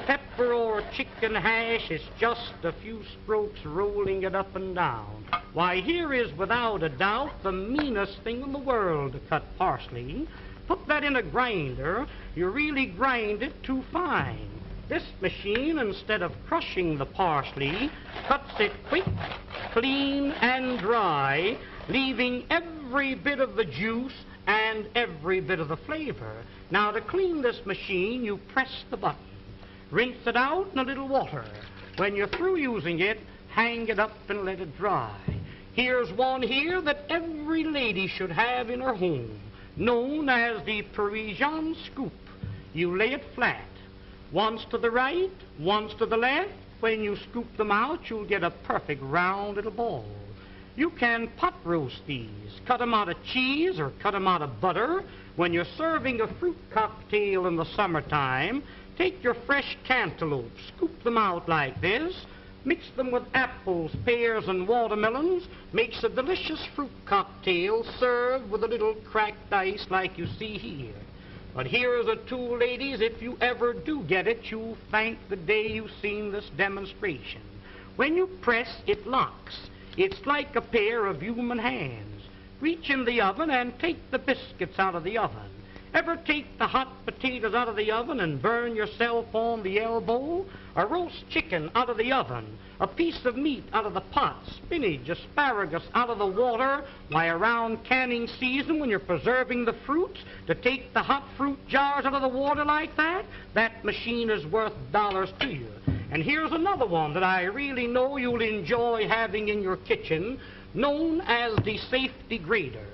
pepper or chicken hash, it's just a few strokes rolling it up and down. Why, here is without a doubt the meanest thing in the world to cut parsley. Put that in a grinder, you really grind it too fine. This machine, instead of crushing the parsley, cuts it quick, clean, and dry, leaving every bit of the juice and every bit of the flavor. Now, to clean this machine, you press the button. Rinse it out in a little water. When you're through using it, hang it up and let it dry. Here's one here that every lady should have in her home, known as the Parisian scoop. You lay it flat, once to the right, once to the left. When you scoop them out, you'll get a perfect round little ball. You can pot roast these, cut them out of cheese or cut them out of butter. When you're serving a fruit cocktail in the summertime, take your fresh cantaloupe, scoop them out like this, mix them with apples, pears, and watermelons, makes a delicious fruit cocktail served with a little cracked ice like you see here. But here's a tool, ladies, if you ever do get it, you'll thank the day you've seen this demonstration. When you press, it locks. It's like a pair of human hands. Reach in the oven and take the biscuits out of the oven. Ever take the hot potatoes out of the oven and burn yourself on the elbow? A roast chicken out of the oven, a piece of meat out of the pot, spinach, asparagus out of the water. Why, around canning season, when you're preserving the fruits, to take the hot fruit jars out of the water like that, that machine is worth dollars to you. And here's another one that I really know you'll enjoy having in your kitchen, known as the safety grater.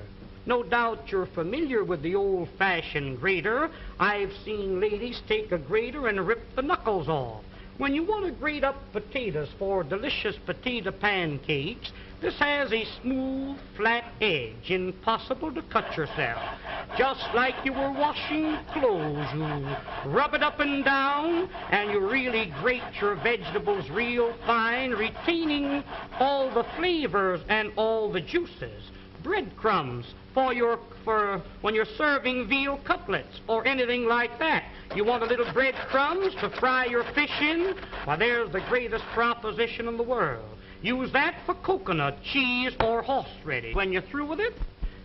No doubt you're familiar with the old-fashioned grater. I've seen ladies take a grater and rip the knuckles off. When you want to grate up potatoes for delicious potato pancakes, this has a smooth, flat edge, impossible to cut yourself. Just like you were washing clothes, you rub it up and down, and you really grate your vegetables real fine, retaining all the flavors and all the juices. Breadcrumbs for when you're serving veal cutlets or anything like that. You want a little breadcrumbs to fry your fish in? Why, there's the greatest proposition in the world. Use that for coconut, cheese, or horseradish. When you're through with it,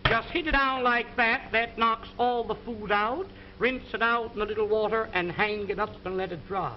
just hit it down like that. That knocks all the food out. Rinse it out in a little water and hang it up and let it dry.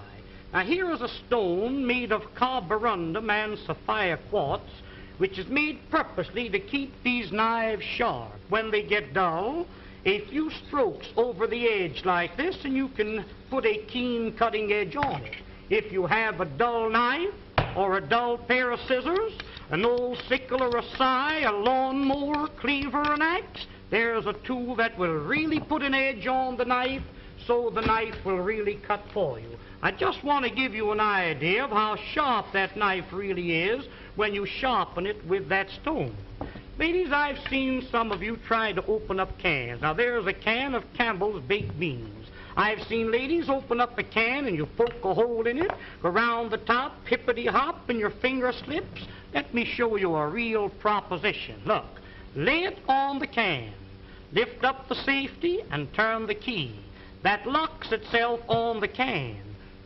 Now, here is a stone made of carborundum and sapphire quartz, which is made purposely to keep these knives sharp. When they get dull, a few strokes over the edge like this, and you can put a keen cutting edge on it. If you have a dull knife or a dull pair of scissors, an old sickle or a scythe, a lawnmower, cleaver, an axe, there's a tool that will really put an edge on the knife, so the knife will really cut for you. I just want to give you an idea of how sharp that knife really is when you sharpen it with that stone. Ladies, I've seen some of you try to open up cans. Now, there's a can of Campbell's baked beans. I've seen ladies open up a can and you poke a hole in it, go around the top, hippity-hop, and your finger slips. Let me show you a real proposition. Look, lay it on the can, lift up the safety, and turn the key. That locks itself on the can.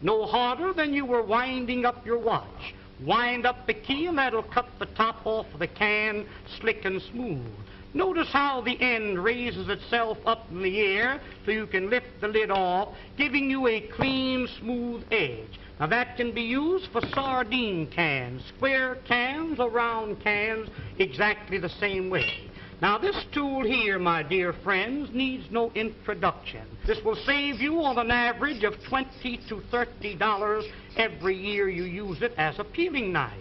No harder than you were winding up your watch. Wind up the key and that'll cut the top off of the can slick and smooth. Notice how the end raises itself up in the air so you can lift the lid off, giving you a clean, smooth edge. Now, that can be used for sardine cans, square cans, or round cans, exactly the same way. Now, this tool here, my dear friends, needs no introduction. This will save you on an average of $20 to $30 every year you use it as a peeling knife.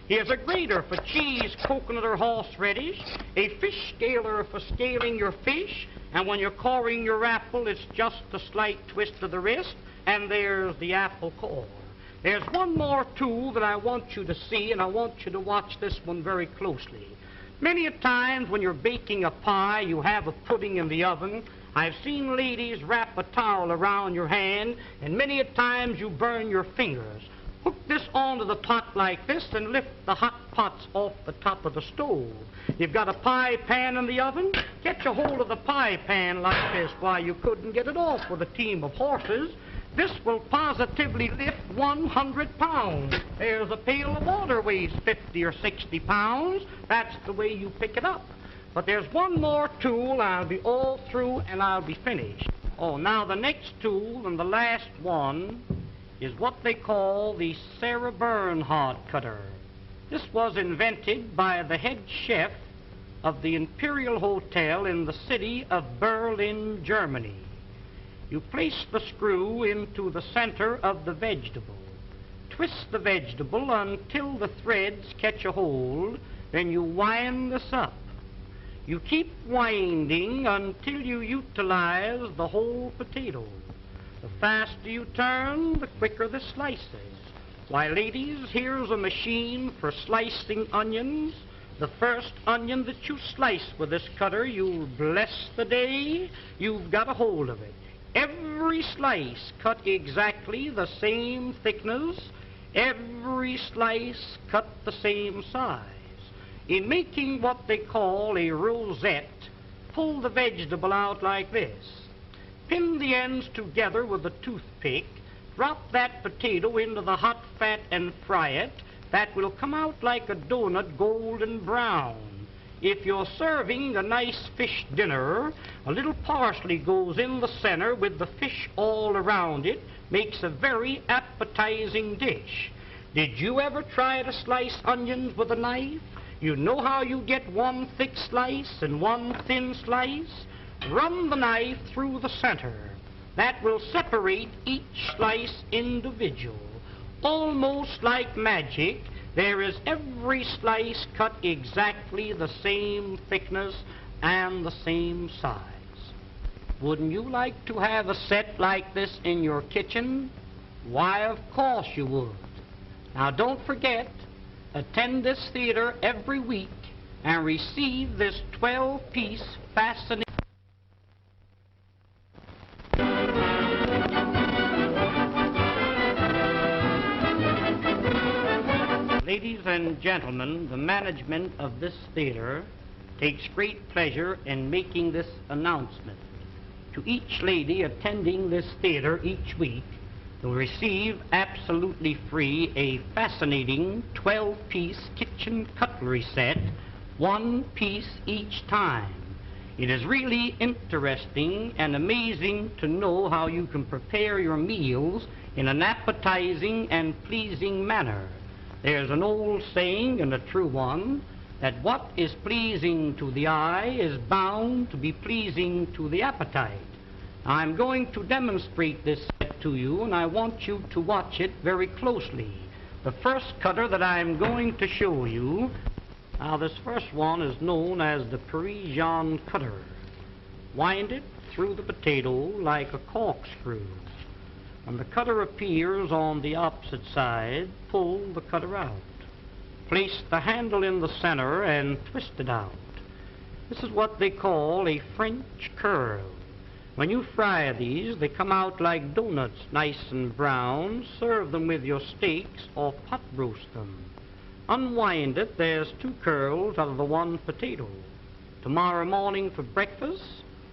Here's a grater for cheese, coconut, or horseradish, a fish scaler for scaling your fish, and when you're coring your apple, it's just a slight twist of the wrist, and there's the apple core. There's one more tool that I want you to see, and I want you to watch this one very closely. Many a times when you're baking a pie, you have a pudding in the oven. I've seen ladies wrap a towel around your hand, and many a times you burn your fingers. Hook this onto the pot like this and lift the hot pots off the top of the stove. You've got a pie pan in the oven, catch a hold of the pie pan like this. Why, you couldn't get it off with a team of horses. This will positively lift 100 pounds. There's a pail of water weighs 50 or 60 pounds. That's the way you pick it up. But there's one more tool. I'll be all through and I'll be finished. Oh, now the next tool and the last one is what they call the Sarah Bernhardt cutter. This was invented by the head chef of the Imperial Hotel in the city of Berlin, Germany. You place the screw into the center of the vegetable. Twist the vegetable until the threads catch a hold, then you wind this up. You keep winding until you utilize the whole potato. The faster you turn, the quicker the slices. Why, ladies, here's a machine for slicing onions. The first onion that you slice with this cutter, you'll bless the day you've got a hold of it. Every slice cut exactly the same thickness, every slice cut the same size. In making what they call a rosette, pull the vegetable out like this. Pin the ends together with a toothpick, drop that potato into the hot fat and fry it. That will come out like a donut, golden brown. If you're serving a nice fish dinner, a little parsley goes in the center with the fish all around it, makes a very appetizing dish. Did you ever try to slice onions with a knife? You know how you get one thick slice and one thin slice? Run the knife through the center. That will separate each slice individual. Almost like magic, there is every slice cut exactly the same thickness and the same size. Wouldn't you like to have a set like this in your kitchen? Why, of course you would. Now don't forget, attend this theater every week and receive this 12-piece fascinating... Ladies and gentlemen, the management of this theater takes great pleasure in making this announcement. To each lady attending this theater each week, will receive absolutely free a fascinating 12-piece kitchen cutlery set, one piece each time. It is really interesting and amazing to know how you can prepare your meals in an appetizing and pleasing manner. There's an old saying, and a true one, that what is pleasing to the eye is bound to be pleasing to the appetite. I'm going to demonstrate this set to you, and I want you to watch it very closely. The first cutter that I'm going to show you, now this first one is known as the Parisian cutter. Wind it through the potato like a corkscrew. When the cutter appears on the opposite side, pull the cutter out. Place the handle in the center and twist it out. This is what they call a French curl. When you fry these, they come out like donuts, nice and brown. Serve them with your steaks or pot roast them. Unwind it, there's two curls out of the one potato. Tomorrow morning for breakfast,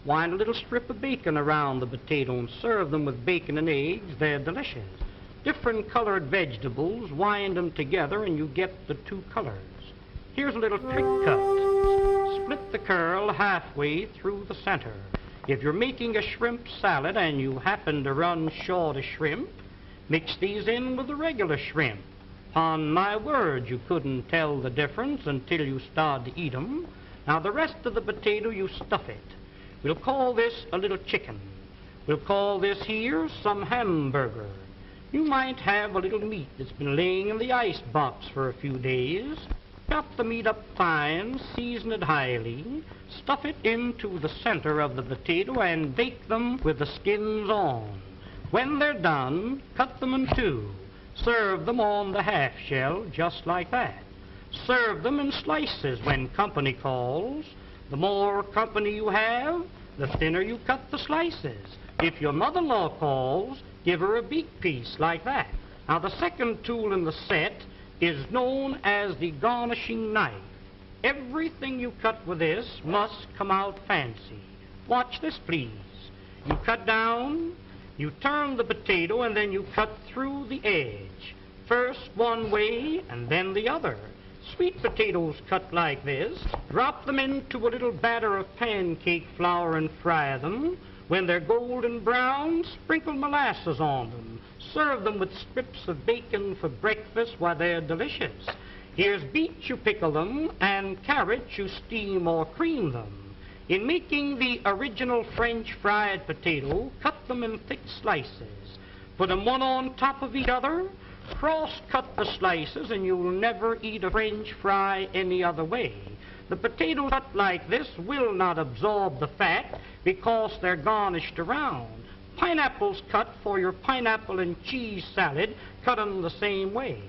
wind a little strip of bacon around the potato and serve them with bacon and eggs. They're delicious. Different colored vegetables, wind them together and you get the two colors. Here's a little trick cut. Split the curl halfway through the center. If you're making a shrimp salad and you happen to run short of shrimp, mix these in with the regular shrimp. Upon my word, you couldn't tell the difference until you start to eat them. Now the rest of the potato, you stuff it. We'll call this a little chicken. We'll call this here some hamburger. You might have a little meat that's been laying in the ice box for a few days. Chop the meat up fine, season it highly, stuff it into the center of the potato and bake them with the skins on. When they're done, cut them in two. Serve them on the half shell just like that. Serve them in slices when company calls. The more company you have, the thinner you cut the slices. If your mother-in-law calls, give her a big piece like that. Now the second tool in the set is known as the garnishing knife. Everything you cut with this must come out fancy. Watch this, please. You cut down, You turn the potato and then you cut through the edge. First one way and then the other. Sweet potatoes cut like this. Drop them into a little batter of pancake flour and fry them. When they're golden brown, sprinkle molasses on them. Serve them with strips of bacon for breakfast while they're delicious. Here's beets, you pickle them, and carrots, you steam or cream them. In making the original French fried potato, cut them in thick slices. Put them one on top of each other. Cross-cut the slices, and you'll never eat a French fry any other way. The potatoes cut like this will not absorb the fat because they're garnished around. Pineapples cut for your pineapple and cheese salad, cut them the same way.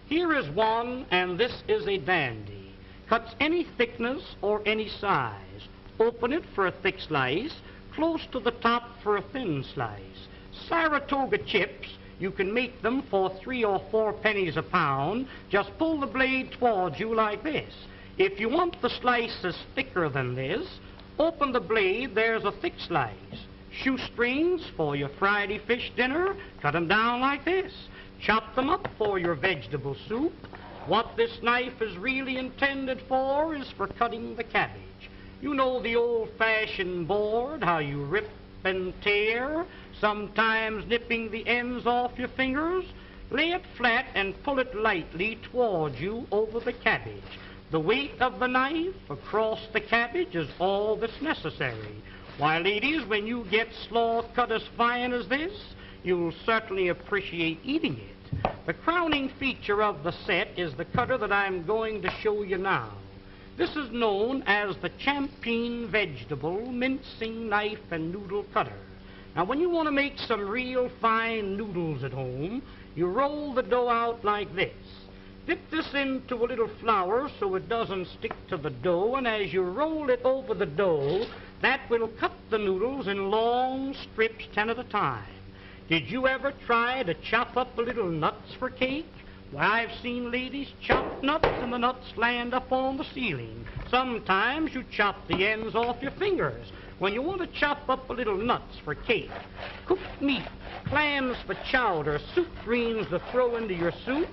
Here is one, and this is a dandy. Cuts any thickness or any size. Open it for a thick slice, close to the top for a thin slice. Saratoga chips, you can make them for 3 or 4 pennies a pound. Just pull the blade towards you like this. If you want the slices thicker than this, open the blade, there's a thick slice. Shoestrings for your Friday fish dinner, cut them down like this. Chop them up for your vegetable soup. What this knife is really intended for is for cutting the cabbage. You know the old-fashioned board, how you rip and tear, sometimes nipping the ends off your fingers. Lay it flat and pull it lightly towards you over the cabbage. The weight of the knife across the cabbage is all that's necessary. Why, ladies, when you get slaw cut as fine as this, you'll certainly appreciate eating it. The crowning feature of the set is the cutter that I'm going to show you now. This is known as the Champeen Vegetable Mincing Knife and Noodle Cutter. Now, when you want to make some real fine noodles at home, you roll the dough out like this. Dip this into a little flour so it doesn't stick to the dough, and as you roll it over the dough, that will cut the noodles in long strips, 10 at a time. Did you ever try to chop up a little nuts for cake? Why, I've seen ladies chop nuts and the nuts land up on the ceiling. Sometimes you chop the ends off your fingers. When you want to chop up a little nuts for cake, cooked meat, clams for chowder, soup greens to throw into your soup,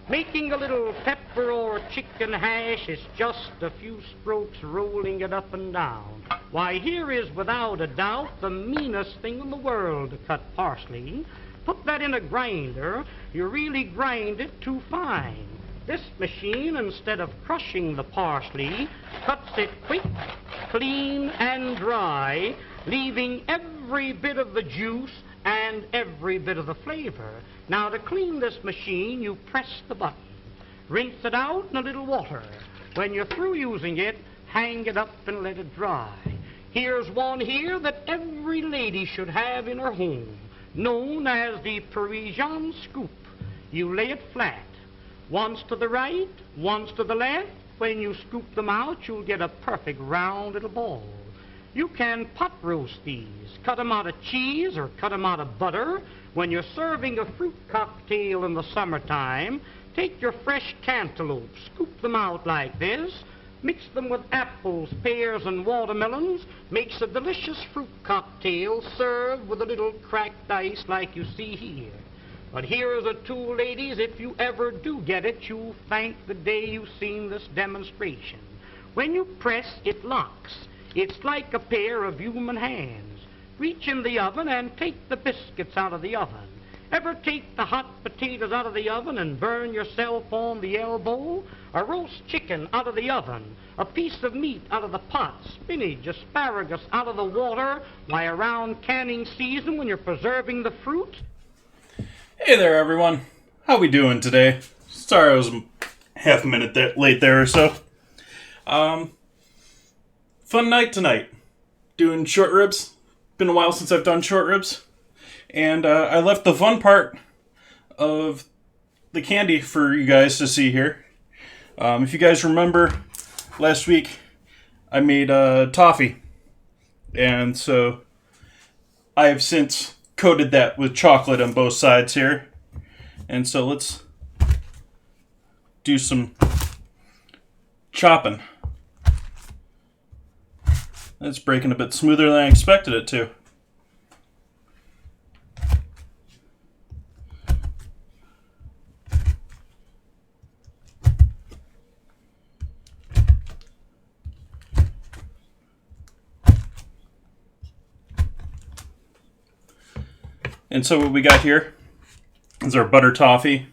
making a little pepper or chicken hash is just a few strokes rolling it up and down. Why, here is without a doubt the meanest thing in the world to cut parsley. Put that in a grinder, you really grind it too fine. This machine, instead of crushing the parsley, cuts it quick, clean, and dry, leaving every bit of the juice and every bit of the flavor. Now, to clean this machine, you press the button. Rinse it out in a little water. When you're through using it, hang it up and let it dry. Here's one here that every lady should have in her home, known as the Parisian scoop. You lay it flat, once to the right, once to the left. When you scoop them out, you'll get a perfect round little ball. You can pot roast these, cut them out of cheese or cut them out of butter. When you're serving a fruit cocktail in the summertime, take your fresh cantaloupe, scoop them out like this, mix them with apples, pears, and watermelons, makes a delicious fruit cocktail served with a little cracked ice like you see here. But here is a tool, ladies, if you ever do get it, you'll thank the day you've seen this demonstration. When you press, it locks. It's like a pair of human hands. Reach in the oven and take the biscuits out of the oven. Ever take the hot potatoes out of the oven and burn yourself on the elbow? A roast chicken out of the oven, a piece of meat out of the pot, spinach, asparagus out of the water, why, around canning season when you're preserving the fruit. Hey there, everyone. How we doing today? Sorry I was half a minute late there or so. Fun night tonight. Doing short ribs. Been a while since I've done short ribs. And I left the fun part of the candy for you guys to see here. If you guys remember, last week I made toffee. And so I have since coated that with chocolate on both sides here. And so let's do some chopping. That's breaking a bit smoother than I expected it to. And so what we got here is our butter toffee.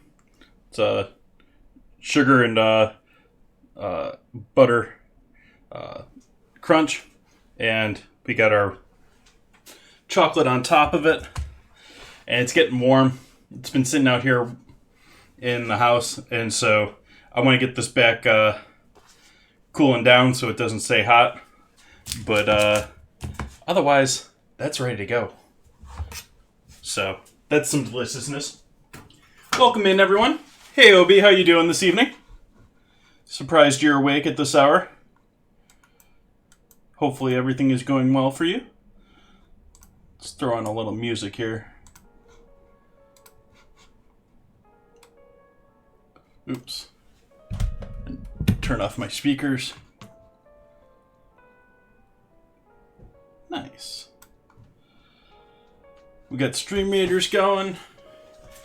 It's sugar and butter crunch. And we got our chocolate on top of it. And it's getting warm. It's been sitting out here in the house. And so I want to get this back cooling down so it doesn't stay hot. But otherwise, that's ready to go. So that's some deliciousness. Welcome in, everyone. Hey, Obi, how you doing this evening? Surprised you're awake at this hour. Hopefully everything is going well for you. Let's throw on a little music here. Oops. And turn off my speakers. Nice. We got stream meters going,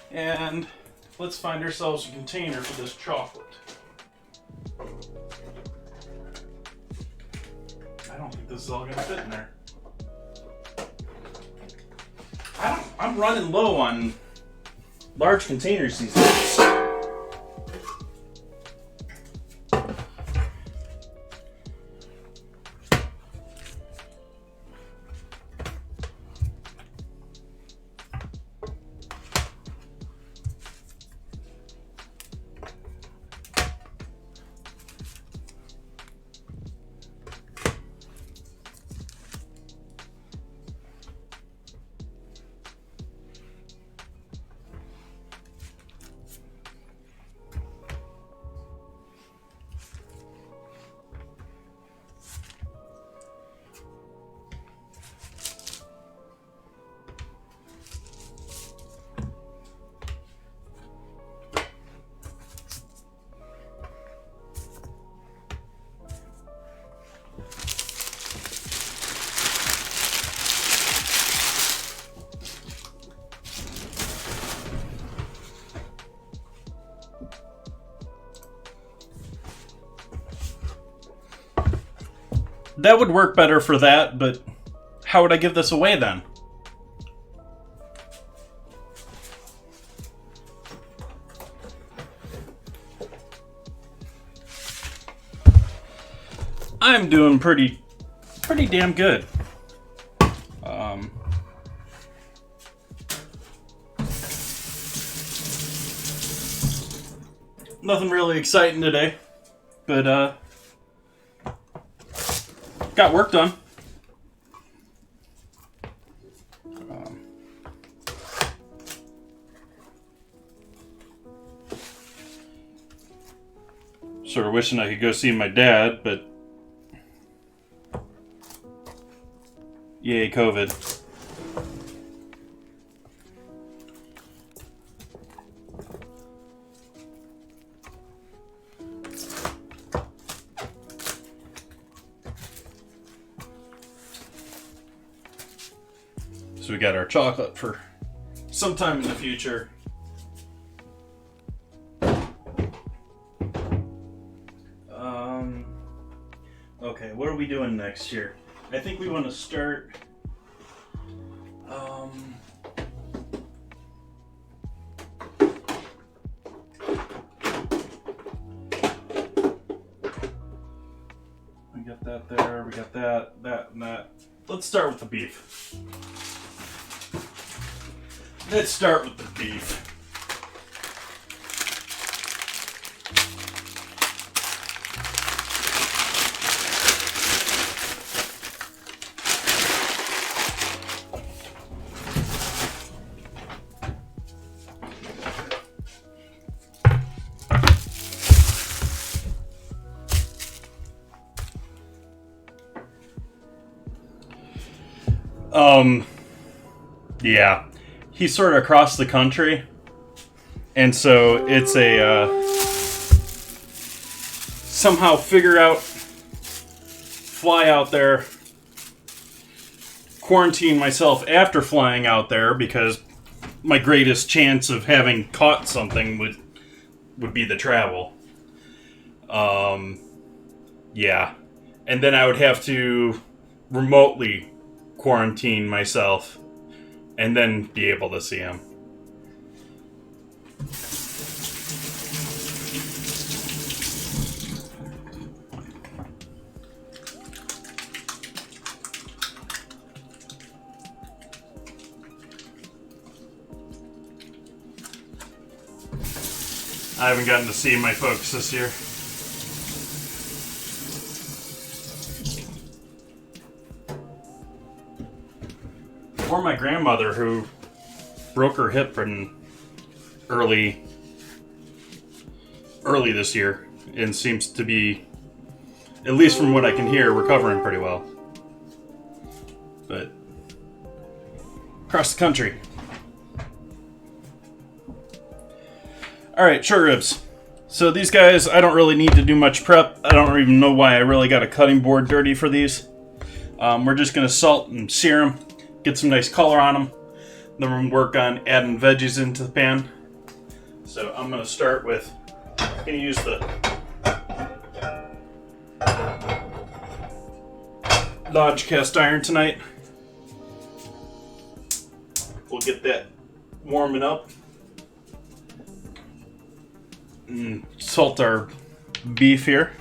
and let's find ourselves a container for this chocolate. I don't think this is all gonna fit in there. I'm running low on large containers these days. That would work better for that, but how would I give this away then? I'm doing pretty damn good. Nothing really exciting today, but got work done. Sort of wishing I could go see my dad, but yay, COVID. So we got our chocolate for sometime in the future. Okay, what are we doing next here? I think we want to start. We got that there. We got that, and that. Let's start with the beef. Let's start with the beef. Yeah. He's sort of across the country, and so it's a somehow fly out there, quarantine myself after flying out there, because my greatest chance of having caught something would be the travel. Yeah. And then I would have to remotely quarantine myself and then be able to see him. I haven't gotten to see my folks this year. Or my grandmother, who broke her hip in early this year and seems to be, at least from what I can hear, recovering pretty well. But across the country. Alright, short ribs. So these guys, I don't really need to do much prep. I don't even know why I really got a cutting board dirty for these. We're just going to salt and sear them, get some nice color on them. Then we're going to work on adding veggies into the pan. So I'm going to start with, I'm going to use the Lodge cast iron tonight. We'll get that warming up. And salt our beef here.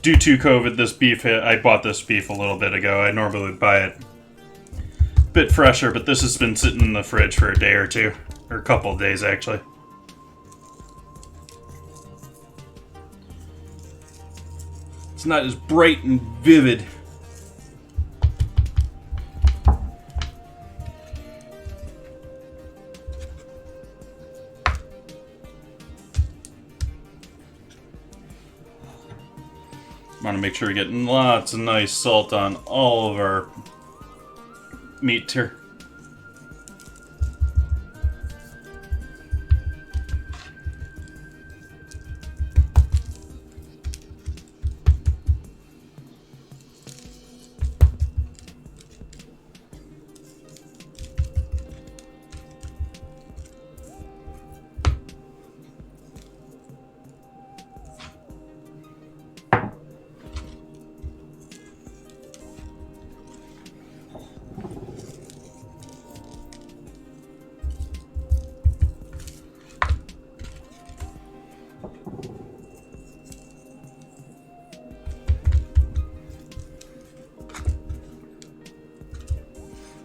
Due to COVID, this beef I bought this beef a little bit ago. I normally would buy it a bit fresher, but this has been sitting in the fridge for a day or two, or a couple of days actually. It's not as bright and vivid. Want to make sure we're getting lots of nice salt on all of our meat here.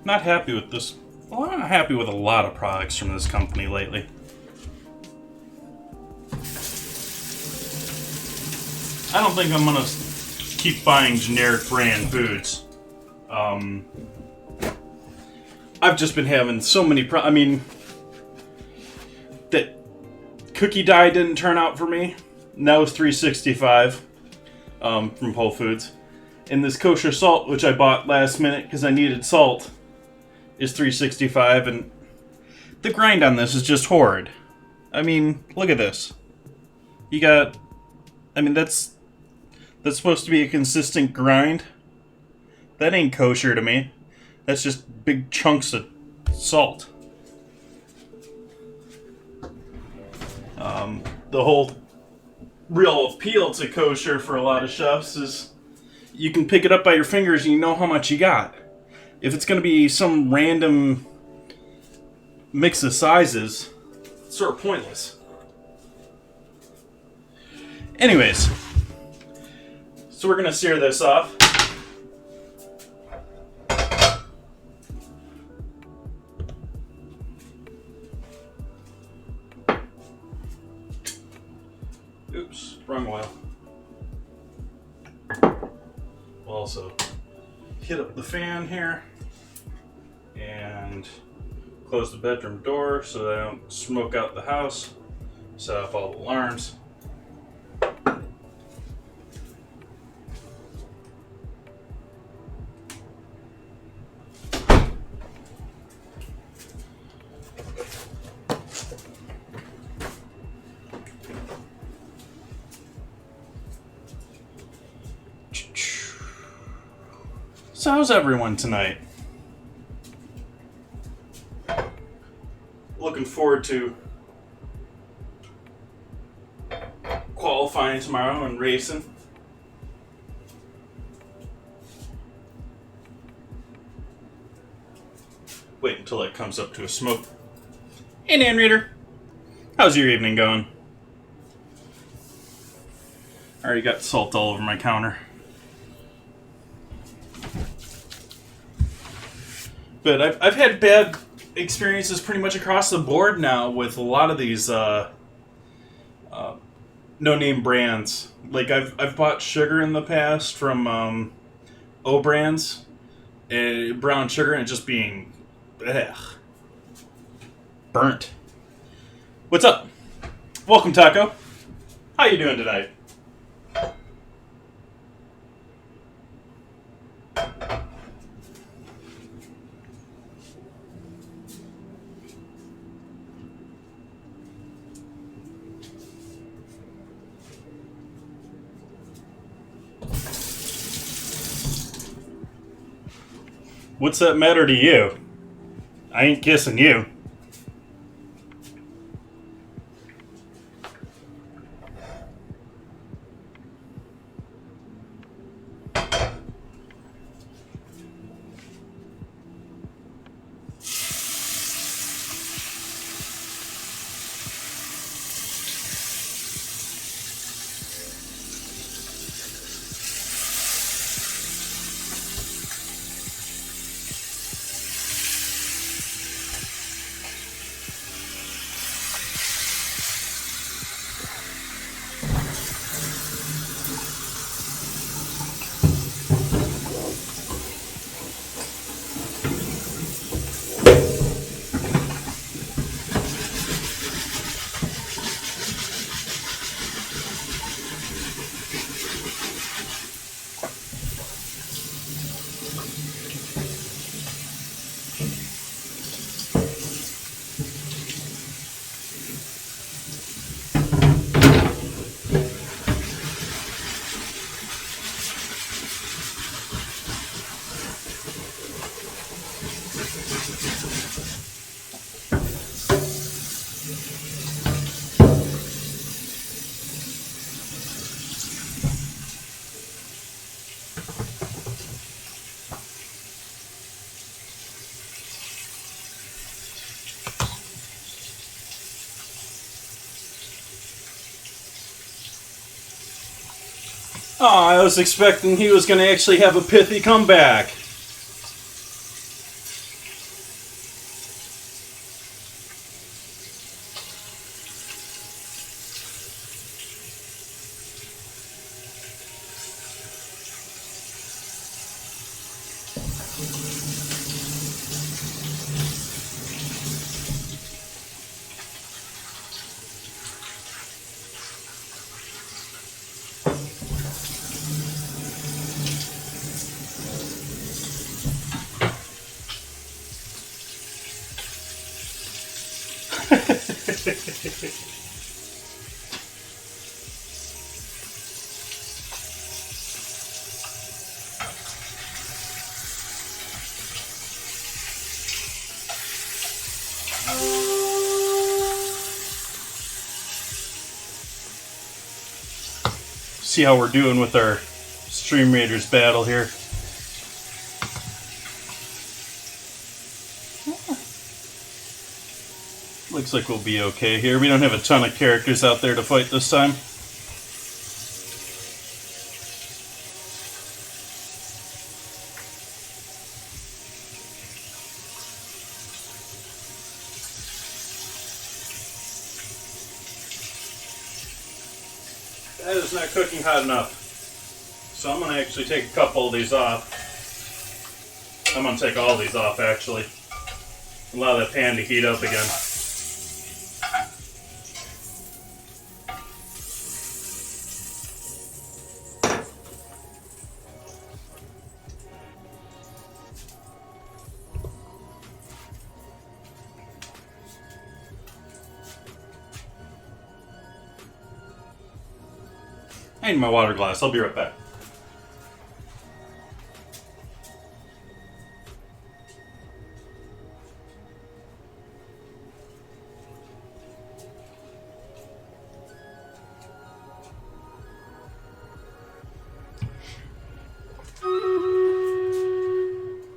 Not happy with this. Well, I'm not happy with a lot of products from this company lately. I don't think I'm gonna keep buying generic brand foods. I've just been having so many I mean, that cookie dye didn't turn out for me. And that was $3.65 from Whole Foods. And this kosher salt, which I bought last minute because I needed salt, is $3.65, and the grind on this is just horrid. I mean, look at this. You got, I mean, that's supposed to be a consistent grind. That ain't kosher to me. That's just big chunks of salt. The whole real appeal to kosher for a lot of chefs is you can pick it up by your fingers and you know how much you got. If it's going to be some random mix of sizes, it's sort of pointless. Anyways, so we're going to sear this off. Oops, wrong oil. We'll also hit up the fan here and close the bedroom door so that I don't smoke out the house. Set off all the alarms. So how's everyone tonight? Looking forward to qualifying tomorrow and racing. until it comes up to a smoke. Hey, Nan Reader. How's your evening going? I already got salt all over my counter. But I've had bad experiences pretty much across the board now with a lot of these no-name brands. Like I've bought sugar in the past from O brands, brown sugar, and it just being burnt. What's up? Welcome, Taco. How you doing tonight? What's that matter to you? I ain't kissing you. Oh, I was expecting he was going to actually have a pithy comeback. See how we're doing with our Stream Raiders battle here. Looks like we'll be okay here. We don't have a ton of characters out there to fight this time. That is not cooking hot enough. So I'm going to actually take a couple of these off. I'm going to take all these off, actually. Allow that pan to heat up again. I need my water glass. I'll be right back.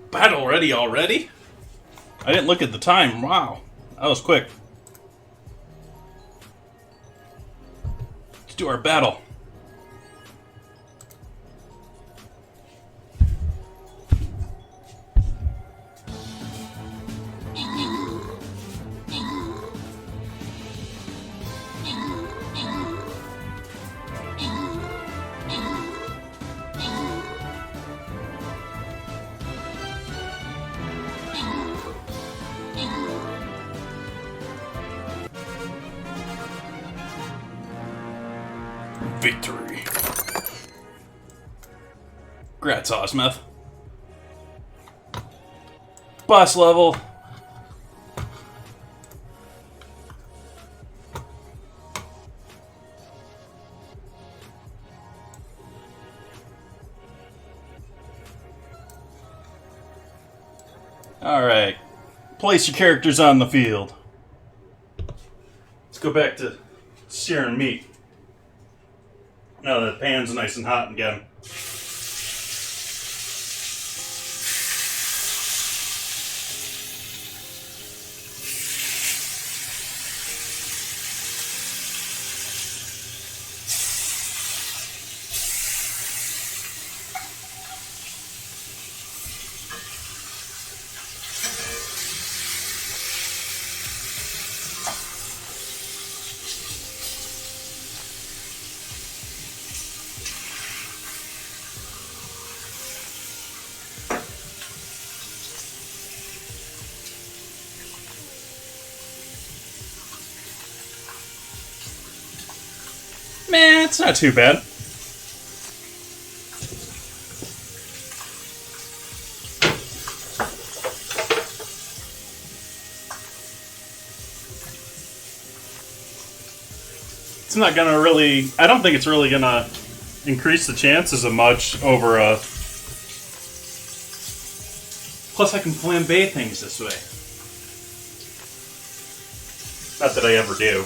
Battle ready already? I didn't look at the time. Wow. That was quick. Let's do our battle. Victory. Grats, Osmeth. Boss level. Alright. Place your characters on the field. Let's go back to searing meat. Now that the pan's nice and hot again. Man, it's not too bad. It's not gonna really... I don't think it's really gonna increase the chances of much over a... Plus I can flambe things this way. Not that I ever do.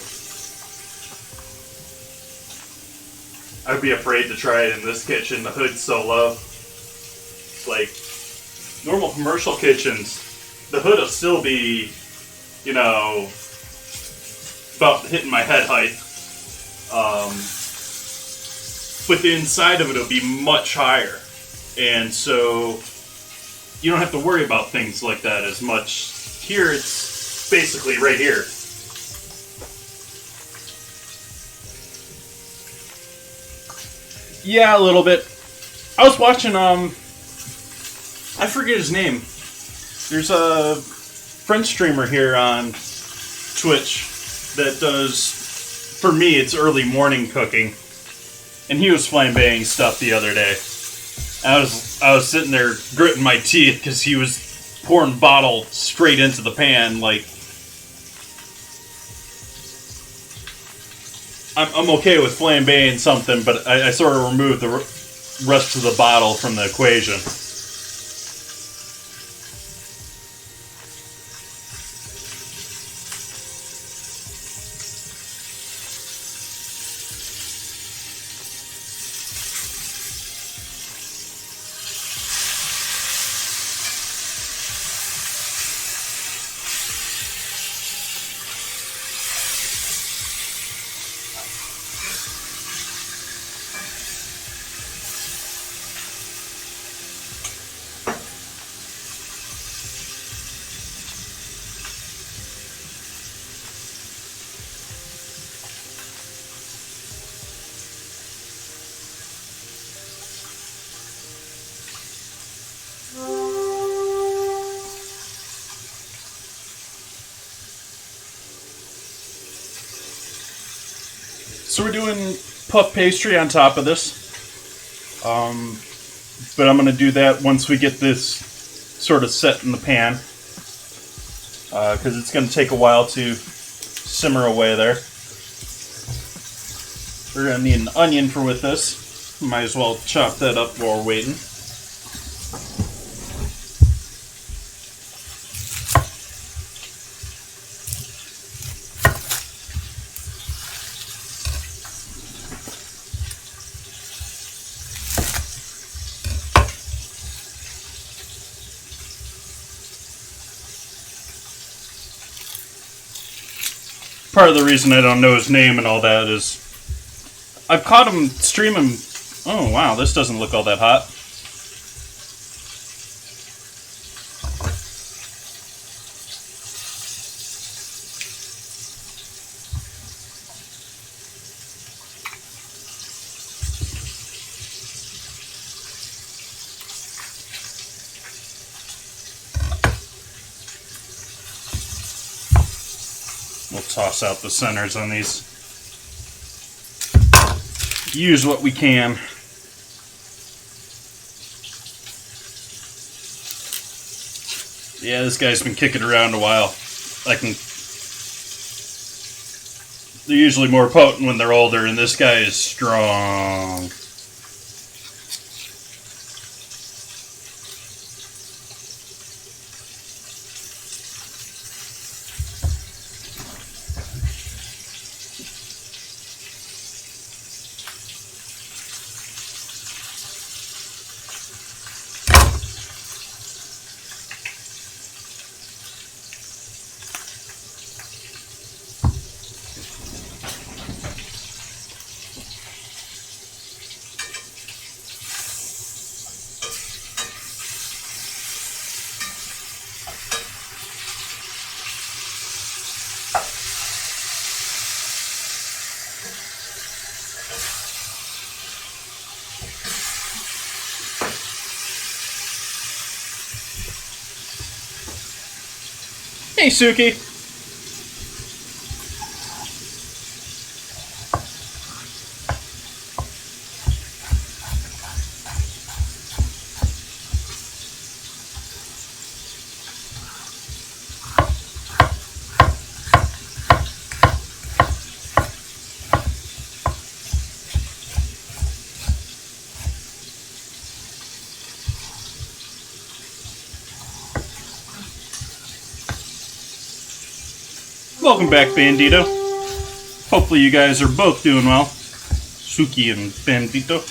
I'd be afraid to try it in this kitchen. The hood's so low. It's like normal commercial kitchens, the hood will still be, you know, about hitting my head height. But the inside of it will be much higher. And so you don't have to worry about things like that as much. Here it's basically right here. Yeah, a little bit. I was watching, I forget his name. There's a French streamer here on Twitch that does, for me, it's early morning cooking. And he was flambeing stuff the other day. I was sitting there gritting my teeth because he was pouring bottle straight into the pan, like... I'm okay with flambeing something, but I sort of removed the rest of the bottle from the equation. So we're doing puff pastry on top of this, but I'm going to do that once we get this sort of set in the pan, because it's going to take a while to simmer away there. We're going to need an onion for with this. Might as well chop that up while we're waiting. part of the reason I don't know his name and all that is I've caught him streaming. Oh wow, this doesn't look all that hot. We'll toss out the centers on these. Use what we can. Yeah, this guy's been kicking around a while. They're usually more potent when they're older, and this guy is strong. Hey, Suki. Welcome back, Bandito. Hopefully you guys are both doing well. Suki and Bandito.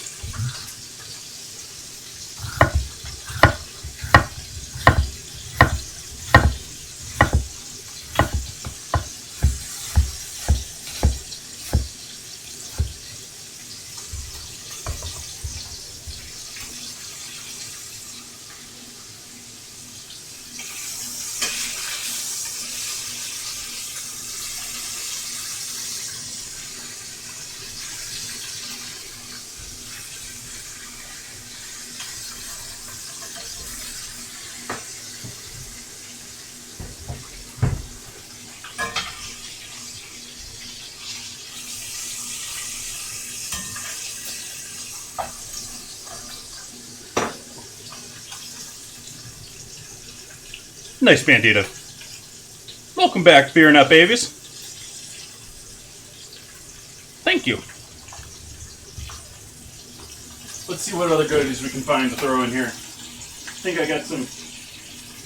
Nice, Bandito. Welcome back, Beer Nut Babies. Thank you. Let's see what other goodies we can find to throw in here. I think I got some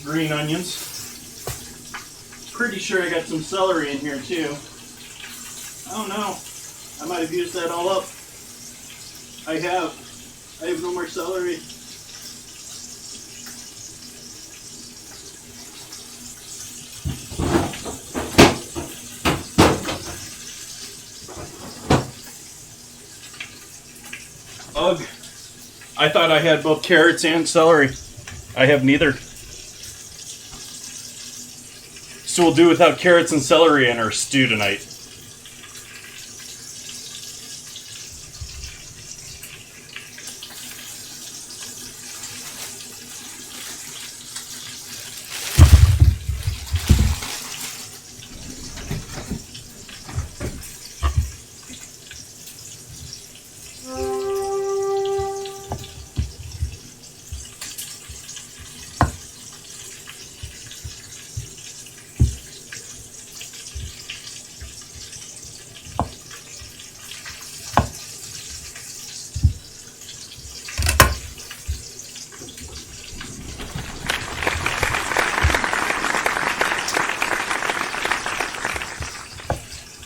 green onions. Pretty sure I got some celery in here too. Oh no, I might have used that all up. I have no more celery. Ugh. I thought I had both carrots and celery. I have neither. So we'll do without carrots and celery in our stew tonight.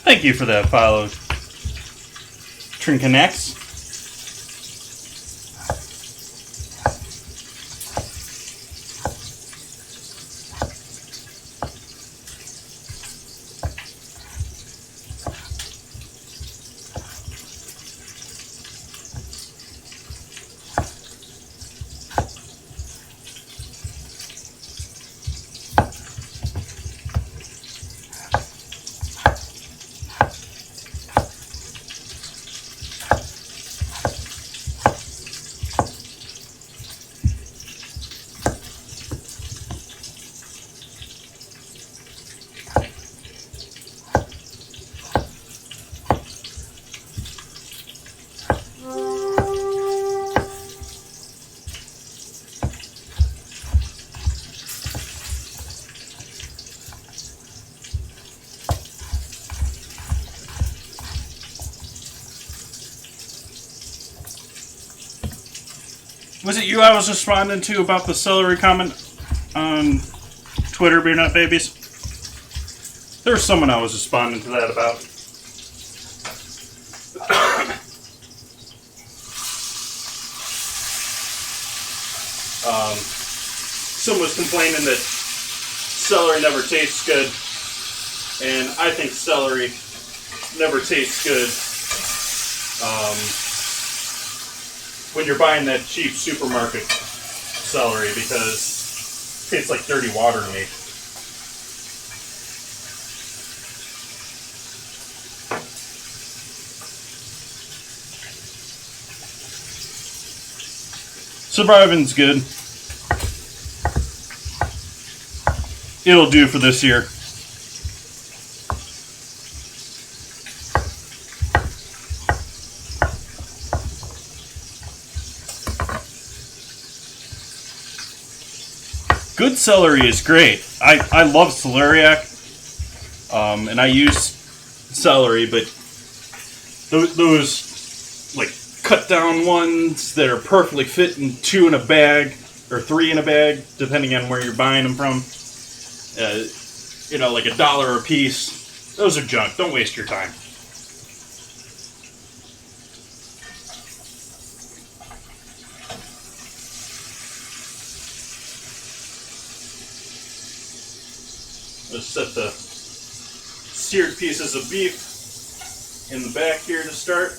Thank you for that follow, Trincanex. Was it you I was responding to about the celery comment on Twitter, Beer Nut Babies? There was someone I was responding to that about. Someone was complaining that celery never tastes good, and I think celery never tastes good when you're buying that cheap supermarket celery, because it tastes like dirty water to me. Surviving's good. It'll do for this year. Good celery is great. I love celeriac, and I use celery, but those like cut down ones that are perfectly fit in 2 in a bag or 3 in a bag, depending on where you're buying them from. Like $1 a piece. Those are junk. Don't waste your time. Let's set the seared pieces of beef in the back here to start,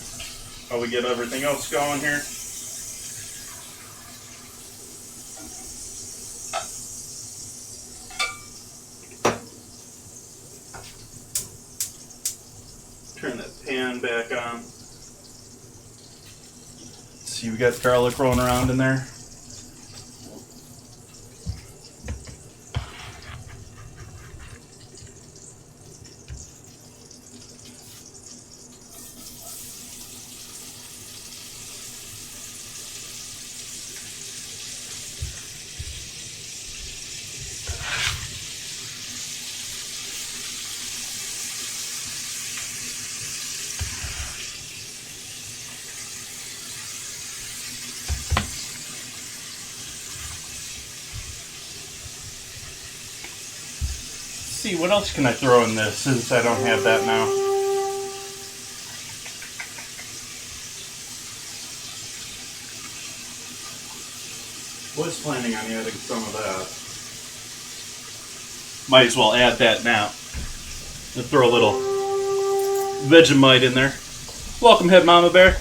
while we get everything else going here. Turn that pan back on. See, we got garlic rolling around in there. See, what else can I throw in this since I don't have that now? Was planning on adding some of that. Might as well add that now. And throw a little Vegemite in there. Welcome, Head Mama Bear.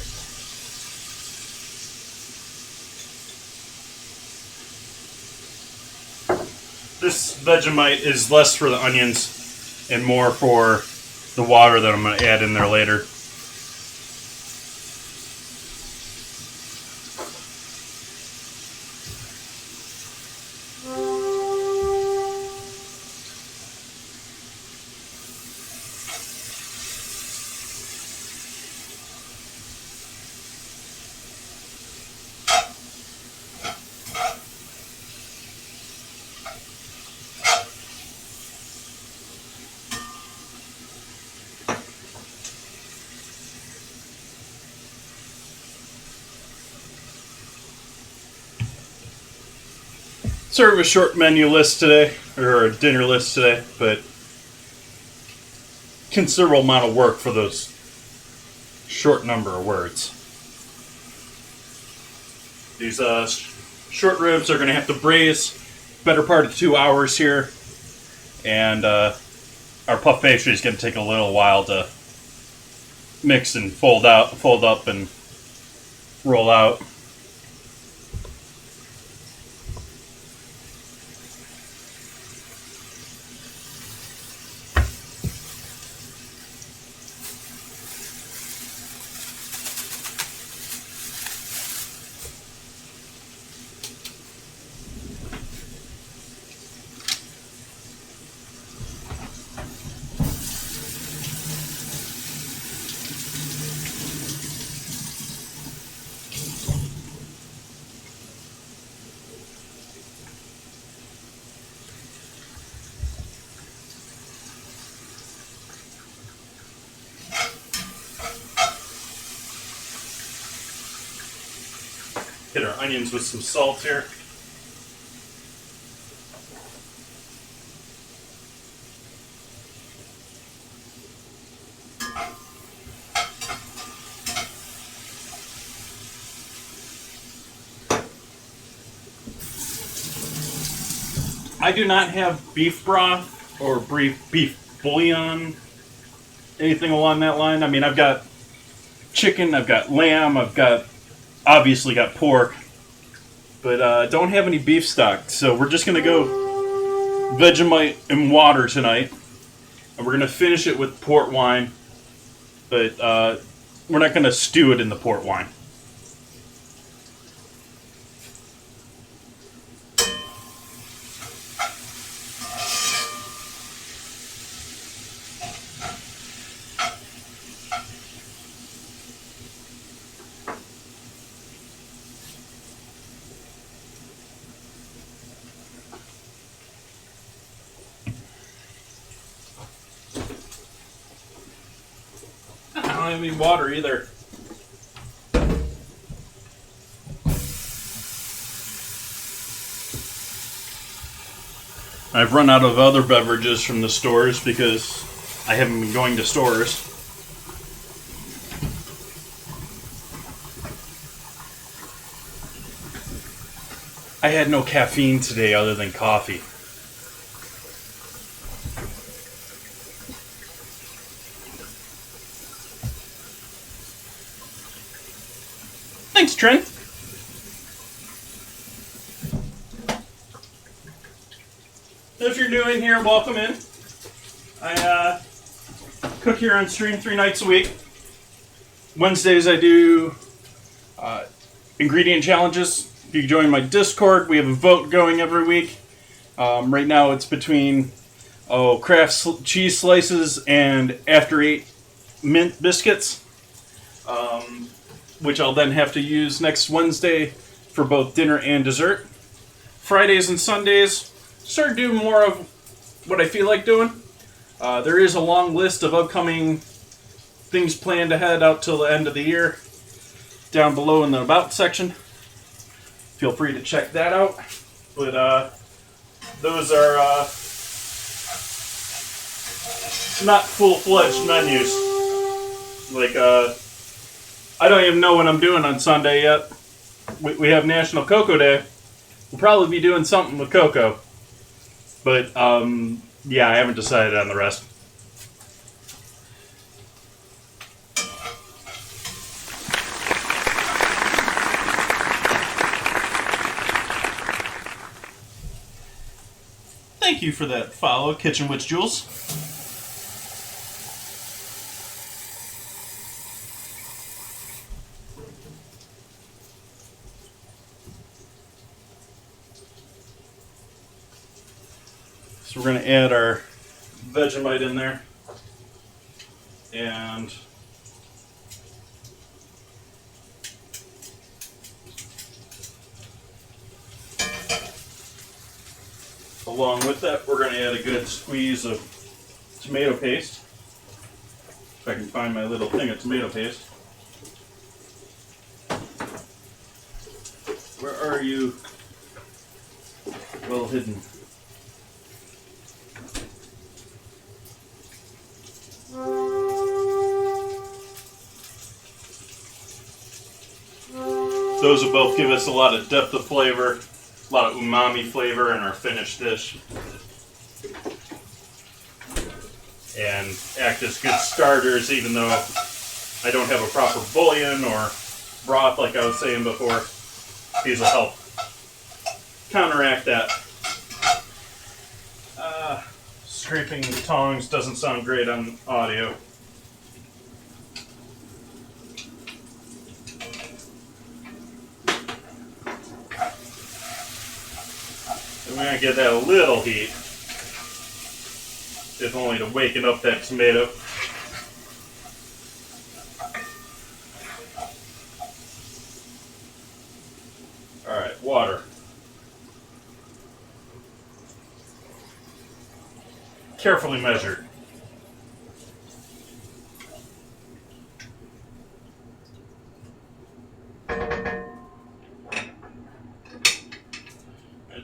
This Vegemite is less for the onions and more for the water that I'm going to add in there later. Sort of a short menu list today, or a dinner list today, but considerable amount of work for those short number of words. These short ribs are going to have to braise better part of 2 hours here, and our puff pastry is going to take a little while to mix and fold up and roll out. Hit our onions with some salt here. I do not have beef broth or beef bouillon, anything along that line. I mean, I've got chicken, I've got lamb, obviously got pork, but don't have any beef stock. So we're just going to go Vegemite and water tonight, and we're going to finish it with port wine, but we're not going to stew it in the port wine. I don't have any water either. I've run out of other beverages from the stores because I haven't been going to stores. I had no caffeine today other than coffee. Thanks, Trent. If you're new in here, welcome in. I cook here on stream 3 nights a week. Wednesdays I do ingredient challenges. If you join my Discord, we have a vote going every week. Right now it's between Kraft cheese slices and After 8 mint biscuits. Which I'll then have to use next Wednesday for both dinner and dessert. Fridays and Sundays, start doing more of what I feel like doing. There is a long list of upcoming things planned ahead out till the end of the year. Down below in the About section. Feel free to check that out. But those are not full-fledged menus. Like, I don't even know what I'm doing on Sunday yet. We have National Cocoa Day. We'll probably be doing something with cocoa. But, yeah, I haven't decided on the rest. Thank you for that follow, Kitchen Witch Jules. So we're going to add our Vegemite in there. And along with that, we're going to add a good squeeze of tomato paste. If I can find my little thing of tomato paste. Where are you? Well hidden. Those will both give us a lot of depth of flavor, a lot of umami flavor in our finished dish. And act as good starters, even though I don't have a proper bouillon or broth like I was saying before. These will help counteract that. Scraping tongs doesn't sound great on audio. And we're going to give that a little heat, if only to waken up that tomato. Alright, water. Carefully measured.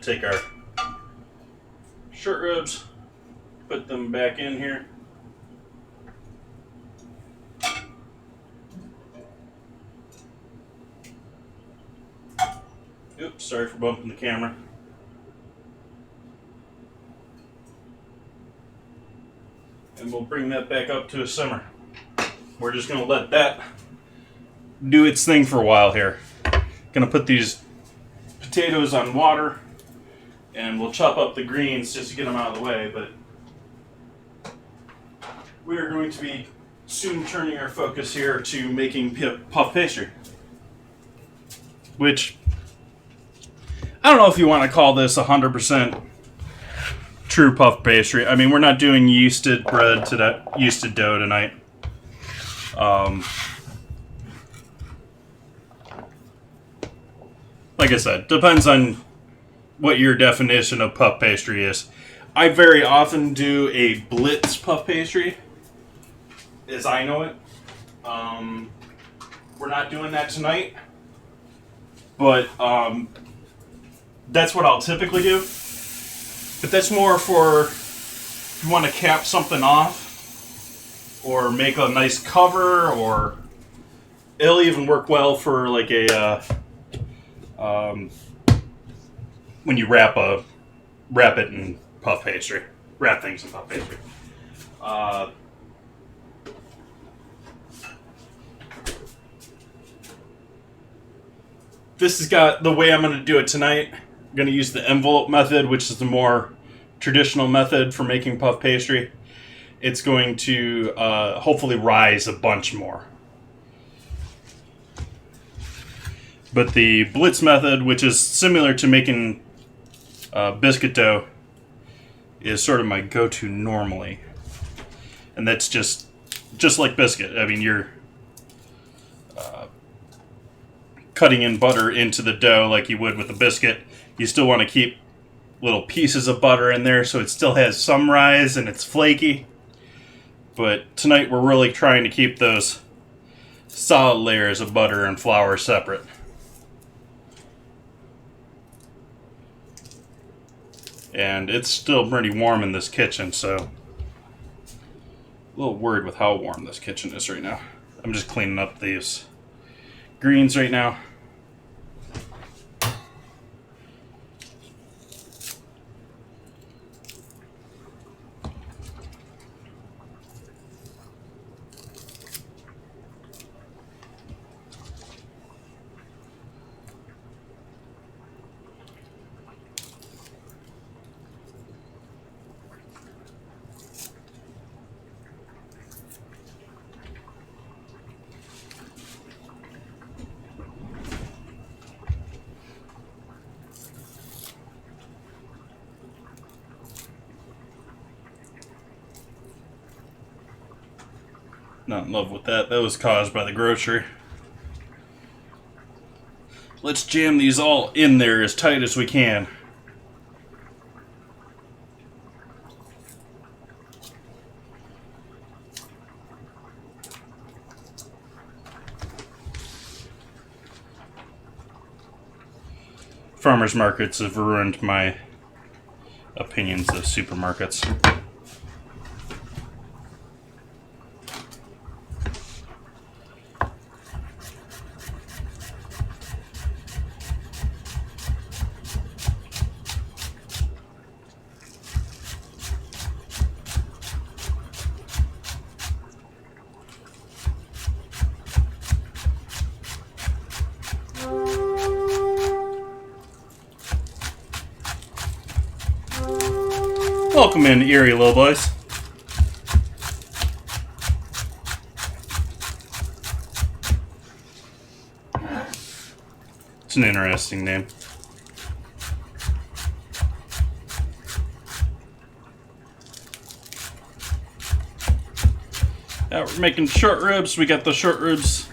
take our short ribs, put them back in here. Oops, sorry for bumping the camera. And we'll bring that back up to a simmer. We're just going to let that do its thing for a while here. Going to put these potatoes on water, and we'll chop up the greens just to get them out of the way, but we are going to be soon turning our focus here to making puff pastry, which I don't know if you want to call this 100% true puff pastry. I mean, we're not doing yeasted bread today, yeasted dough tonight. Like I said, depends on what your definition of puff pastry is. I very often do a blitz puff pastry, as I know it. We're not doing that tonight, but that's what I'll typically do. But that's more for if you want to cap something off or make a nice cover, or it'll even work well for like a when you wrap it in puff pastry, wrap things in puff pastry. This has got the way I'm going to do it tonight. I'm going to use the envelope method, which is the more traditional method for making puff pastry. It's going to hopefully rise a bunch more. But the blitz method, which is similar to making biscuit dough, is sort of my go-to normally. And that's just like biscuit. I mean, you're cutting in butter into the dough like you would with a biscuit. You still want to keep little pieces of butter in there so it still has some rise and it's flaky. But tonight we're really trying to keep those solid layers of butter and flour separate. And it's still pretty warm in this kitchen, so a little worried with how warm this kitchen is right now. I'm just cleaning up these greens right now. Not in love with that. That was caused by the grocery. Let's jam these all in there as tight as we can. Farmers markets have ruined my opinions of supermarkets. Welcome in, Erie Little Boys. It's an interesting name. Now we're making short ribs. We got the short ribs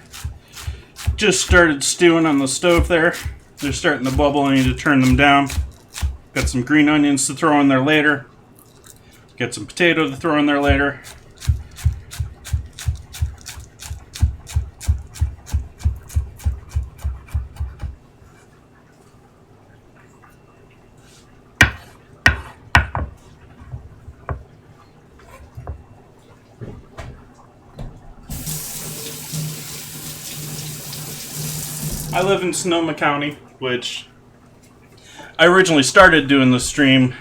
just started stewing on the stove there. They're starting to bubble. I need to turn them down. Got some green onions to throw in there later. Get some potato to throw in there later. I live in Sonoma County, which I originally started doing the stream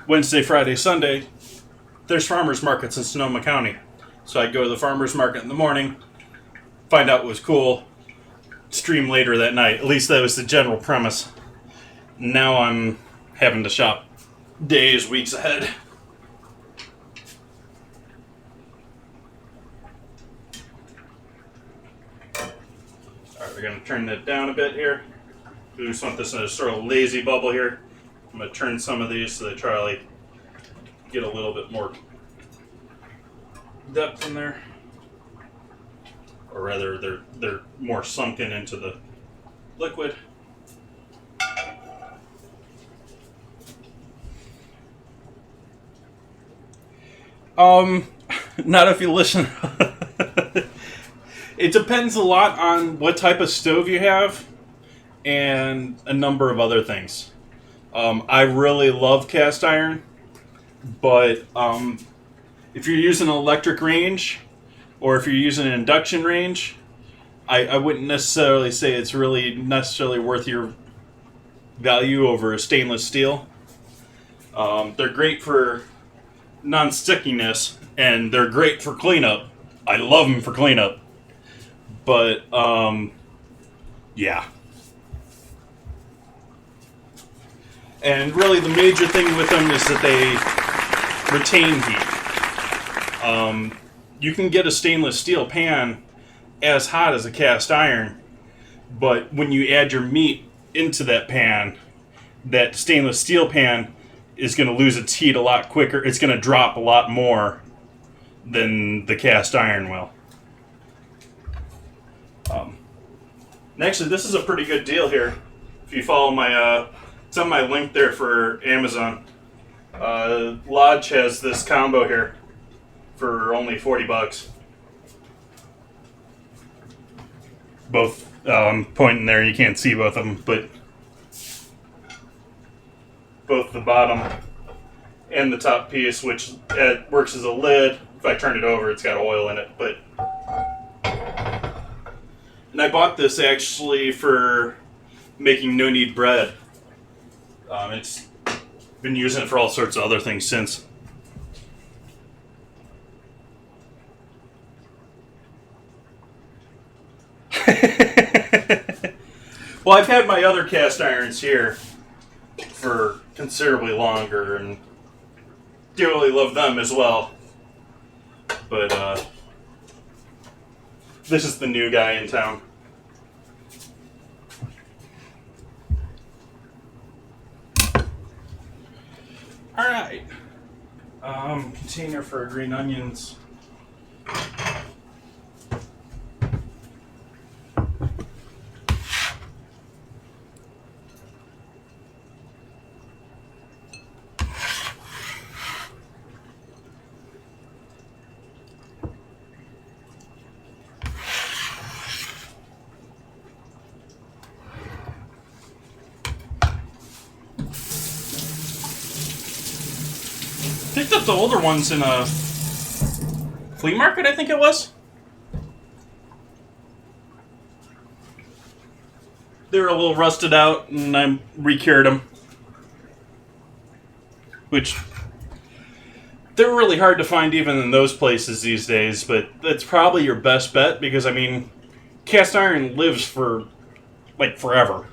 Wednesday, Friday, Sunday. There's farmers markets in Sonoma County. So I'd go to the farmers market in the morning, find out what was cool, stream later that night. At least that was the general premise. Now I'm having to shop days, weeks ahead. Alright, we're going to turn that down a bit here. We just want this in a sort of lazy bubble here. I'm going to turn some of these so they try to like get a little bit more depth in there. Or rather, they're more sunken into the liquid. Not if you listen. It depends a lot on what type of stove you have and a number of other things. I really love cast iron, but if you're using an electric range or if you're using an induction range, I wouldn't necessarily say it's really necessarily worth your value over a stainless steel. They're great for non-stickiness, and they're great for cleanup. I love them for cleanup. But, yeah. And really the major thing with them is that they retain heat. You can get a stainless steel pan as hot as a cast iron, but when you add your meat into that pan, that stainless steel pan is going to lose its heat a lot quicker. It's going to drop a lot more than the cast iron will. And actually, this is a pretty good deal here. If you follow my, it's on my link there for Amazon. Lodge has this combo here for only $40. Both, pointing there, you can't see both of them, but both the bottom and the top piece, which works as a lid. If I turn it over, it's got oil in it, but. And I bought this actually for making no-knead bread. It's been using it for all sorts of other things since. Well, I've had my other cast irons here for considerably longer and dearly love them as well. But this is the new guy in town. Alright. Container for green onions. Picked up the older ones in a flea market, I think it was. They were a little rusted out, and I re-cured them. Which, they're really hard to find even in those places these days, but that's probably your best bet, because, I mean, cast iron lives for, like, forever.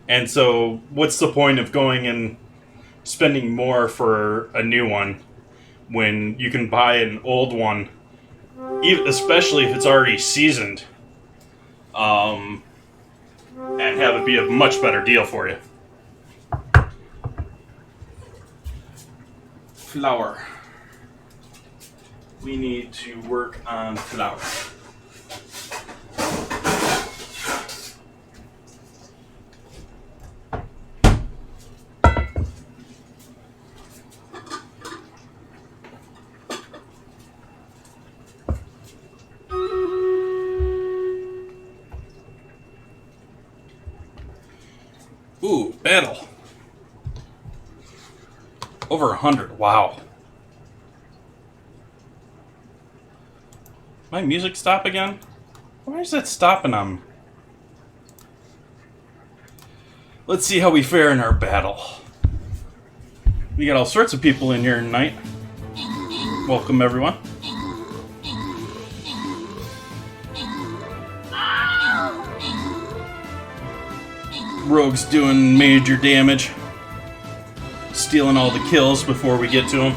And so, what's the point of going and spending more for a new one when you can buy an old one, especially if it's already seasoned, and have it be a much better deal for you. Flour. We need to work on flour. Ooh, battle. Over 100. Wow. My music stop again? Why is that stopping on? Let's see how we fare in our battle. We got all sorts of people in here tonight. Welcome, everyone. Rogue's doing major damage. Stealing all the kills before we get to him.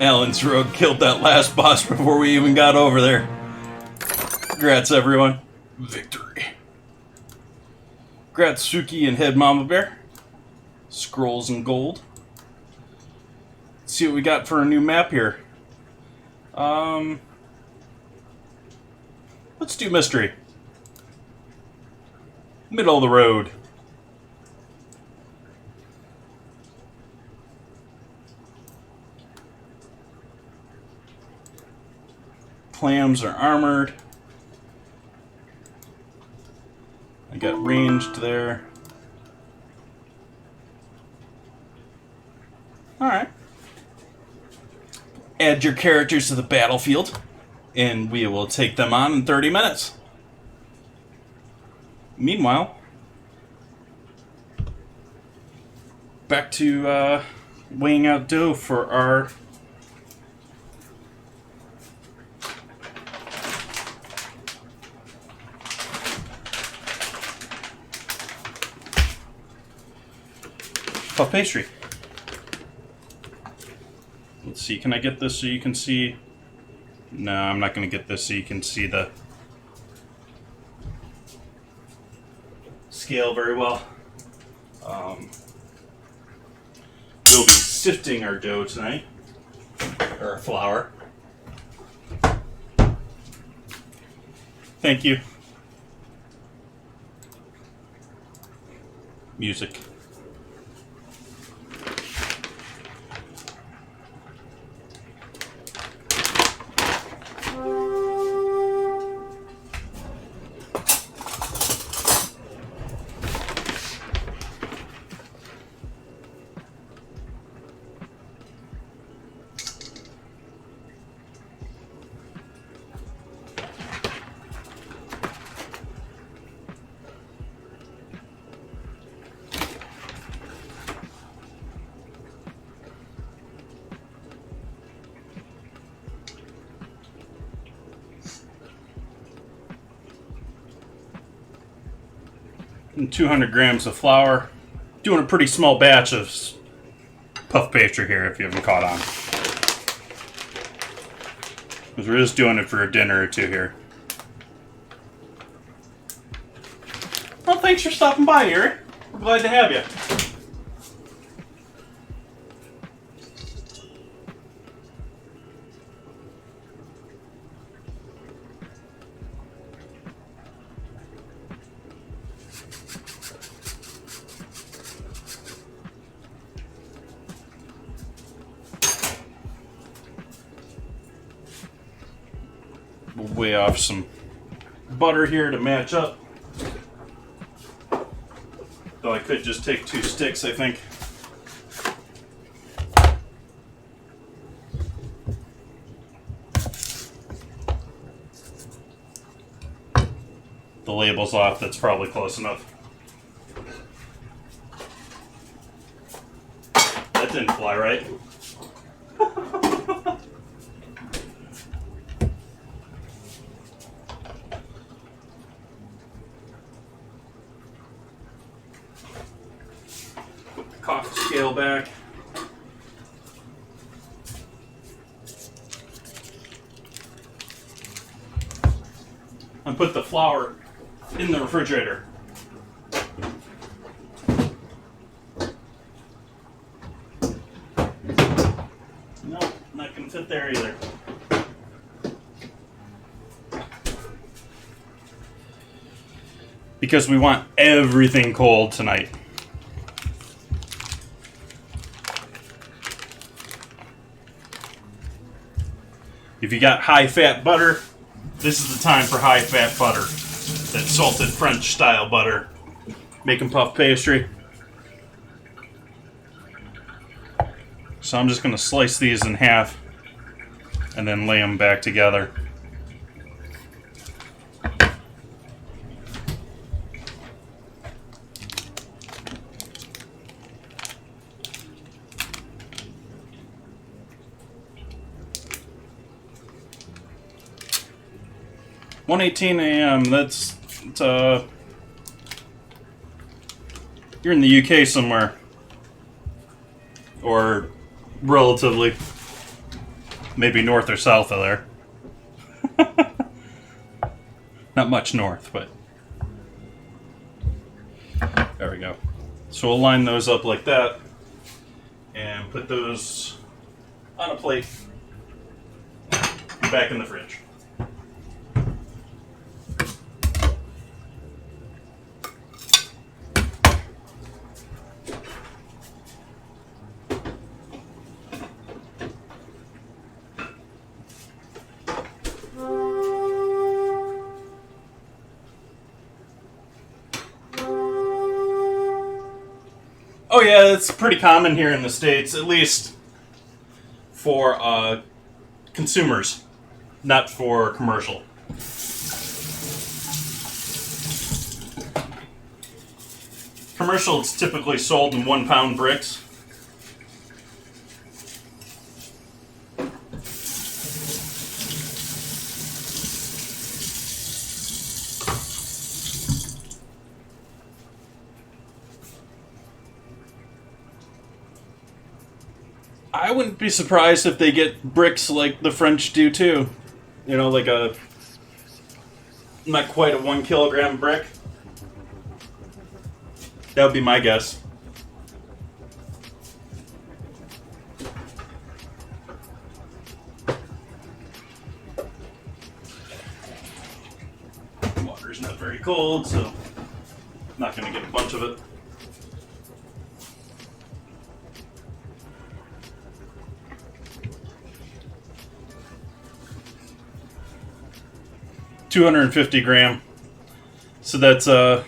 Alan's rogue killed that last boss before we even got over there. Congrats, everyone. Victory. Congrats, Suki and Head Mama Bear. Scrolls and gold. Let's see what we got for a new map here. Let's do mystery. Middle of the road. Clams are armored. I got ranged there. Alright. Add your characters to the battlefield, and we will take them on in 30 minutes. Meanwhile, back to weighing out dough for our puff pastry. Let's see, can I get this so you can see? No, I'm not going to get this so you can see the scale very well. We'll be sifting our dough tonight, or our flour. Thank you. Music. And 200 grams of flour. Doing a pretty small batch of puff pastry here, if you haven't caught on. Because we're just doing it for a dinner or two here. Well, thanks for stopping by, Erie. We're glad to have you. We'll weigh off some butter here to match up. Though I could just take 2 sticks, I think. The label's off, that's probably close enough. That didn't fly right. Coffee scale back. And put the flour in the refrigerator. No, not gonna fit there either. Because we want everything cold tonight. If you got high-fat butter, this is the time for high-fat butter. That salted French-style butter. Making puff pastry. So I'm just going to slice these in half. and then lay them back together. (1:18 a.m.) That's you're in the UK somewhere, or relatively, maybe north or south of there. Not much north, but there we go. So we'll line those up like that and put those on a plate back in the fridge. Oh yeah, it's pretty common here in the States, at least for consumers, not for commercial. Commercial, it's typically sold in 1 pound bricks. I wouldn't be surprised if they get bricks like the French do too. You know, like a, not quite a 1 kilogram brick. That would be my guess. Water's not very cold, so I'm not going to get a bunch of it. $250 gram. So that's well,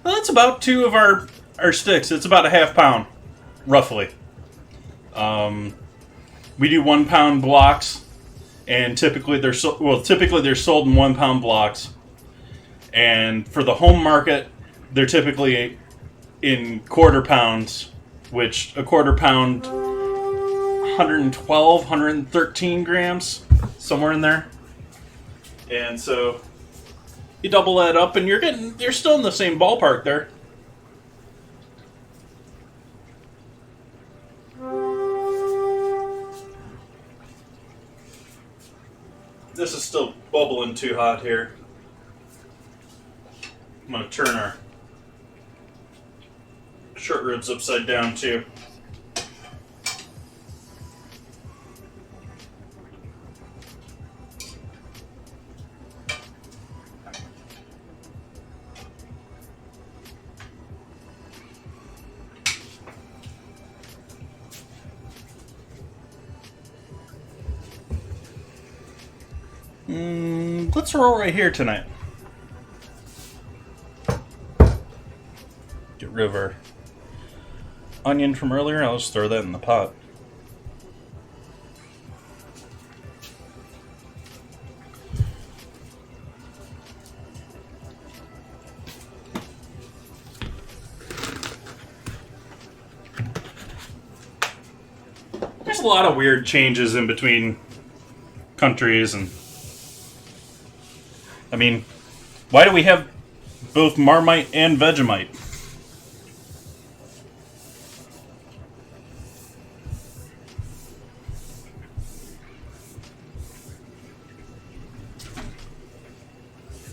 that's about 2 of our sticks. It's about a half pound, roughly. We do 1 pound blocks, and typically they're sold in 1 pound blocks. And for the home market, they're typically in quarter pounds, which a quarter pound, 112, 113 grams, somewhere in there. And so you double that up, and you're still in the same ballpark there. This is still bubbling too hot here. I'm going to turn our short ribs upside down too. Let's roll right here tonight. Get rid of our onion from earlier. I'll just throw that in the pot. There's a lot of weird changes in between countries, and I mean, why do we have both Marmite and Vegemite?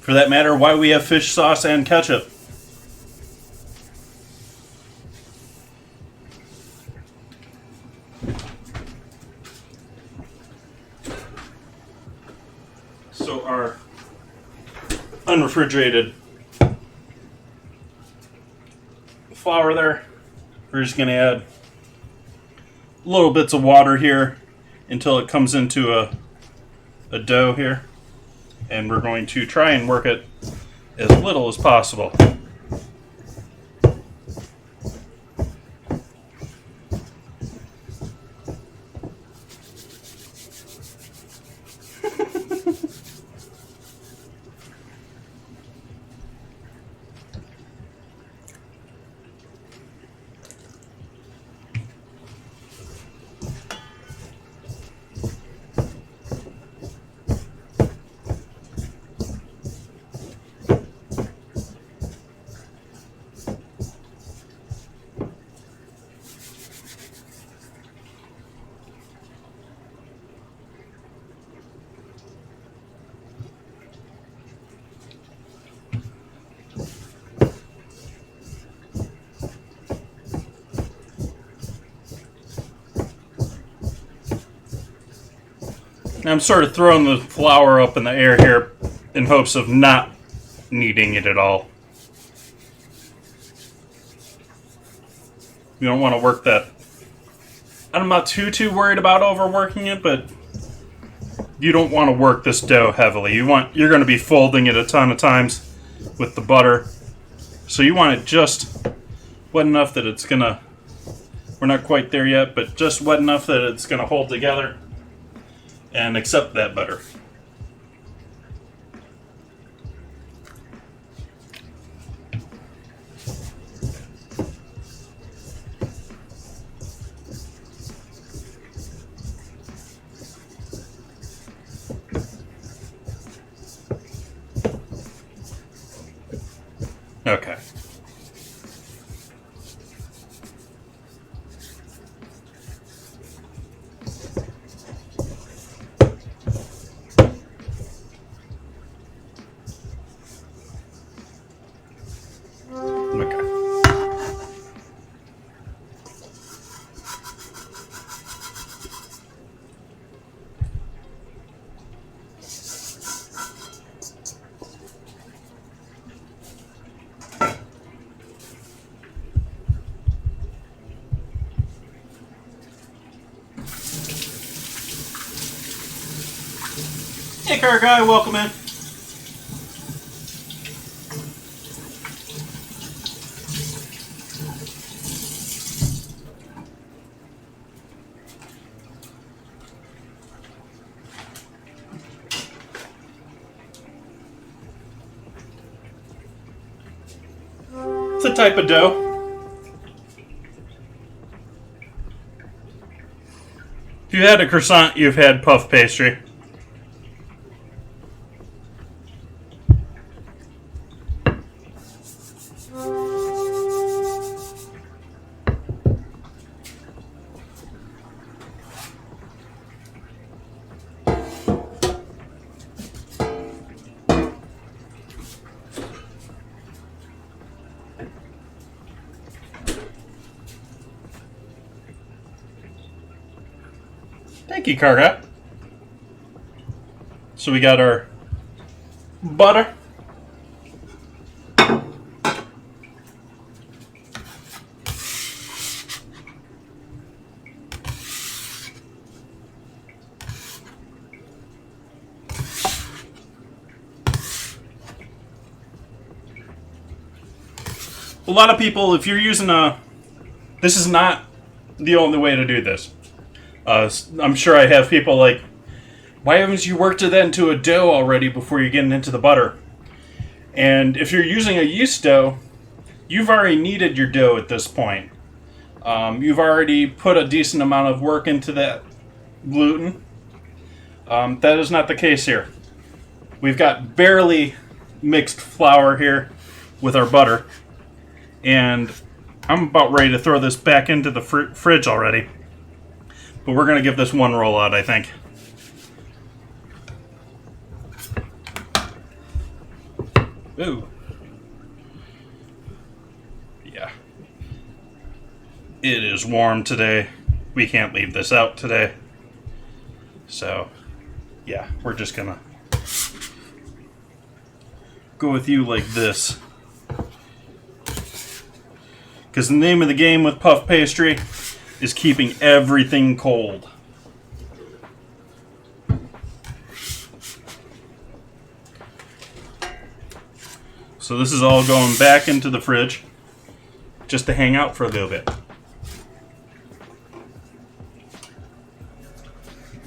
For that matter, why we have fish sauce and ketchup? So our unrefrigerated flour there, we're just going to add little bits of water here until it comes into a dough here, and we're going to try and work it as little as possible. I'm sort of throwing the flour up in the air here in hopes of not kneading it at all. You don't want to work that. I'm not too worried about overworking it, but you don't want to work this dough heavily. You're going to be folding it a ton of times with the butter. So you want it just wet enough that it's going to, we're not quite there yet, but just wet enough that it's going to hold together and accept that butter. Okay. Hey, car guy, welcome in. It's a type of dough. If you had a croissant, you've had puff pastry. Thank you, Karga. So we got our butter. A lot of people, if you're using this is not the only way to do this. I'm sure I have people like, why haven't you worked it into a dough already before you're getting into the butter? And if you're using a yeast dough, you've already kneaded your dough at this point. You've already put a decent amount of work into that gluten. That is not the case here. We've got barely mixed flour here with our butter. And I'm about ready to throw this back into the fridge already. But we're going to give this one roll out, I think. Ooh. Yeah. It is warm today. We can't leave this out today. So, yeah, we're just going to go with you like this. Because the name of the game with puff pastry is keeping everything cold. So this is all going back into the fridge just to hang out for a little bit.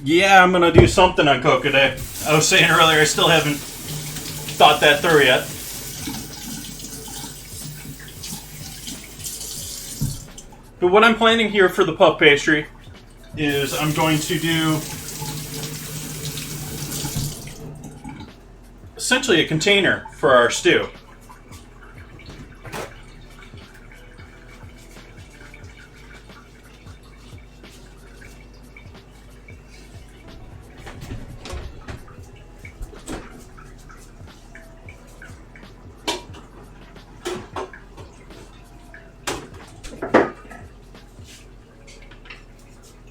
Yeah, I'm gonna do something on Coke today. I was saying earlier I still haven't thought that through yet. But what I'm planning here for the puff pastry is I'm going to do essentially a container for our stew.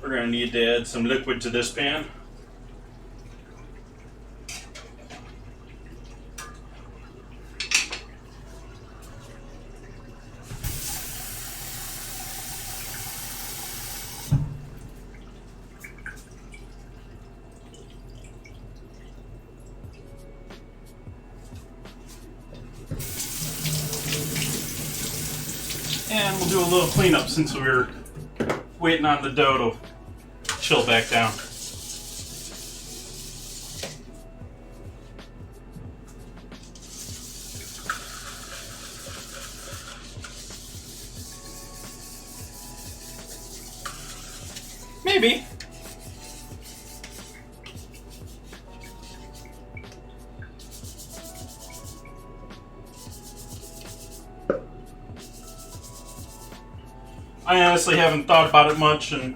We're going to need to add some liquid to this pan. And we'll do a little cleanup since we were waiting on the dough to chill back down. Maybe. I honestly haven't thought about it much, and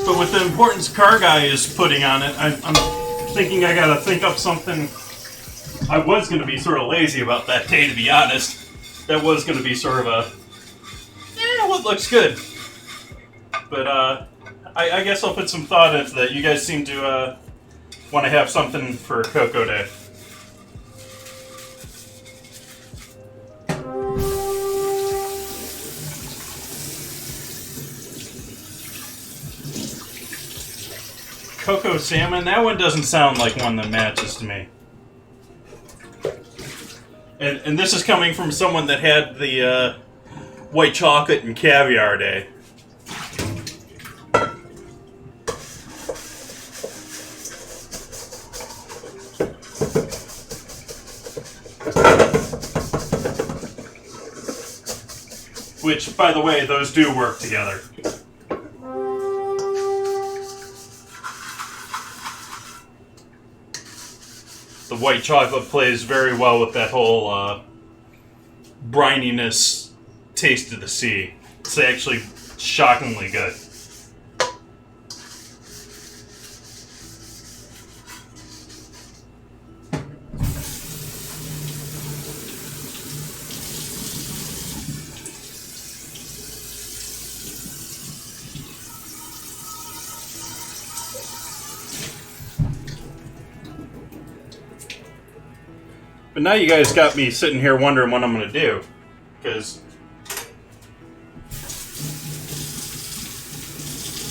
but with the importance Car Guy is putting on it, I'm thinking I gotta think up something. I was gonna be sort of lazy about that day, to be honest. That was gonna be sort of a, what looks good. But I guess I'll put some thought into that. You guys seem to want to have something for Cocoa Day. Cocoa salmon? That one doesn't sound like one that matches to me. And this is coming from someone that had the white chocolate and caviar day. Which, by the way, those do work together. The white chocolate plays very well with that whole brininess taste of the sea. It's actually shockingly good. But now you guys got me sitting here wondering what I'm going to do. Because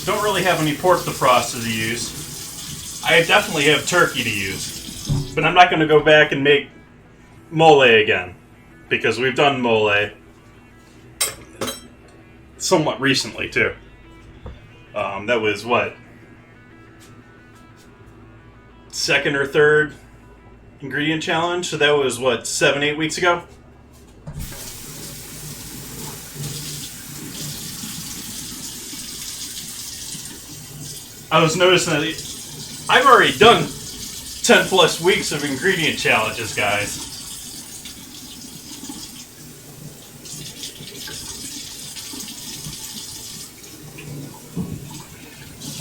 don't really have any pork defroster to use. I definitely have turkey to use. But I'm not going to go back and make mole again. Because we've done mole somewhat recently, too. That was, what? Second or third ingredient challenge, so that was what, 7-8 weeks ago? I was noticing that I've already done 10 plus weeks of ingredient challenges, guys.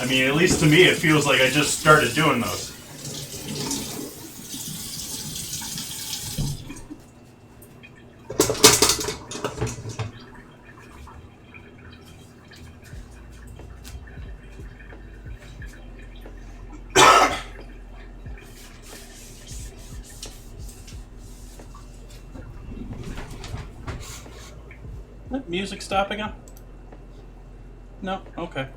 I mean, at least to me it feels like I just started doing those. Did music stop again? No? Okay.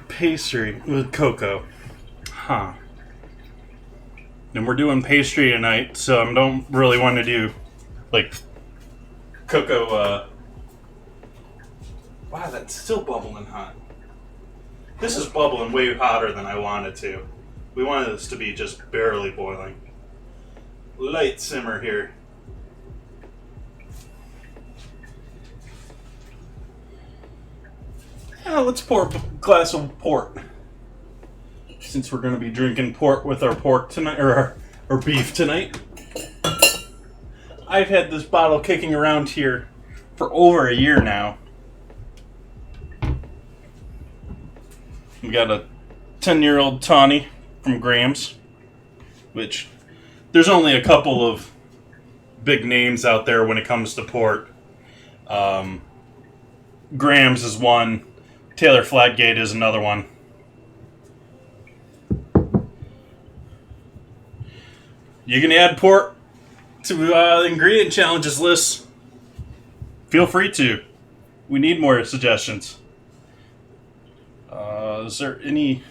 Pastry with cocoa. Huh. And we're doing pastry tonight, so I don't really want to do, like, cocoa, Wow, that's still bubbling hot. This is bubbling way hotter than I wanted to. We wanted this to be just barely boiling. Light simmer here. Now let's pour a glass of port. Since we're going to be drinking port with our pork tonight, or our beef tonight. I've had this bottle kicking around here for over a year now. We got a 10-year-old tawny from Grams, which there's only a couple of big names out there when it comes to port. Grams is one. Taylor Flatgate is another one. You can add port to the ingredient challenges list. Feel free to. We need more suggestions. Is there any...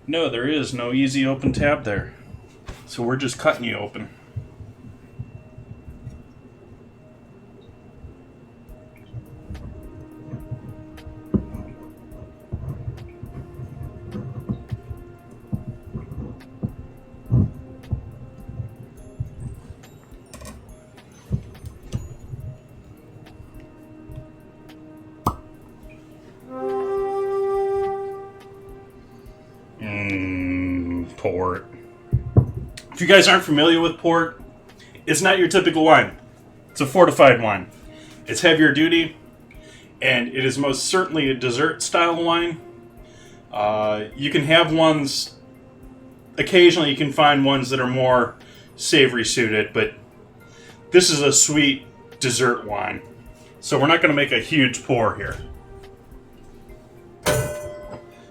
No, there is no easy open tab there. So we're just cutting you open. Port. If you guys aren't familiar with port, it's not your typical wine. It's a fortified wine. It's heavier duty, and it is most certainly a dessert style wine. You can have ones, occasionally you can find ones that are more savory suited, but this is a sweet dessert wine. So we're not going to make a huge pour here.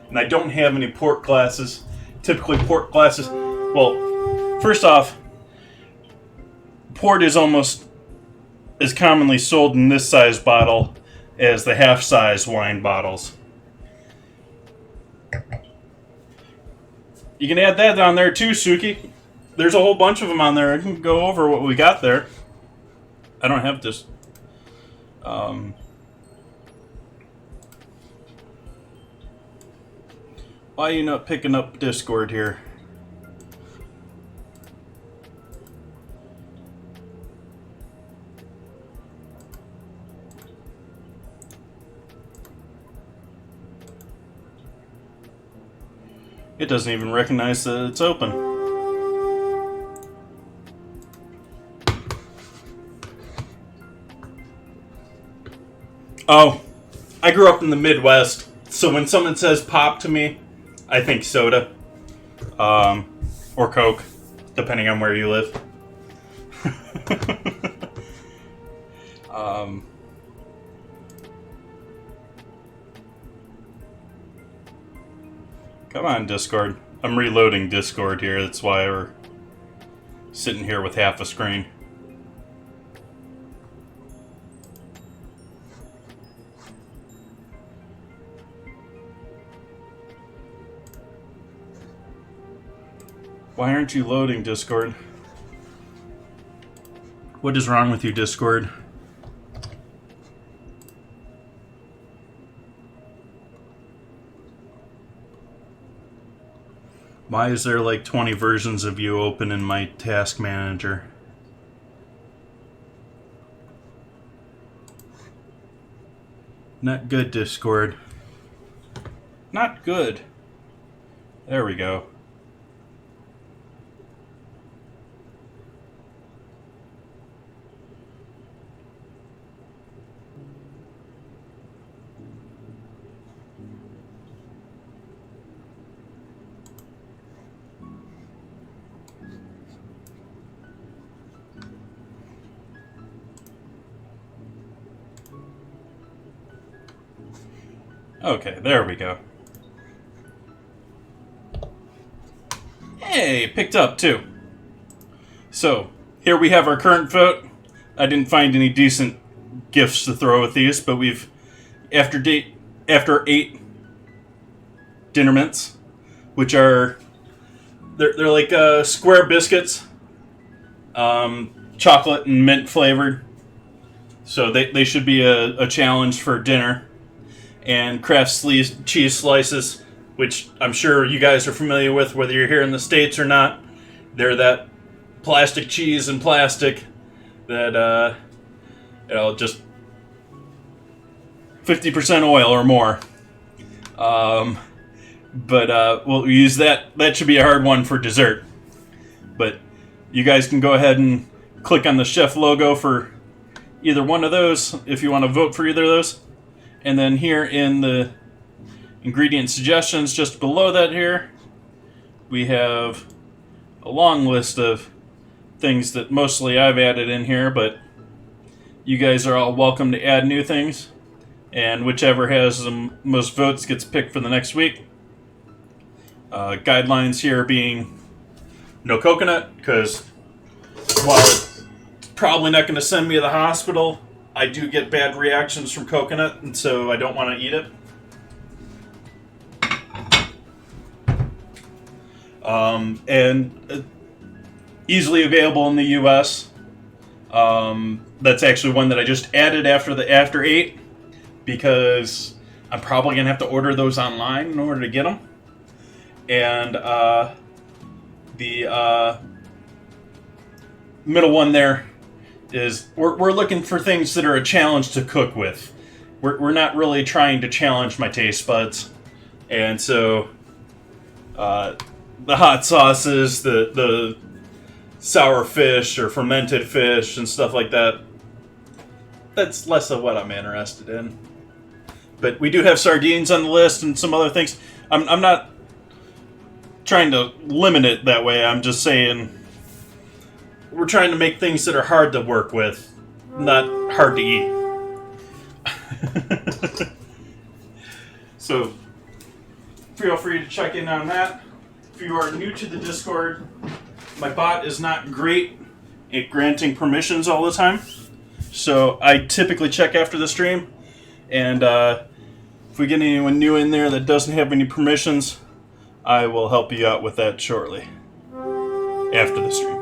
And I don't have any port glasses. Typically port glasses, well, first off, port is almost as commonly sold in this size bottle as the half-size wine bottles. You can add that down there too, Suki. There's a whole bunch of them on there. I can go over what we got there. I don't have this. Why are you not picking up Discord here? It doesn't even recognize that it's open. Oh, I grew up in the Midwest, so when someone says pop to me, I think soda, or Coke, depending on where you live. Come on, Discord. I'm reloading Discord here, that's why we're sitting here with half a screen. Why aren't you loading, Discord? What is wrong with you, Discord? Why is there like 20 versions of you open in my task manager? Not good, Discord. Not good. There we go. Okay, there we go. Hey, picked up too. So, here we have our current vote. I didn't find any decent gifts to throw with these, but we've, after 8 dinner mints, which are they're like square biscuits, chocolate and mint flavored. So they should be a challenge for dinner. And Kraft cheese slices, which I'm sure you guys are familiar with, whether you're here in the States or not. They're that plastic cheese in plastic that, just 50% oil or more. But we'll use that. That should be a hard one for dessert. But you guys can go ahead and click on the chef logo for either one of those if you want to vote for either of those. And then here in the ingredient suggestions, just below that here, we have a long list of things that mostly I've added in here, but you guys are all welcome to add new things. And whichever has the most votes gets picked for the next week. Guidelines here being no coconut, because while it's probably not going to send me to the hospital, I do get bad reactions from coconut, and so I don't want to eat it. And easily available in the U.S. That's actually one that I just added after 8, because I'm probably going to have to order those online in order to get them. And the middle one there is we're looking for things that are a challenge to cook with. We're not really trying to challenge my taste buds. And so the hot sauces, the sour fish or fermented fish and stuff like that, that's less of what I'm interested in. But we do have sardines on the list and some other things. I'm not trying to limit it that way. I'm just saying we're trying to make things that are hard to work with, not hard to eat. So feel free to check in on that. If you are new to the Discord, my bot is not great at granting permissions all the time. So I typically check after the stream, and if we get anyone new in there that doesn't have any permissions, I will help you out with that shortly after the stream.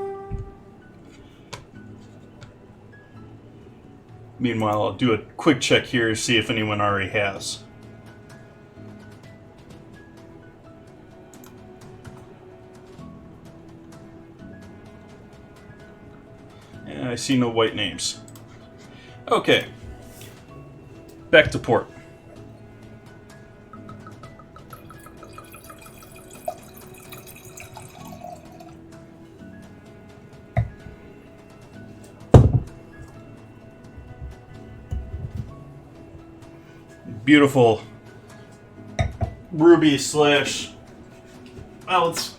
Meanwhile, I'll do a quick check here to see if anyone already has. And I see no white names. Okay. Back to port. Beautiful ruby slash, well, it's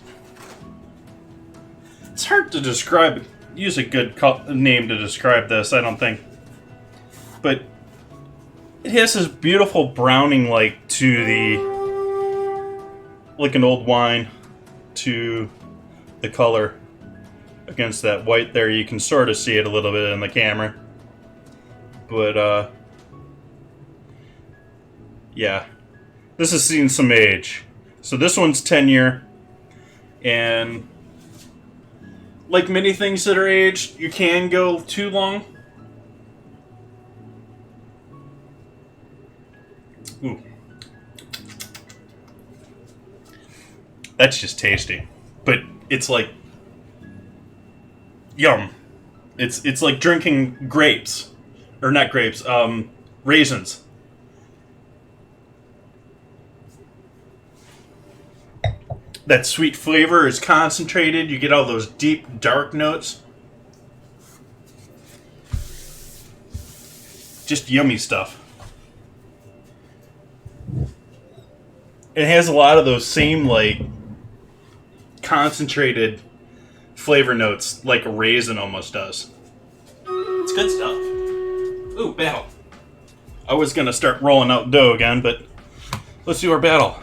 hard to describe. Use a good name to describe this, I don't think. But it has this beautiful browning like to the, like an old wine, to the color against that white there. You can sort of see it a little bit in the camera. But, yeah, this has seen some age. So this one's 10-year, and like many things that are aged, you can go too long. Ooh. That's just tasty. But it's like yum. It's like drinking grapes. Or not grapes, raisins. That sweet flavor is concentrated. You get all those deep, dark notes. Just yummy stuff. It has a lot of those same, like, concentrated flavor notes, like a raisin almost does. It's good stuff. Ooh, battle. I was going to start rolling out dough again, but let's do our battle.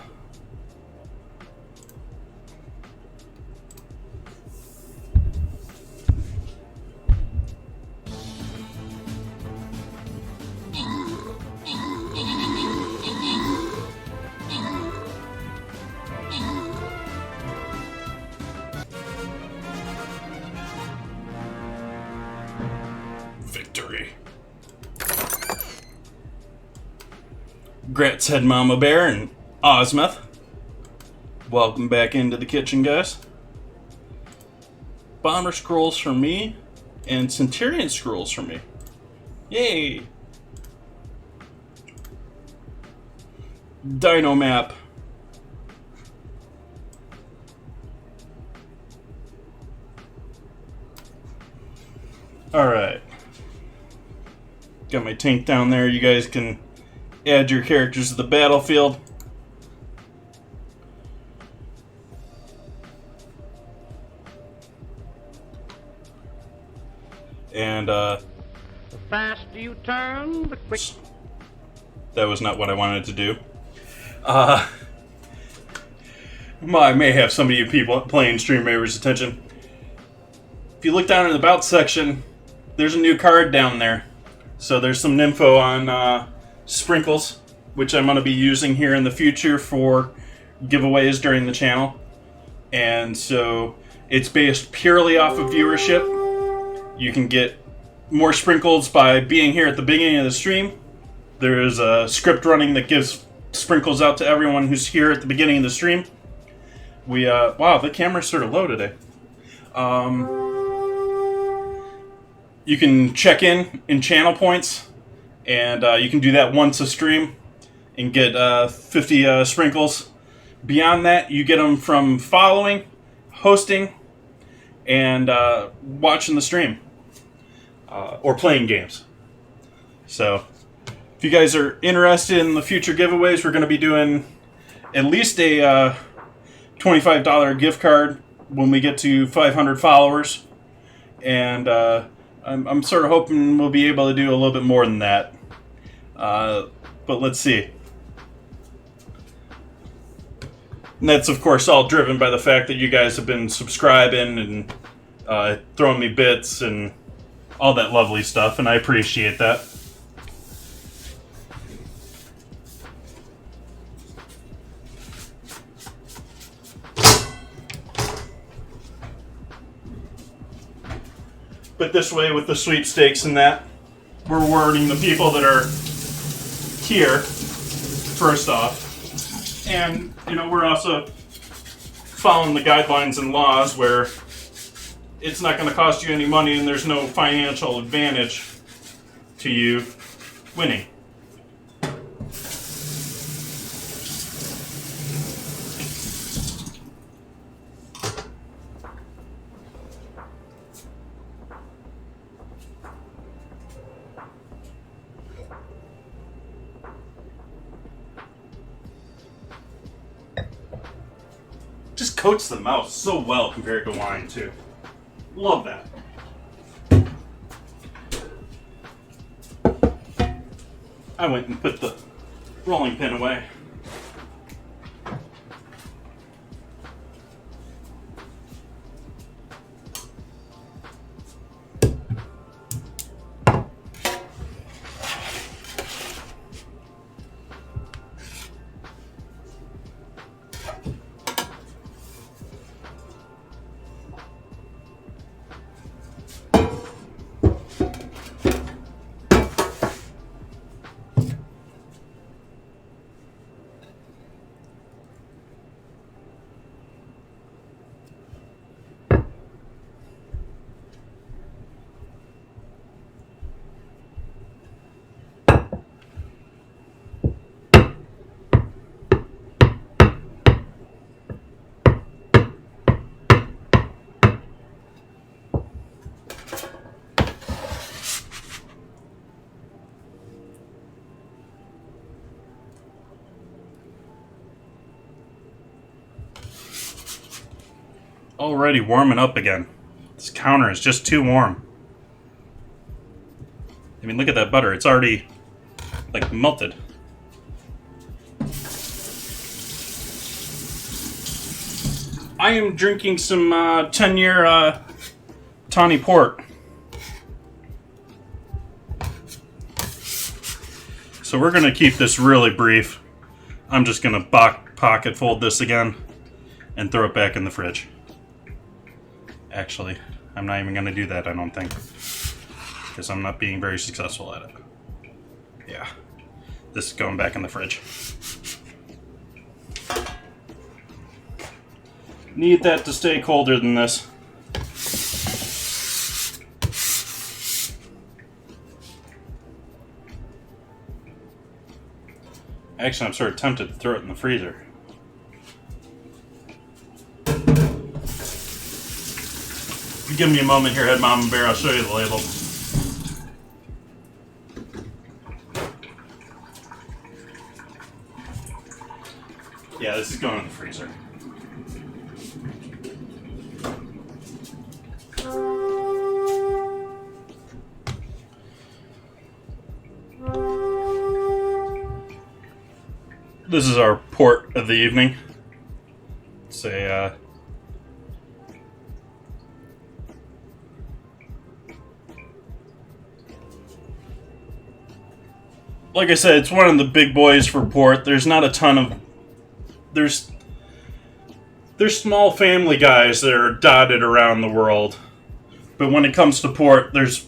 victory. Grat's Head Mama Bear and Osmeth. Welcome back into the kitchen, guys. Bomber scrolls for me, and Centurion scrolls for me. Yay! Dino map. Alright. Got my tank down there. You guys can add your characters to the battlefield. And, The faster you turn, the quick... That was not what I wanted to do. I may have some of you people playing stream members' attention. If you look down in the About section, there's a new card down there. So there's some info on sprinkles, which I'm going to be using here in the future for giveaways during the channel. And so it's based purely off of viewership. You can get more sprinkles by being here at the beginning of the stream. There's a script running that gives sprinkles out to everyone who's here at the beginning of the stream. Wow, the camera's sort of low today. You can check in channel points, and you can do that once a stream and get 50 sprinkles. Beyond that, you get them from following, hosting, and watching the stream. Or playing games. So, if you guys are interested in the future giveaways, we're going to be doing at least a $25 gift card when we get to 500 followers. And I'm sort of hoping we'll be able to do a little bit more than that. But let's see. And that's, of course, all driven by the fact that you guys have been subscribing and throwing me bits and all that lovely stuff, and I appreciate that. But this way, with the sweepstakes and that, we're rewarding the people that are here, first off. And, you know, we're also following the guidelines and laws where it's not going to cost you any money and there's no financial advantage to you winning. Just coats the mouth so well compared to wine, too. Love that. I went and put the rolling pin away. Already warming up again. This counter is just too warm. I mean, look at that butter. It's already, like, melted. I am drinking some 10-year tawny port. So we're going to keep this really brief. I'm just going to pocket fold this again and throw it back in the fridge. Actually, I'm not even going to do that, I don't think. because I'm not being very successful at it. Yeah. This is going back in the fridge. Need that to stay colder than this. Actually, I'm sort of tempted to throw it in the freezer. Give me a moment here, Head Mama Bear. I'll show you the label. Yeah, this is going in the freezer. This is our port of the evening. It's a like I said, it's one of the big boys for port. There's not a ton of... There's small family guys that are dotted around the world. But when it comes to port, there's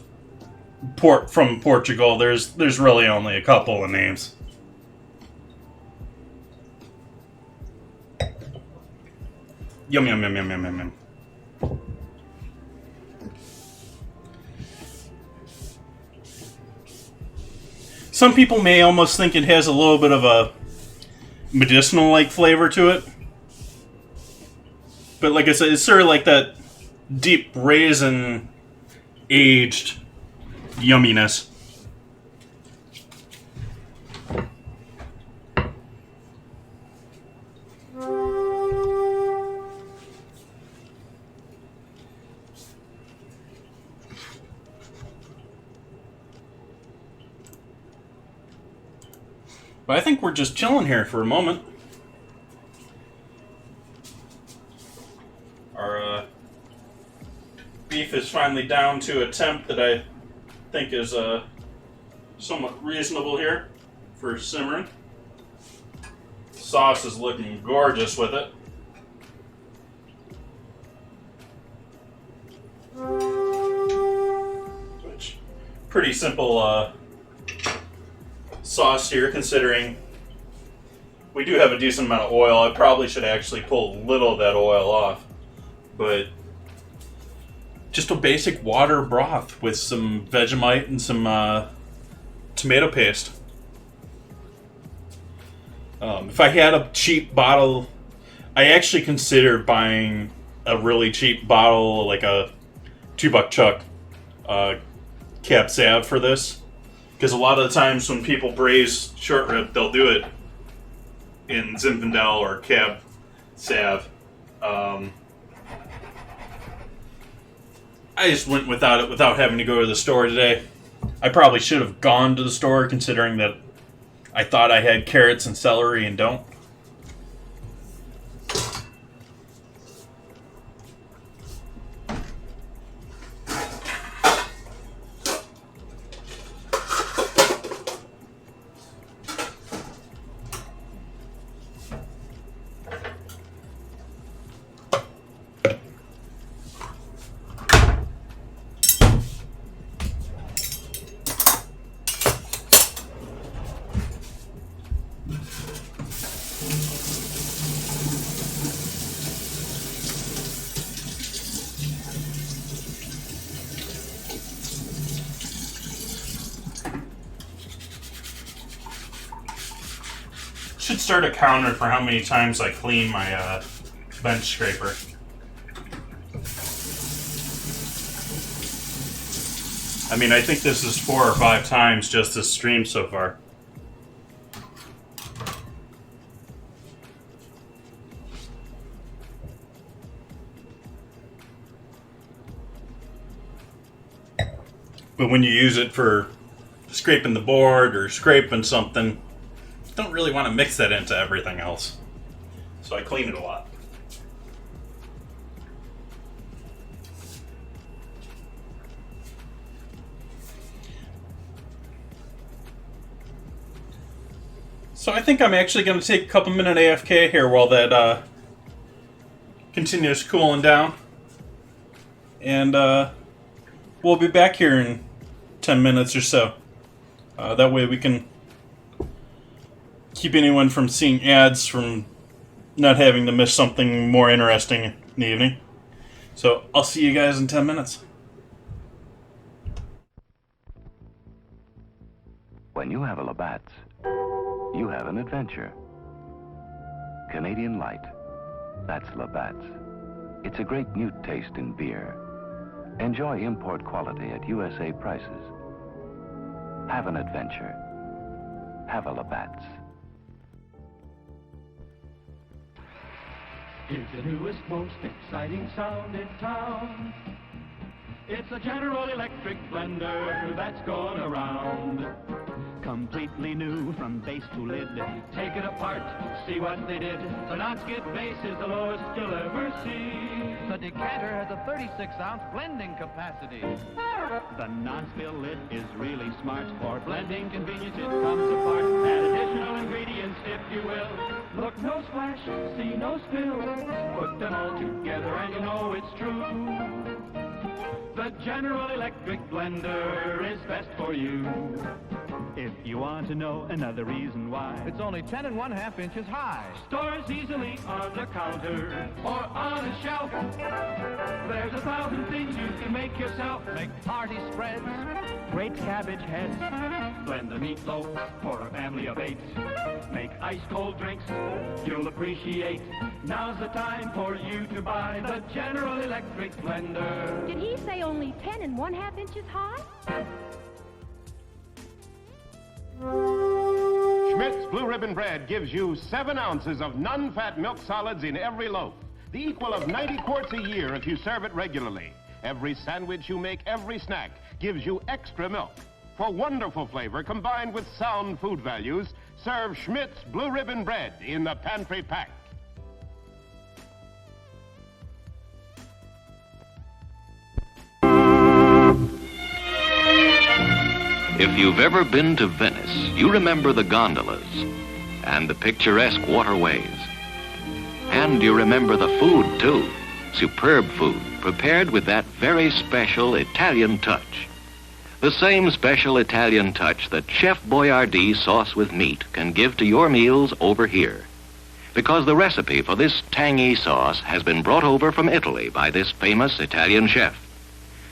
port from Portugal. There's really only a couple of names. Yum, yum, yum, yum, yum, yum, yum. Some people may almost think it has a little bit of a medicinal-like flavor to it. But like I said, it's sort of like that deep raisin aged yumminess. But I think we're just chilling here for a moment. Our beef is finally down to a temp that I think is somewhat reasonable here for simmering. Sauce is looking gorgeous with it. Which, pretty simple sauce here, considering we do have a decent amount of oil. I probably should actually pull a little of that oil off, but just a basic water broth with some Vegemite and some tomato paste. If I had a cheap bottle, I actually considered buying a really cheap bottle, like a $2 Chuck Cab Sav for this. Because a lot of the times when people braise short rib, they'll do it in Zinfandel or Cab Sav. I just went without it without having to go to the store today. I probably should have gone to the store, considering that I thought I had carrots and celery and don't. Should start a counter for how many times I clean my bench scraper. I mean, I think this is 4 or 5 times just this stream so far. But when you use it for scraping the board or scraping something, don't really want to mix that into everything else. So I clean it a lot. So I think I'm actually going to take a couple minute AFK here while that continues cooling down. And we'll be back here in 10 minutes or so. That way we can keep anyone from seeing ads, from not having to miss something more interesting in the evening. So I'll see you guys in 10 minutes. When you have a Labatt's, you have an adventure. Canadian Light, that's Labatt's. It's a great new taste in beer. Enjoy import quality at USA prices. Have an adventure. Have a Labatt's. It's the newest, most exciting sound in town. It's a General Electric blender that's going around. Completely new from base to lid. Take it apart, see what they did. The non-skid base is the lowest you'll ever see. The decanter has a 36-ounce blending capacity. The non-spill lid is really smart. For blending convenience, it comes apart. Add additional ingredients if you will. Look, no splash, see no spill. Put them all together and you know it's true. The General Electric blender is best for you. If you want to know another reason why, It's only 10 1/2 inches high. stores easily on the counter or on a shelf. There's 1,000 things you can make yourself. Make party spreads. Great cabbage heads. Blend the meatloaf for a family of 8. Make ice-cold drinks you'll appreciate. Now's the time for you to buy the General Electric blender. Did he say only 10 1/2 inches high? Schmidt's Blue Ribbon Bread gives you 7 ounces of non-fat milk solids in every loaf, the equal of 90 quarts a year if you serve it regularly. Every sandwich you make, every snack, gives you extra milk. For wonderful flavor combined with sound food values, serve Schmidt's Blue Ribbon Bread in the pantry pack. If you've ever been to Venice, you remember the gondolas and the picturesque waterways. And you remember the food, too. Superb food, prepared with that very special Italian touch. The same special Italian touch that Chef Boyardee sauce with meat can give to your meals over here. Because the recipe for this tangy sauce has been brought over from Italy by this famous Italian chef.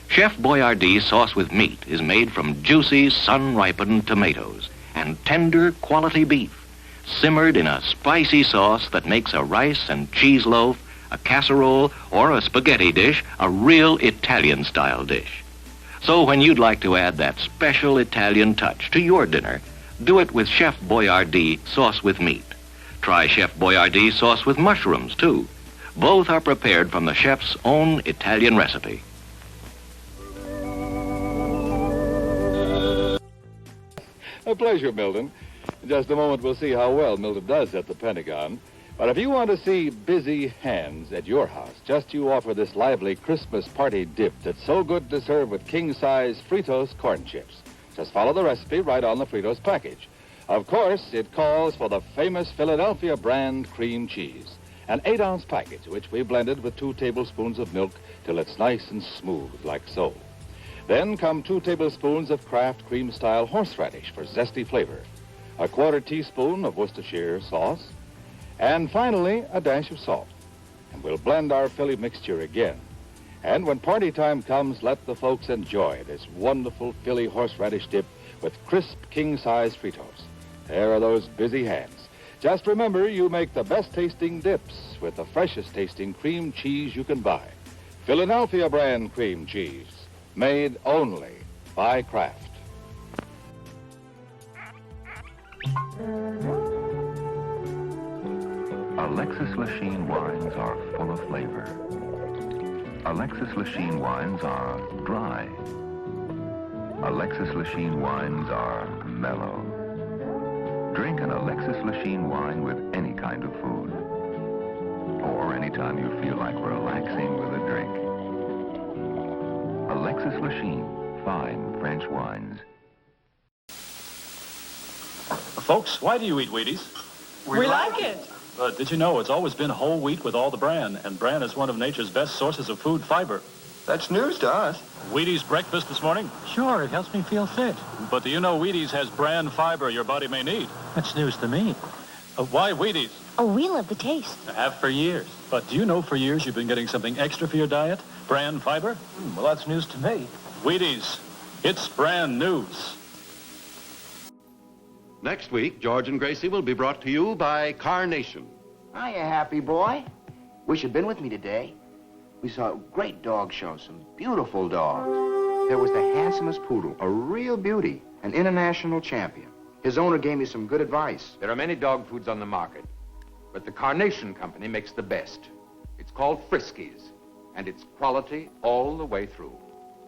Chef Boyardee sauce with meat is made from juicy, sun-ripened tomatoes and tender, quality beef, simmered in a spicy sauce that makes a rice and cheese loaf, a casserole, or a spaghetti dish a real Italian-style dish. So when you'd like to add that special Italian touch to your dinner, do it with Chef Boyardee sauce with meat. Try Chef Boyardee sauce with mushrooms, too. Both are prepared from the chef's own Italian recipe. A pleasure, Milton. In just a moment, we'll see how well Milton does at the Pentagon. But if you want to see busy hands at your house, just you offer this lively Christmas party dip that's so good to serve with king-size Fritos corn chips. Just follow the recipe right on the Fritos package. Of course, it calls for the famous Philadelphia brand cream cheese, an 8-ounce package, which we blended with 2 tablespoons of milk till it's nice and smooth like so. Then come 2 tablespoons of Kraft cream-style horseradish for zesty flavor, a 1/4 teaspoon of Worcestershire sauce, and finally a dash of salt. And we'll blend our Philly mixture again. And when party time comes, let the folks enjoy this wonderful Philly horseradish dip with crisp king-size Fritos. There are those busy hands. Just remember, you make the best-tasting dips with the freshest-tasting cream cheese you can buy. Philadelphia brand cream cheese. Made only by Kraft. Alexis Lachine wines are full of flavor. Alexis Lachine wines are dry. Alexis Lachine wines are mellow. Drink an Alexis Lachine wine with any kind of food. Or anytime you feel like relaxing with a drink. Alexis Lachine, fine French wines. Folks, why do you eat Wheaties? We like it. Did you know it's always been whole wheat with all the bran, and bran is one of nature's best sources of food fiber. That's news to us. Wheaties breakfast this morning? Sure, it helps me feel fit. But do you know Wheaties has bran fiber your body may need? That's news to me. Why Wheaties? Oh, we love the taste. I have for years. But do you know for years you've been getting something extra for your diet? Bran fiber? Well, that's news to me. Wheaties. It's brand news. Next week, George and Gracie will be brought to you by Carnation. Hiya, happy boy. Wish you'd been with me today. We saw a great dog show, some beautiful dogs. There was the handsomest poodle, a real beauty, an international champion. His owner gave me some good advice. There are many dog foods on the market, but the Carnation Company makes the best. It's called Friskies, and it's quality all the way through.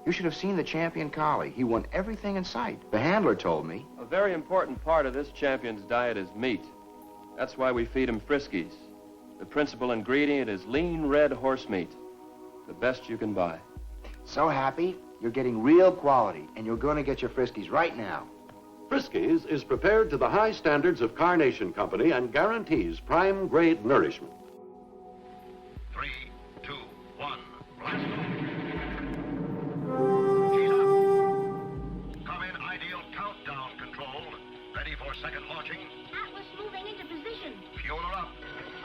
You should have seen the champion collie. He won everything in sight. The handler told me. A very important part of this champion's diet is meat. That's why we feed him Friskies. The principal ingredient is lean red horse meat. The best you can buy. So happy, you're getting real quality, and you're going to get your Friskies right now. Friskies is prepared to the high standards of Carnation Company and guarantees prime grade nourishment. 3, 2, 1, blast off. Countdown controlled. Ready for second launching. Atlas moving into position. Fuel her up.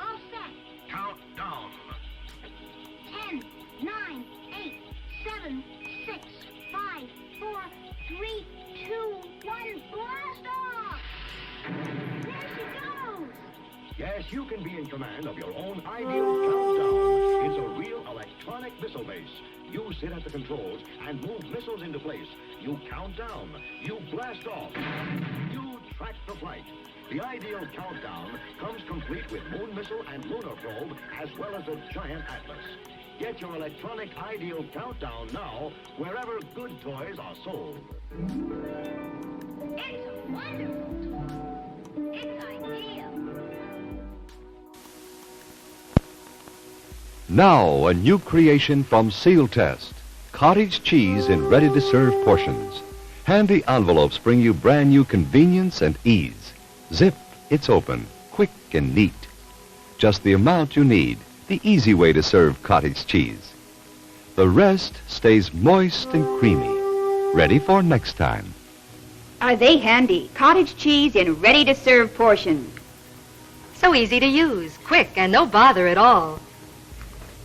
All set. Countdown. 10, 9, 8, 7, 6, 5, 4, 3, 2, 1, blast off! There she goes! Yes, you can be in command of your own ideal countdown. It's a real electronic missile base. You sit at the controls and move missiles into place. You count down. You blast off. You track the flight. The ideal countdown comes complete with moon missile and lunar probe, as well as a giant atlas. Get your electronic ideal countdown now, wherever good toys are sold. It's wonderful. It's ideal. Now, a new creation from Seal Test. Cottage cheese in ready-to-serve portions. Handy envelopes bring you brand new convenience and ease. Zip, it's open, quick and neat. Just the amount you need, the easy way to serve cottage cheese. The rest stays moist and creamy, ready for next time. Are they handy? Cottage cheese in ready-to-serve portions. So easy to use, quick, and no bother at all.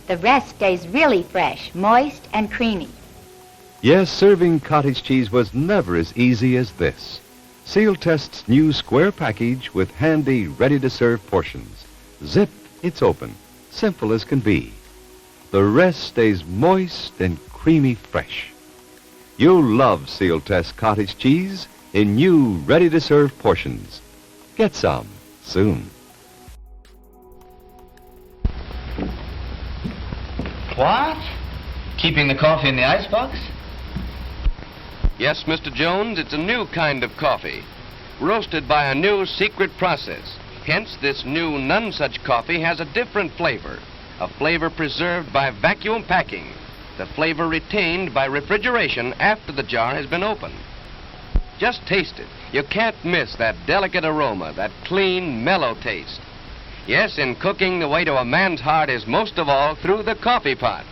The rest stays really fresh, moist, and creamy. Yes, serving cottage cheese was never as easy as this. Seal Test's new square package with handy, ready-to-serve portions. Zip, it's open. Simple as can be. The rest stays moist and creamy fresh. You'll love Seal Test cottage cheese in new, ready-to-serve portions. Get some soon. What? Keeping the coffee in the icebox? Yes, Mr. Jones, it's a new kind of coffee, roasted by a new secret process. Hence, this new none-such coffee has a different flavor, a flavor preserved by vacuum packing, the flavor retained by refrigeration after the jar has been opened. Just taste it. You can't miss that delicate aroma, that clean, mellow taste. Yes, in cooking, the way to a man's heart is most of all through the coffee pot.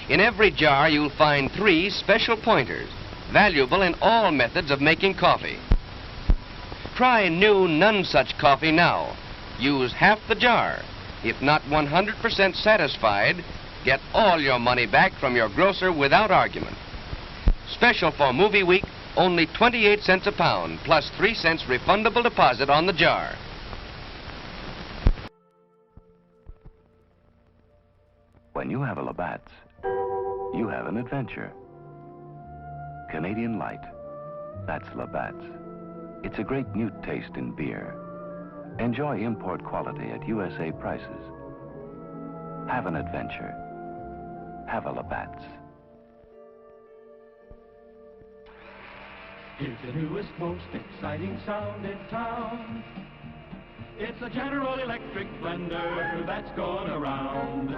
In every jar, you'll find 3 special pointers, valuable in all methods of making coffee. Try new none-such coffee now. Use half the jar. If not 100% satisfied, get all your money back from your grocer without argument. Special for movie week, only 28 cents a pound, plus 3 cents refundable deposit on the jar. When you have a Labatt's, you have an adventure. Canadian Light, that's Labatt's. It's a great new taste in beer. Enjoy import quality at USA prices. Have an adventure. Have a Labatt's. Here's the newest, most exciting sound in town. It's a General Electric blender that's going around.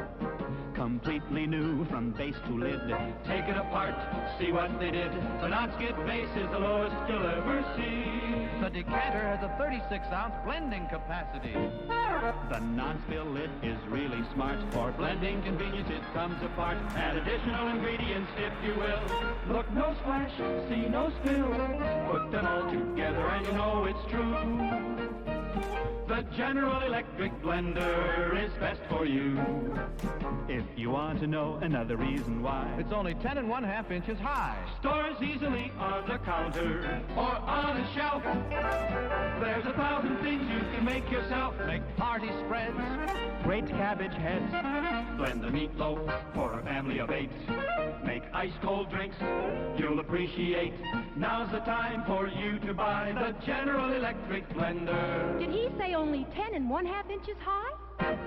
completely new from base to lid. Take it apart, see what they did. The non-skid base is the lowest you'll ever see. The decanter has a 36-ounce blending capacity. The non-spill lid is really smart. For blending convenience, it comes apart. Add additional ingredients, if you will. Look, no splash, see no spill. Put them all together and you know it's true. The General Electric blender is best for you. If you want to know another reason why, it's only 10 1/2 inches high. Stores easily on the counter or on a shelf. There's 1,000 things you can make yourself. Make party spreads, Great cabbage heads. Blend the meatloaf for a family of 8. Make ice cold drinks you'll appreciate. Now's the time for you to buy the General Electric blender. Did he say only 10 1/2 inches high?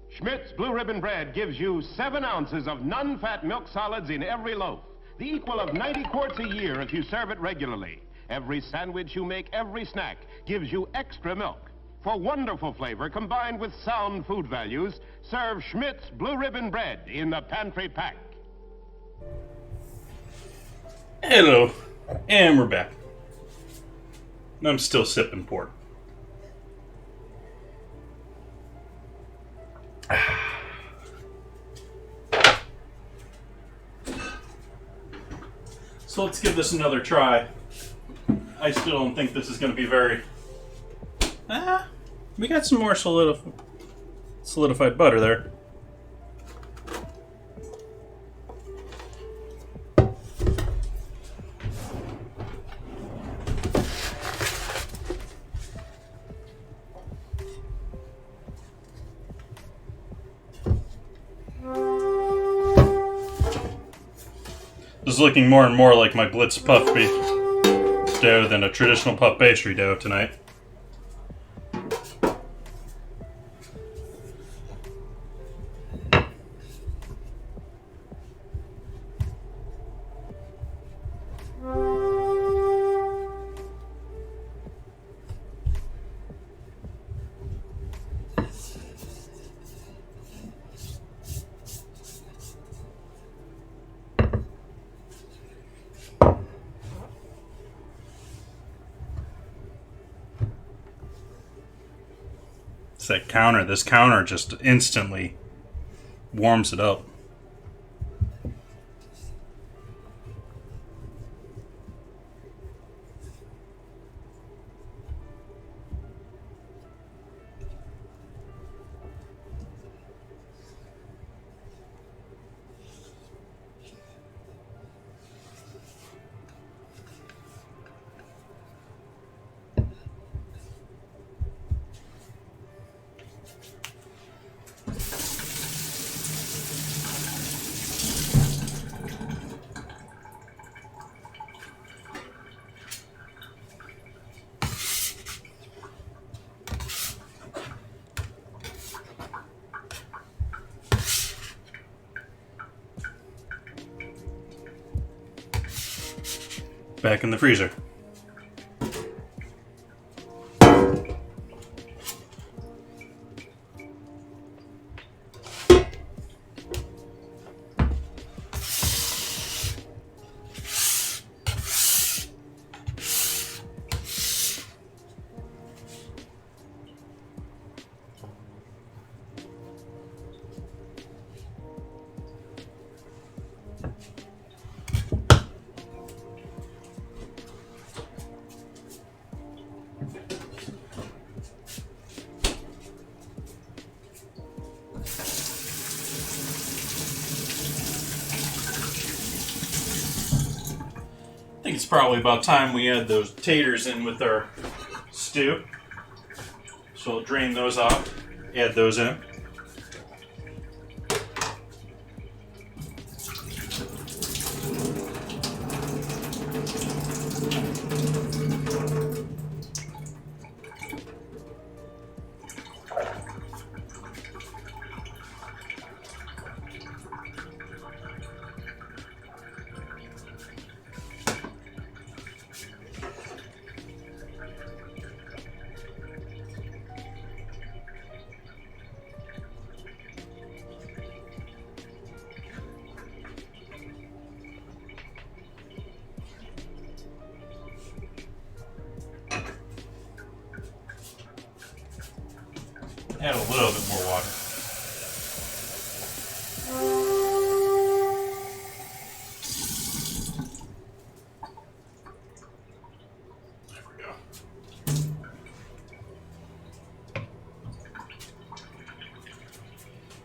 Schmidt's Blue Ribbon Bread gives you 7 ounces of non-fat milk solids in every loaf, the equal of 90 quarts a year if you serve it regularly. Every sandwich you make, every snack, gives you extra milk. For wonderful flavor combined with sound food values, serve Schmidt's Blue Ribbon Bread in the pantry pack. Hello, and we're back. I'm still sipping port. So let's give this another try. I still don't think this is going to be very... we got some more solidified butter there. This is looking more and more like my Blitz puff dough than a traditional puff pastry dough tonight. That counter, this counter just instantly warms it up. Back in the freezer. I think it's probably about time we add those taters in with our stew. So we'll drain those off, add those in. Add a little bit more water. There we go.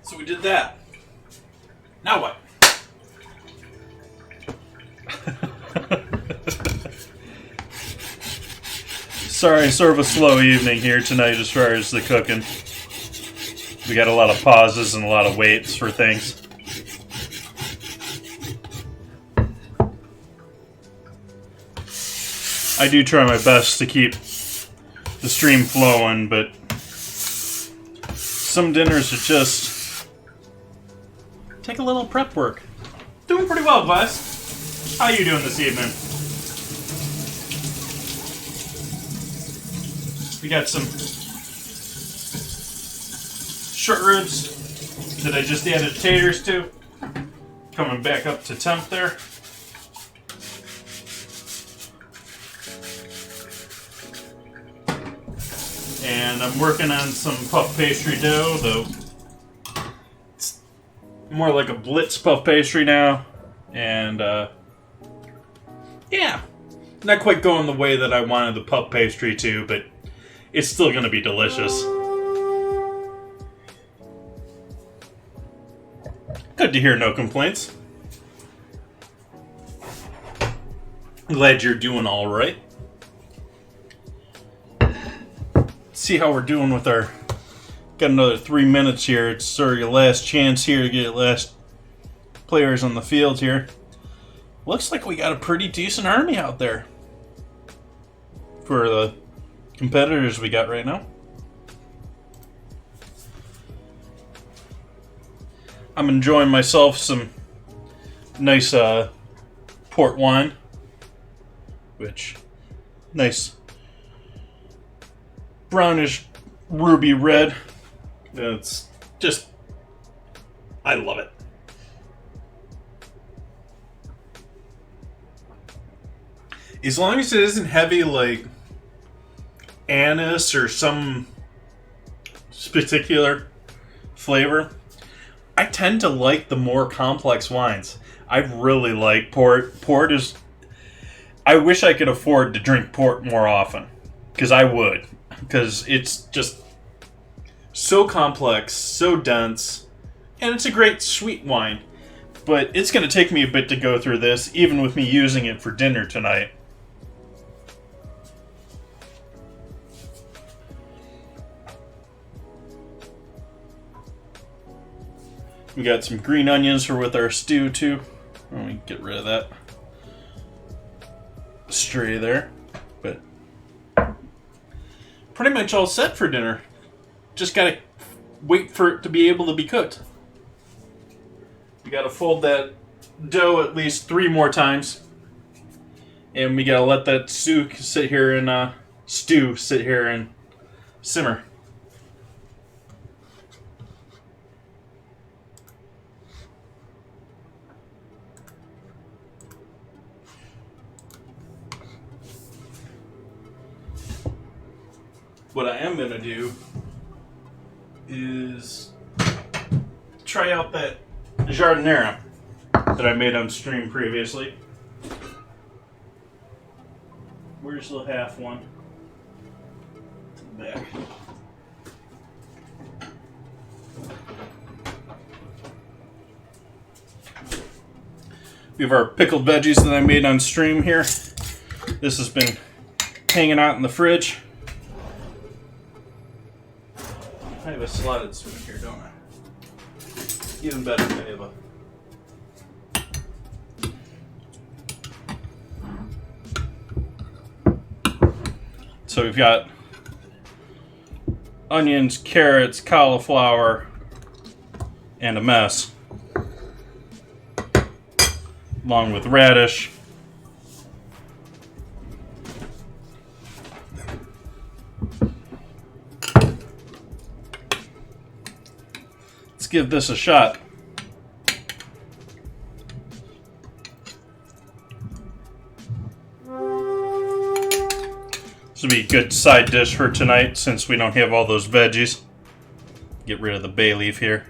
So we did that. Now what? Sorry, sort of a slow evening here tonight as far as the cooking. We got a lot of pauses and a lot of waits for things. I do try my best to keep the stream flowing, but some dinners are just take a little prep work. Doing pretty well, Glass. How you doing this evening? We got some short ribs that I just added taters to. Coming back up to temp there. And I'm working on some puff pastry dough, though it's more like a blitz puff pastry now. And yeah, not quite going the way that I wanted the puff pastry to, but it's still going to be delicious. Good to hear no complaints. Glad you're doing all right. See how we're doing with our... Got another 3 minutes here. It's sort of your last chance here to get last players on the field here. Looks like we got a pretty decent army out there for the competitors we got right now. I'm enjoying myself some nice port wine, which nice brownish ruby red. It's just, I love it. As long as it isn't heavy like anise or some particular flavor. I tend to like the more complex wines. I really like port. Port is... I wish I could afford to drink port more often. Because I would. Because it's just so complex, so dense, and it's a great sweet wine. But it's going to take me a bit to go through this, even with me using it for dinner tonight. We got some green onions for with our stew too. Let me get rid of that stray there. But pretty much all set for dinner. Just gotta wait for it to be able to be cooked. We gotta fold that dough at least 3 more times. And we gotta let that stew sit here and simmer. What I am going to do is try out that jardinera that I made on stream previously. Where's the half one? To the back. We have our pickled veggies that I made on stream here. This has been hanging out in the fridge. I have a slotted spoon here, don't I? Even better if I have a... So we've got onions, carrots, cauliflower, and a mess. Along with radish. Let's give this a shot. This will be a good side dish for tonight since we don't have all those veggies. Get rid of the bay leaf here.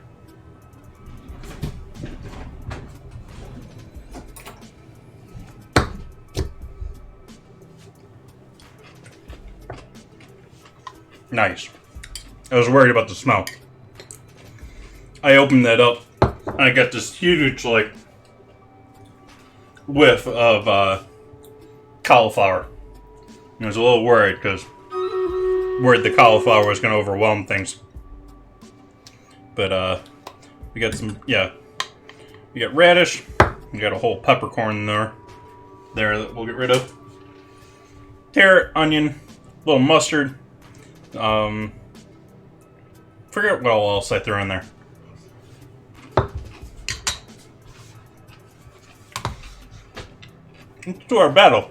Nice. I was worried about the smell. I opened that up, and I got this huge, like, whiff of cauliflower. I was a little worried, because worried the cauliflower was going to overwhelm things. But, we got some, yeah. We got radish. We got a whole peppercorn there that we'll get rid of. Carrot, onion, a little mustard. Forget what else I threw in there. Let's do our battle.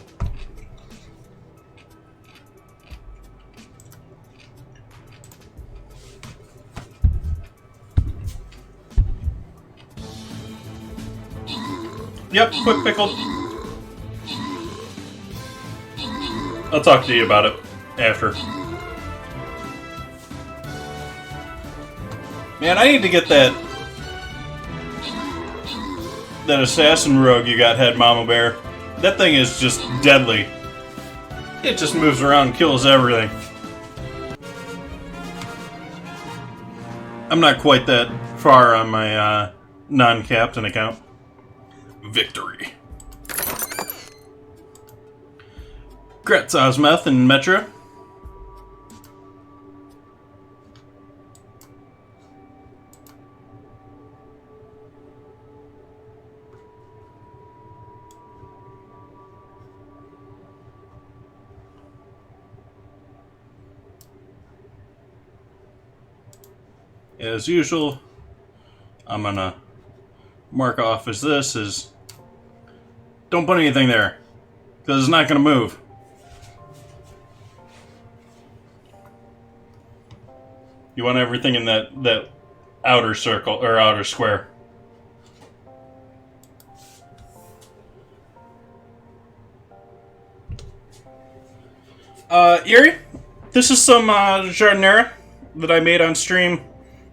Yep, quick pickled. I'll talk to you about it after. Man, I need to get that assassin rogue you got, Head Mama Bear. That thing is just deadly. It just moves around and kills everything. I'm not quite that far on my non-captain account. Victory. Gretz Osmeth and Metro. As usual, I'm gonna mark off as this is don't put anything there because it's not gonna move. You want everything in that outer circle or outer square. Erie, this is some jardinera that I made on stream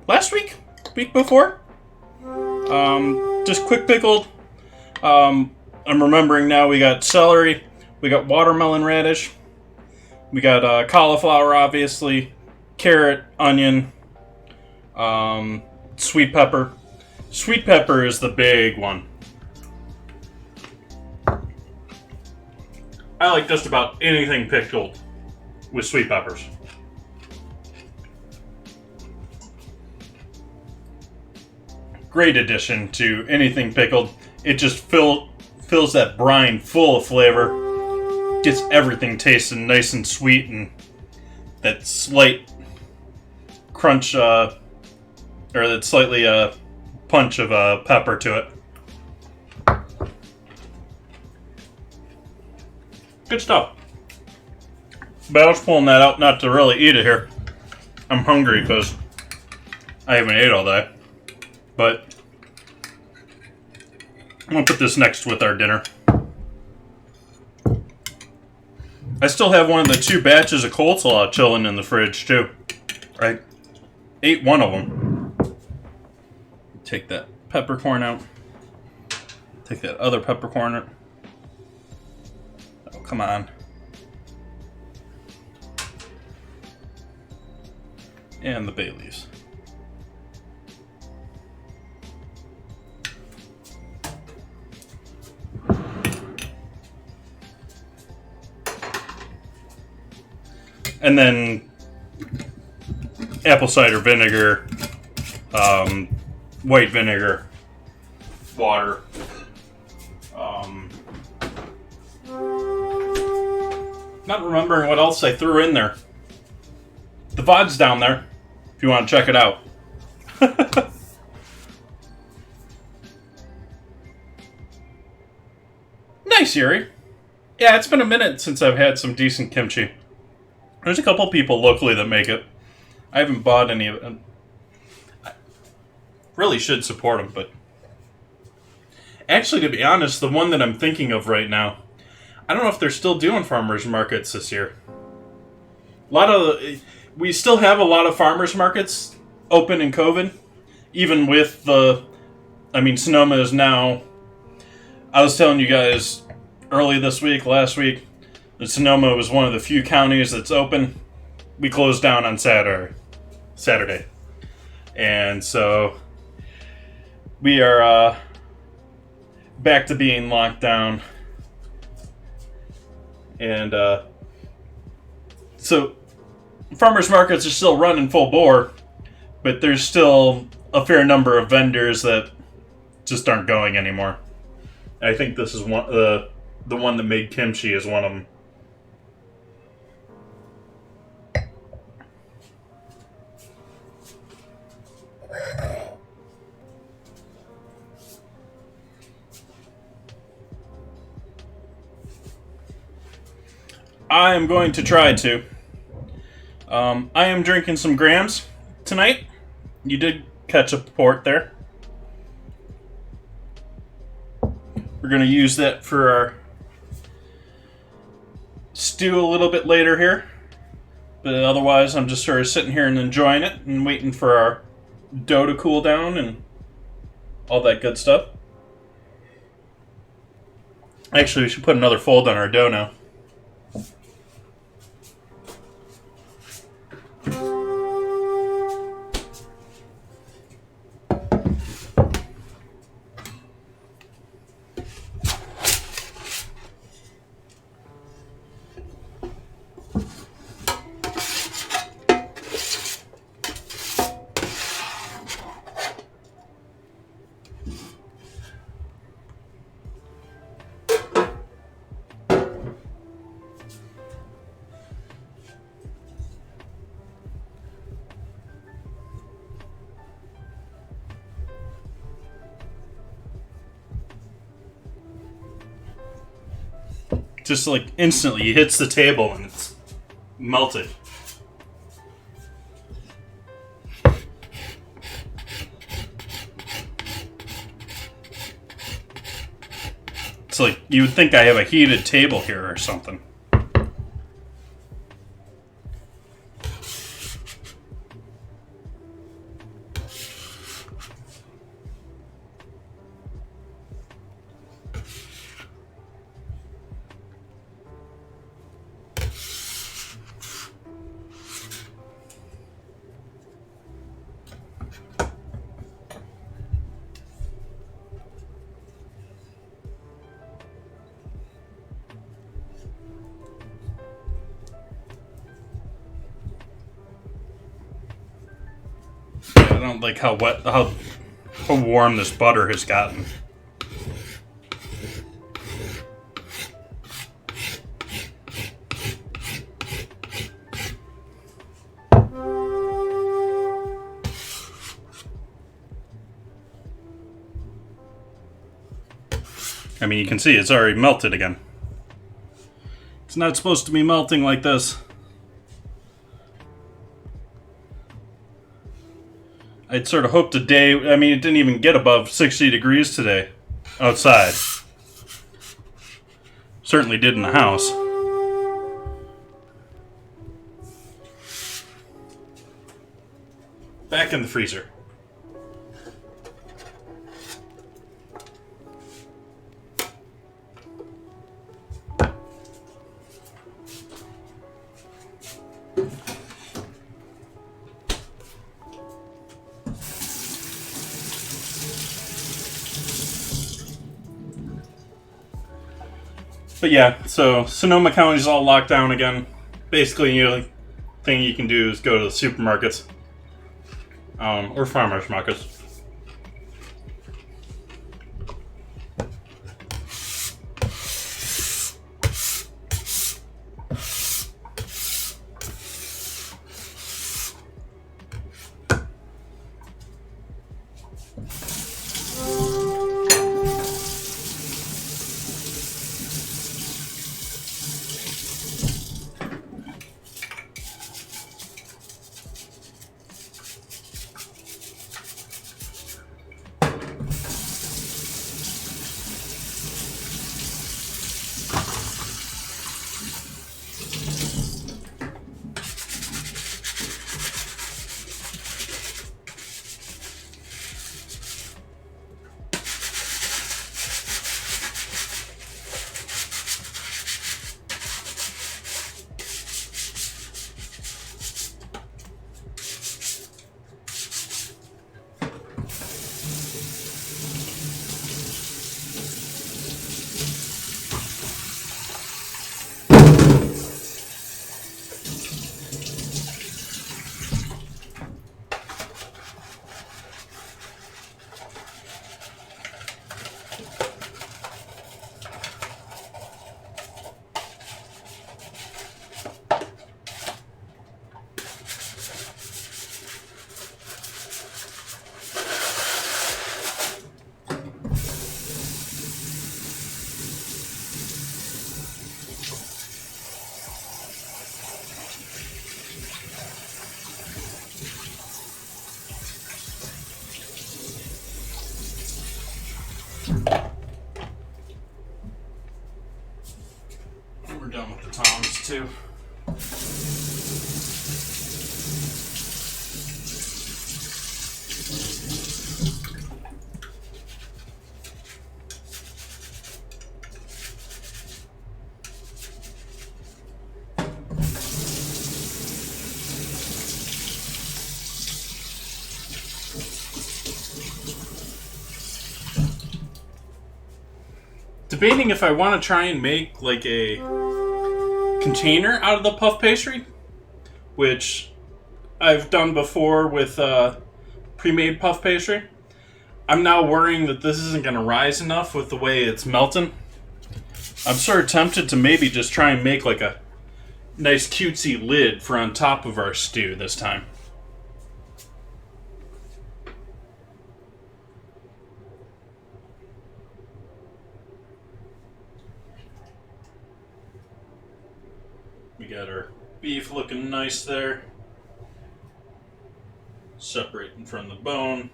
last week before. Just quick pickled. I'm remembering now we got celery, we got watermelon radish, we got cauliflower obviously, carrot, onion, sweet pepper. Sweet pepper is the big one. I like just about anything pickled with sweet peppers. Great addition to anything pickled. It just fills that brine full of flavor. Gets everything tasting nice and sweet and that slight crunch, or that slightly punch of pepper to it. Good stuff. But I was pulling that out not to really eat it here. I'm hungry because I haven't ate all day. But I'm going to put this next with our dinner. I still have one of the 2 batches of coleslaw chilling in the fridge, too. I ate one of them. Take that peppercorn out. Take that other peppercorn out. Oh, come on. And the bay leaves. And then apple cider vinegar, white vinegar, water. Not remembering what else I threw in there. The VOD's down there, if you want to check it out. Nice, Yuri. Yeah, it's been a minute since I've had some decent kimchi. There's a couple people locally that make it. I haven't bought any of it. I really should support them, but... Actually, to be honest, the one that I'm thinking of right now, I don't know if they're still doing farmers markets this year. We still have a lot of farmers markets open in COVID, even with Sonoma is now, I was telling you guys early this week, last week, that Sonoma was one of the few counties that's open. We closed down on Saturday. And so we are back to being locked down. And so farmers markets are still running full bore, but there's still a fair number of vendors that just aren't going anymore. I think this is one the one that made kimchi is one of them. I am going to try to. I am drinking some Grams tonight. You did catch a port there. We're going to use that for our stew a little bit later here. But otherwise, I'm just sort of sitting here and enjoying it and waiting for our dough to cool down and all that good stuff. Actually, we should put another fold on our dough now. Just like instantly, he hits the table and it's melted. It's like you would think I have a heated table here or something. I don't like how warm this butter has gotten. I mean, you can see it's already melted again. It's not supposed to be melting like this. I'd sort of hoped a day, I mean, it didn't even get above 60 degrees today outside. Certainly did in the house. Back in the freezer. But yeah, so Sonoma County's all locked down again. Basically, the only thing you can do is go to the supermarkets. Or farmers markets. done with the tongs too. Debating if I want to try and make like a container out of the puff pastry, which I've done before with pre-made puff pastry. I'm now worrying that this isn't going to rise enough with the way it's melting. I'm sort of tempted to maybe just try and make like a nice cutesy lid for on top of our stew this time. We got our beef looking nice there, separating from the bone.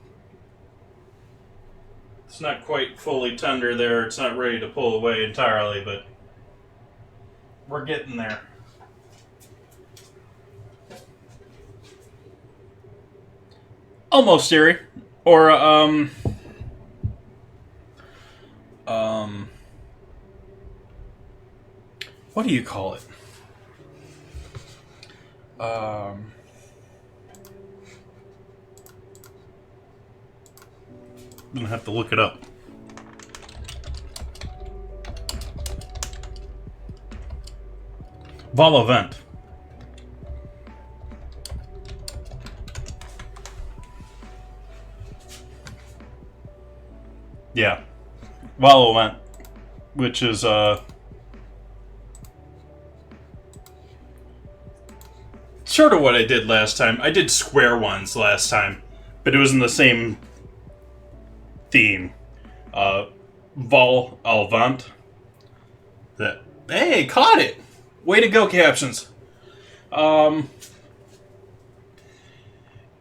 It's not quite fully tender there. It's not ready to pull away entirely, but we're getting there. Almost dairy, or what do you call it? I'm gonna have to look it up. Vol au vent. Yeah, vol au vent, which is sort of what I did last time. I did square ones last time, but it was in the same theme. Vol au vent. That, hey, caught it! Way to go, captions.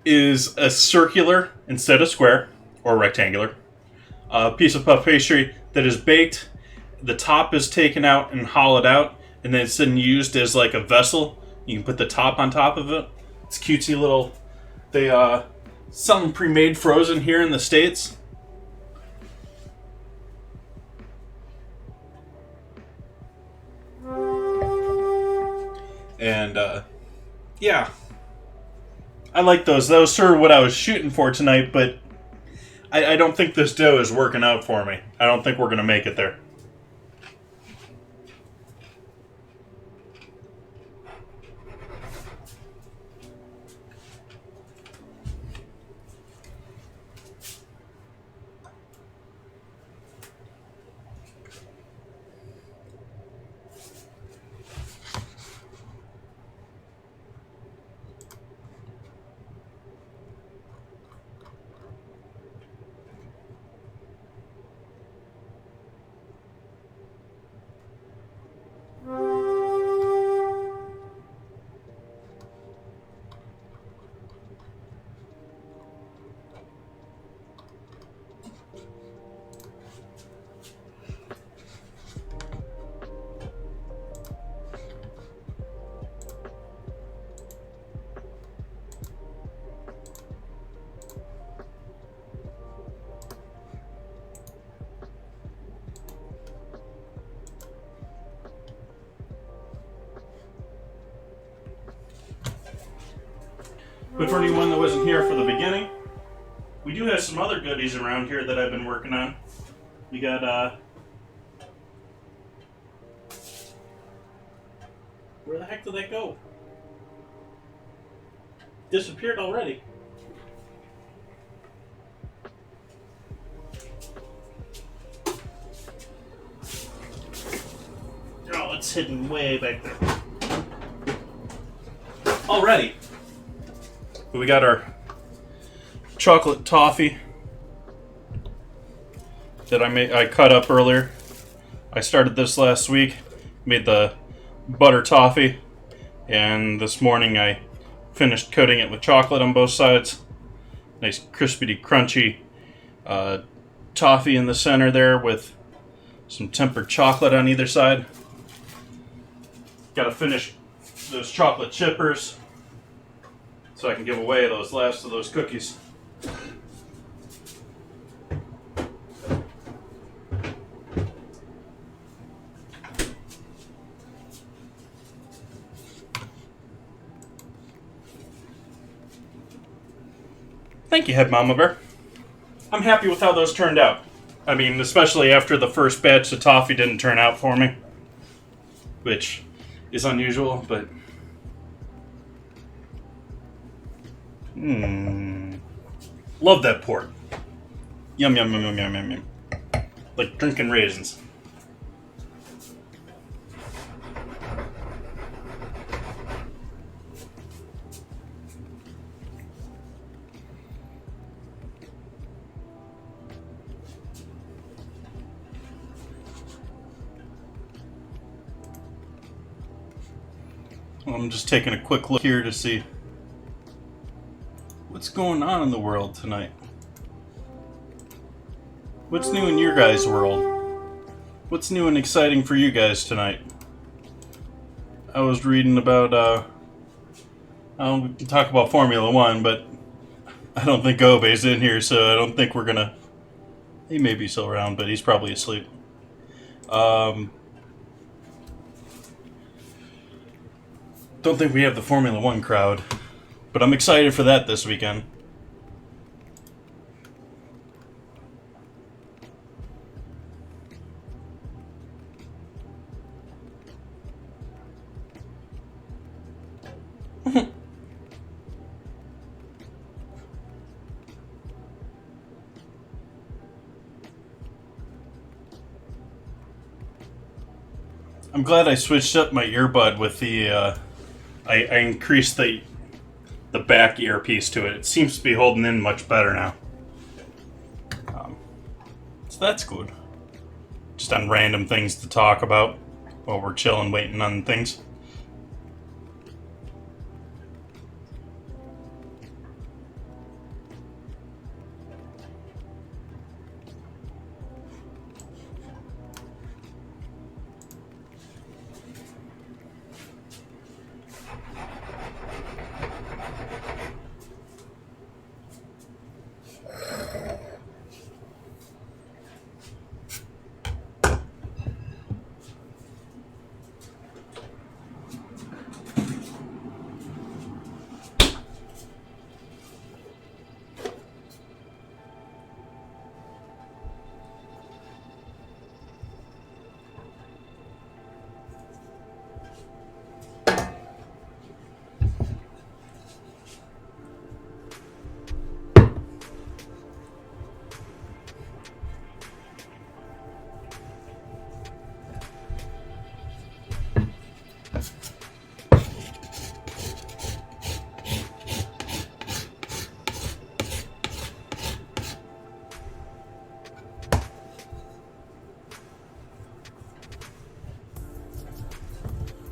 Is a circular instead of square or rectangular piece of puff pastry that is baked. The top is taken out and hollowed out, and then it's then used as like a vessel. You can put the top on top of it. It's cutesy little. They sell them pre-made frozen here in the States. And yeah, I like those. That was sort of what I was shooting for tonight, but I don't think this dough is working out for me. I don't think we're going to make it there. But for anyone that wasn't here for the beginning, we do have some other goodies around here that I've been working on. We got, where the heck did that go? Disappeared already. Oh, it's hidden way back there. Already. We got our chocolate toffee that I cut up earlier. I started this last week, made the butter toffee, and this morning I finished coating it with chocolate on both sides. Nice crispy, crunchy toffee in the center there with some tempered chocolate on either side. Gotta finish those chocolate chippers so I can give away those last of those cookies. Thank you, Head Mama Bear. I'm happy with how those turned out. I mean, especially after the first batch of toffee didn't turn out for me. Which is unusual, but... Love that port. Yum, yum, yum, yum, yum, yum, yum. Like drinking raisins. I'm just taking a quick look here to see what's going on in the world tonight. What's new in your guys' world? What's new and exciting for you guys tonight? I was reading about, we can talk about Formula One, but I don't think Obe's in here, so I don't think we're gonna... He may be still around, but he's probably asleep. Don't think we have the Formula One crowd, but I'm excited for that this weekend. I'm glad I switched up my earbud with the, I increased the back earpiece to it. It seems to be holding in much better now. So that's good. Just on random things to talk about while we're chilling, waiting on things.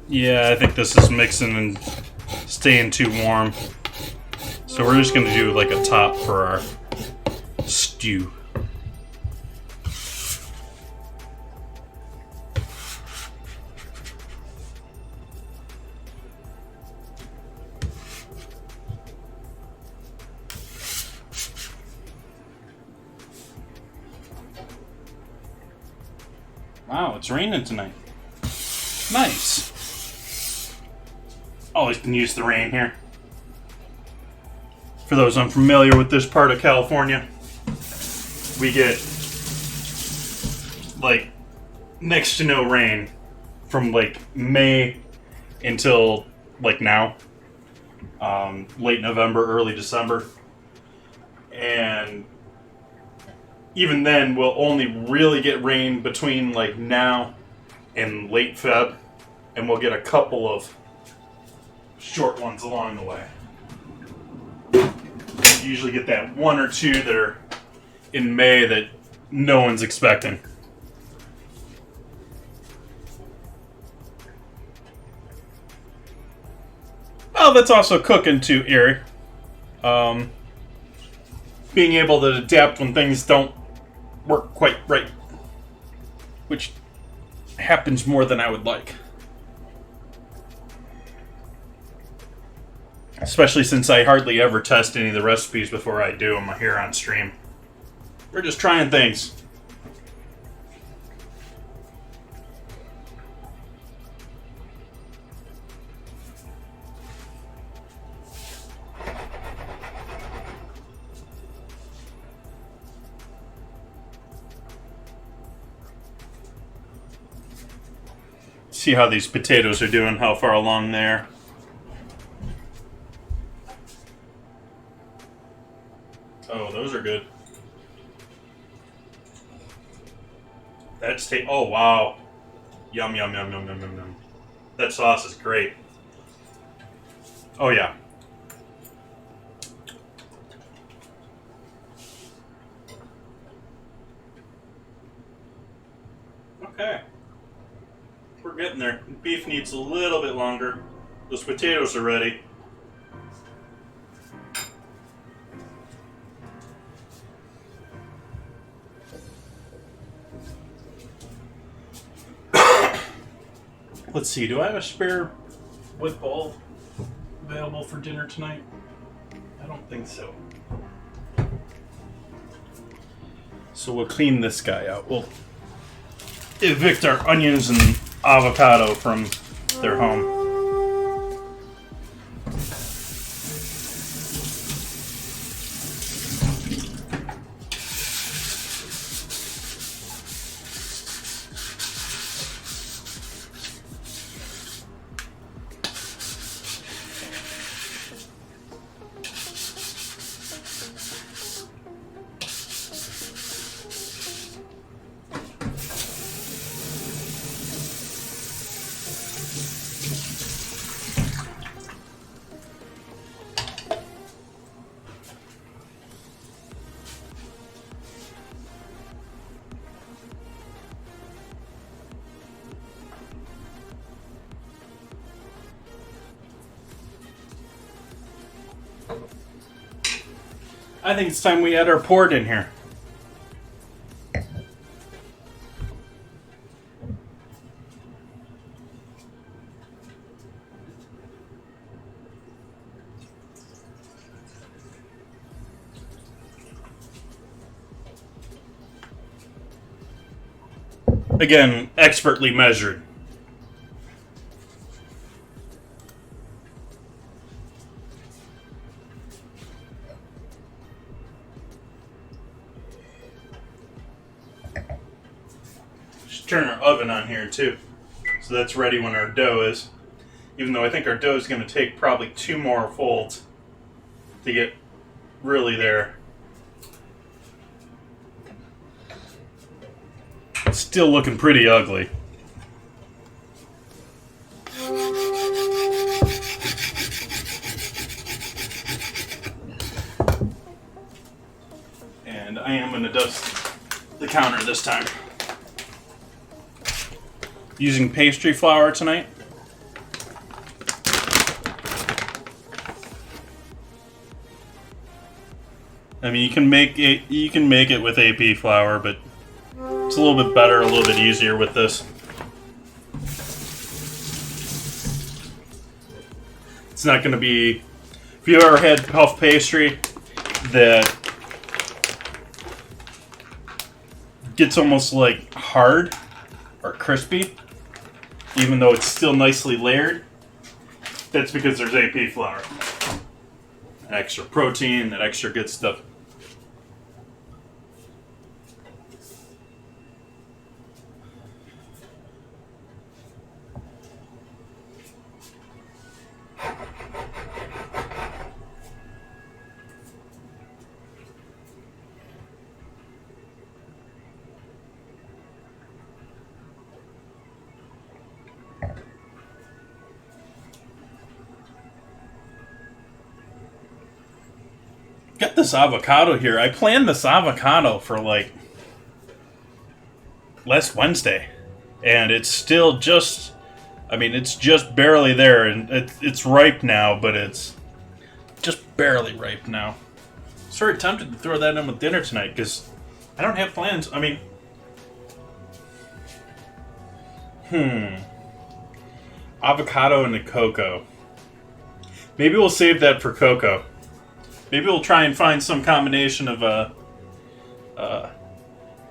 Yeah, I think this is mixing and staying too warm. So we're just going to do like a top for our stew. Wow, it's raining tonight. Nice. Always can use the rain here. For those unfamiliar with this part of California, we get like next to no rain from like May until like now, late November, early December, and even then we'll only really get rain between like now and late Feb, and we'll get a couple of short ones along the way. You usually get that one or two that are in May that no one's expecting. Oh, that's also cooking too, Erie. Being able to adapt when things don't work quite right, which happens more than I would like. Especially since I hardly ever test any of the recipes before I do them here on stream. We're just trying things. See how these potatoes are doing, how far along they are. Oh, those are good. That's oh wow. Yum, yum, yum, yum, yum, yum, yum. That sauce is great. Oh yeah. Okay. We're getting there. Beef needs a little bit longer. Those potatoes are ready. Let's see, do I have a spare wood bowl available for dinner tonight? I don't think so. So we'll clean this guy out. We'll evict our onions and avocado from their home. I think it's time we add our port in here. Again, expertly measured. Turn our oven on here too, so that's ready when our dough is, even though I think our dough is going to take probably 2 more folds to get really there. It's still looking pretty ugly. And I am going to dust the counter this time. Using pastry flour tonight. I mean, you can make it with AP flour, but it's a little bit better, a little bit easier with this. It's not going to be, if you ever had puff pastry that gets almost like hard or crispy, even though it's still nicely layered, that's because there's AP flour. That extra protein, that extra good stuff. Got this avocado here. I planned this avocado for like last Wednesday, and it's still just, I mean, it's just barely there, and it's ripe now, but it's just barely ripe now. Sort of tempted to throw that in with dinner tonight because I don't have plans. I mean, avocado and the cocoa. Maybe we'll save that for cocoa. Maybe we'll try and find some combination of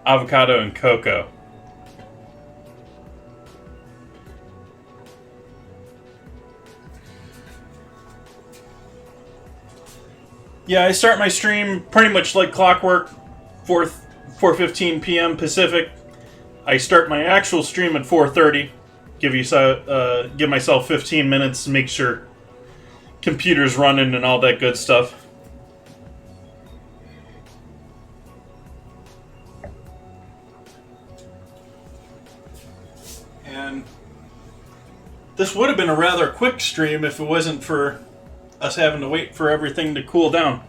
avocado and cocoa. Yeah, I start my stream pretty much like clockwork, 4:15 p.m. Pacific. I start my actual stream at 4:30. Give myself 15 minutes to make sure computer's running and all that good stuff. And this would have been a rather quick stream if it wasn't for us having to wait for everything to cool down.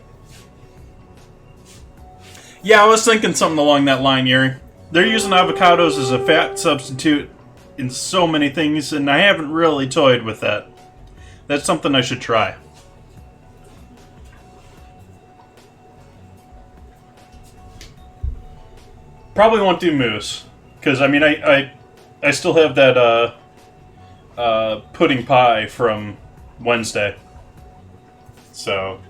Yeah, I was thinking something along that line, Yuri. They're using avocados as a fat substitute in so many things, and I haven't really toyed with that. That's something I should try. Probably won't do mousse, because I mean I still have that pudding pie from Wednesday. So,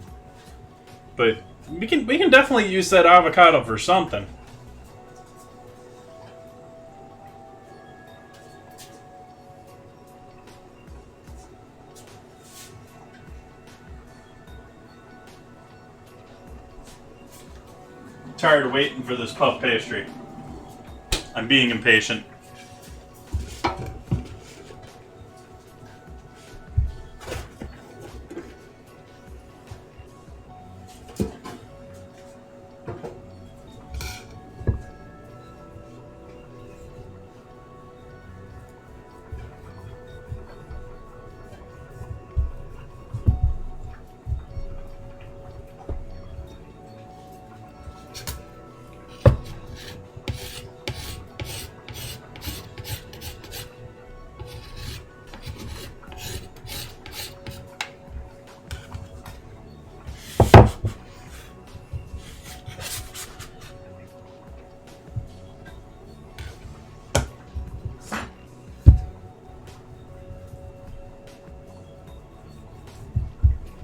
but we can definitely use that avocado for something. Tired of waiting for this puff pastry. I'm being impatient.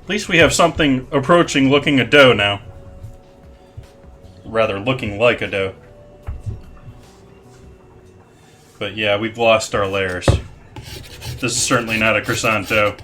At least we have something approaching looking a dough now. Rather, looking like a dough. But yeah, we've lost our layers. This is certainly not a croissant dough.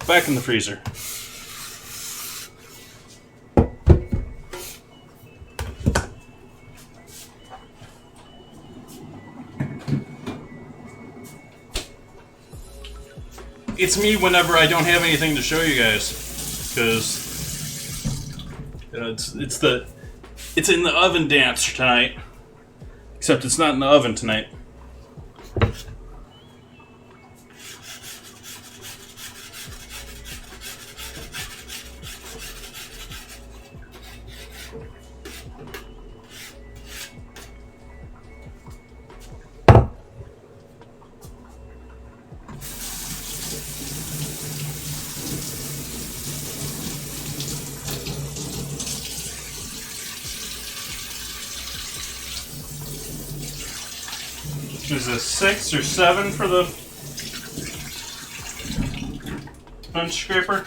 Back in the freezer. It's me whenever I don't have anything to show you guys, because it's in the oven dance tonight. Except it's not in the oven tonight. Is a 6 or 7 for the sponge scraper?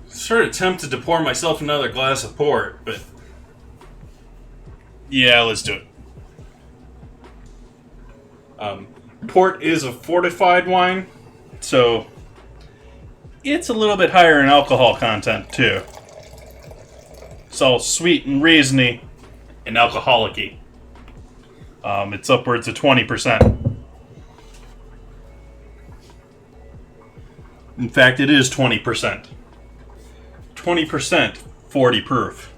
Sort of tempted to pour myself another glass of port, but yeah, let's do it. Port is a fortified wine, so it's a little bit higher in alcohol content, too. It's all sweet and raisiny and alcoholic-y. It's upwards of 20%. In fact, it is 20%. 20% 40 proof.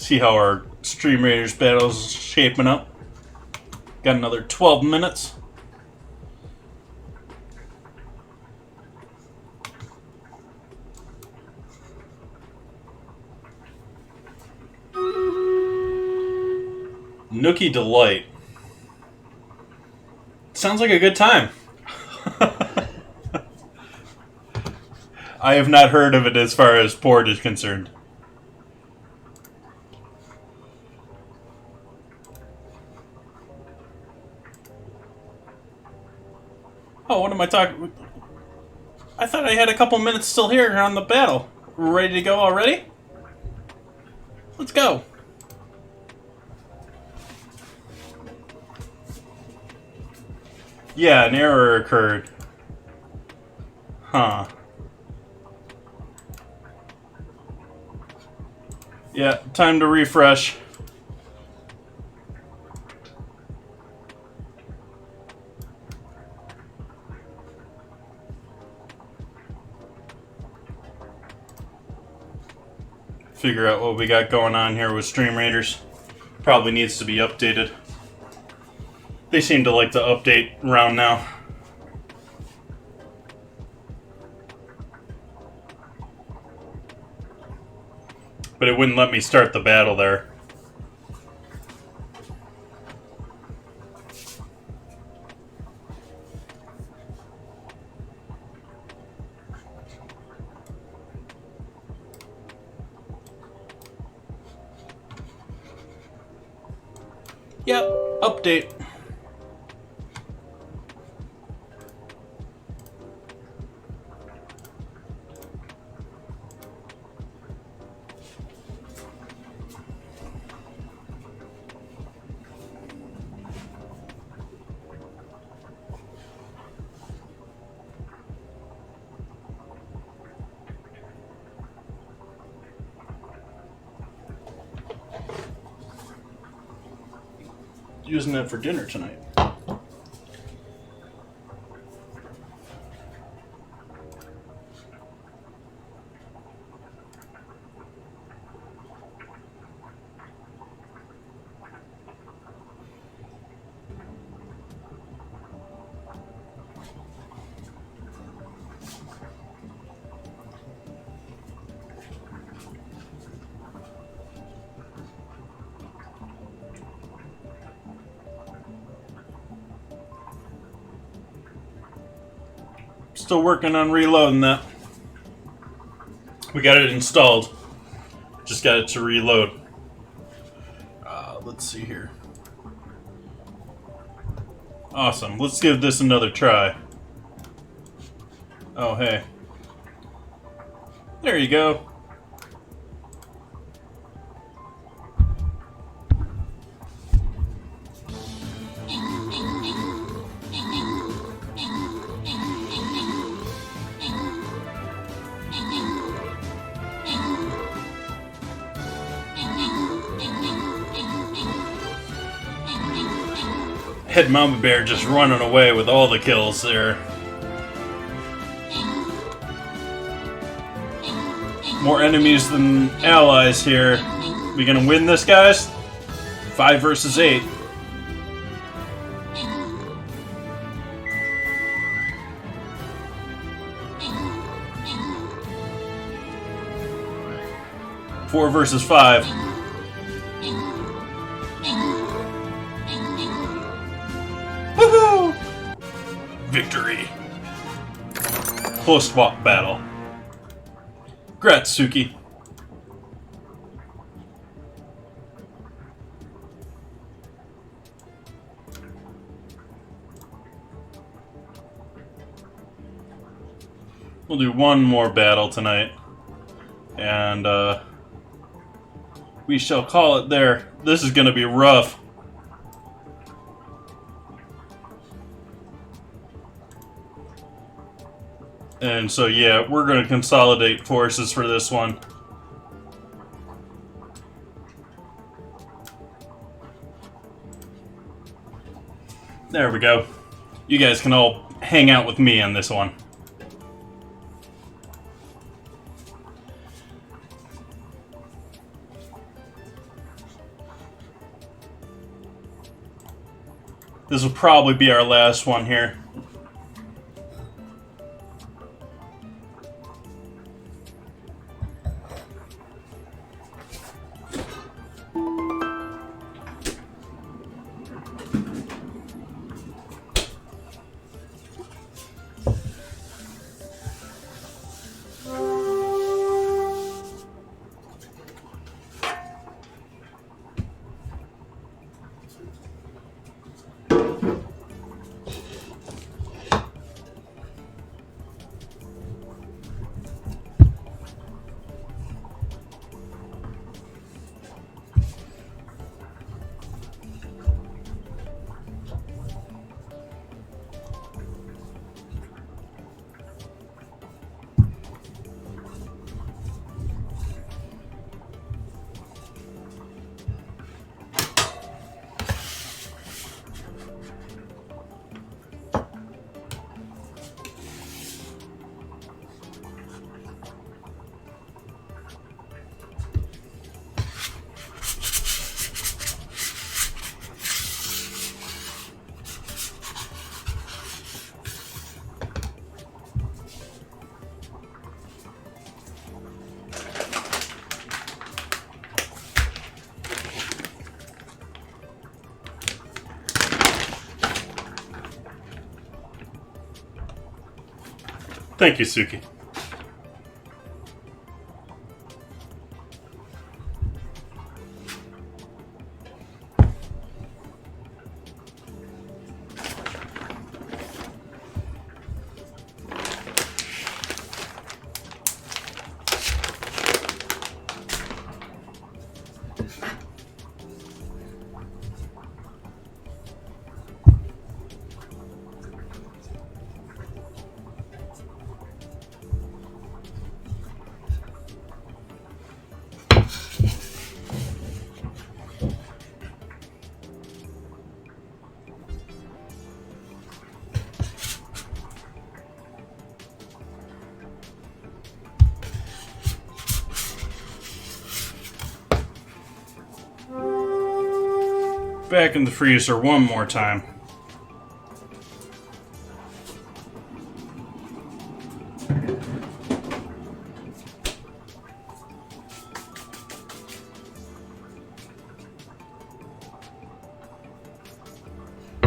See how our Stream Raiders battle is shaping up. Got another 12 minutes. Nookie Delight. Sounds like a good time. I have not heard of it as far as port is concerned. Oh, what am I talking? I thought I had a couple minutes still here on the battle. We're ready to go already? Let's go. Yeah, an error occurred. Huh. Yeah, time to refresh. Figure out what we got going on here with Stream Raiders. Probably needs to be updated. They seem to like to update around now. But it wouldn't let me start the battle there. Yep, update. Using that for dinner tonight. Still working on reloading that. We got it installed. Just got it to reload. Let's see here. Awesome. Let's give this another try. Oh, hey. There you go. Head Mama Bear just running away with all the kills there. More enemies than allies here. We gonna win this, guys? 5 versus 8. Four versus 5. Woohoo! Victory. Close walk battle. Gratsuki. We'll do one more battle tonight. And, we shall call it there. This is gonna be rough. And so, yeah, we're gonna consolidate forces for this one. There we go. You guys can all hang out with me on this one. This will probably be our last one here. Thank you, Suki. Back in the freezer one more time.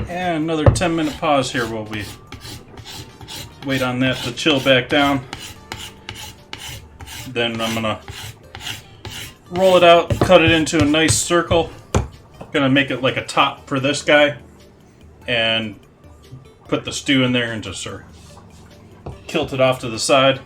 And another 10-minute pause here while we wait on that to chill back down. Then I'm gonna roll it out, cut it into a nice circle. Gonna make it like a top for this guy and put the stew in there and just sort of kilt it off to the side.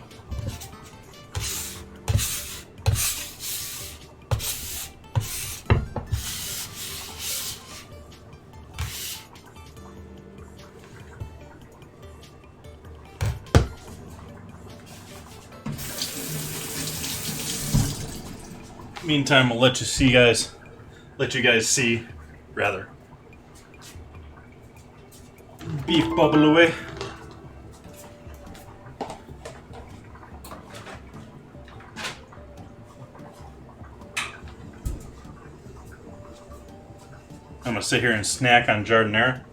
Meantime, I'll let you guys see, rather. Beef bubble away. I'm gonna sit here and snack on giardiniera.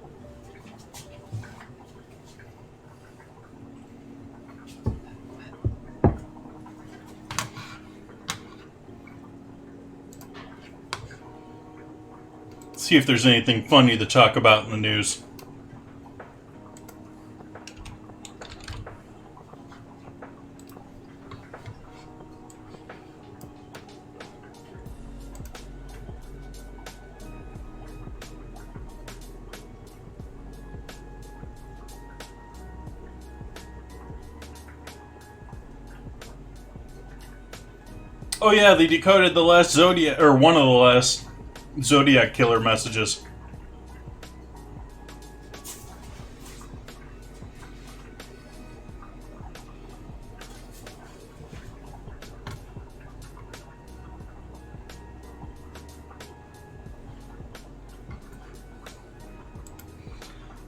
See if there's anything funny to talk about in the news. Oh yeah, they decoded the last Zodiac, or one of the last Zodiac killer messages.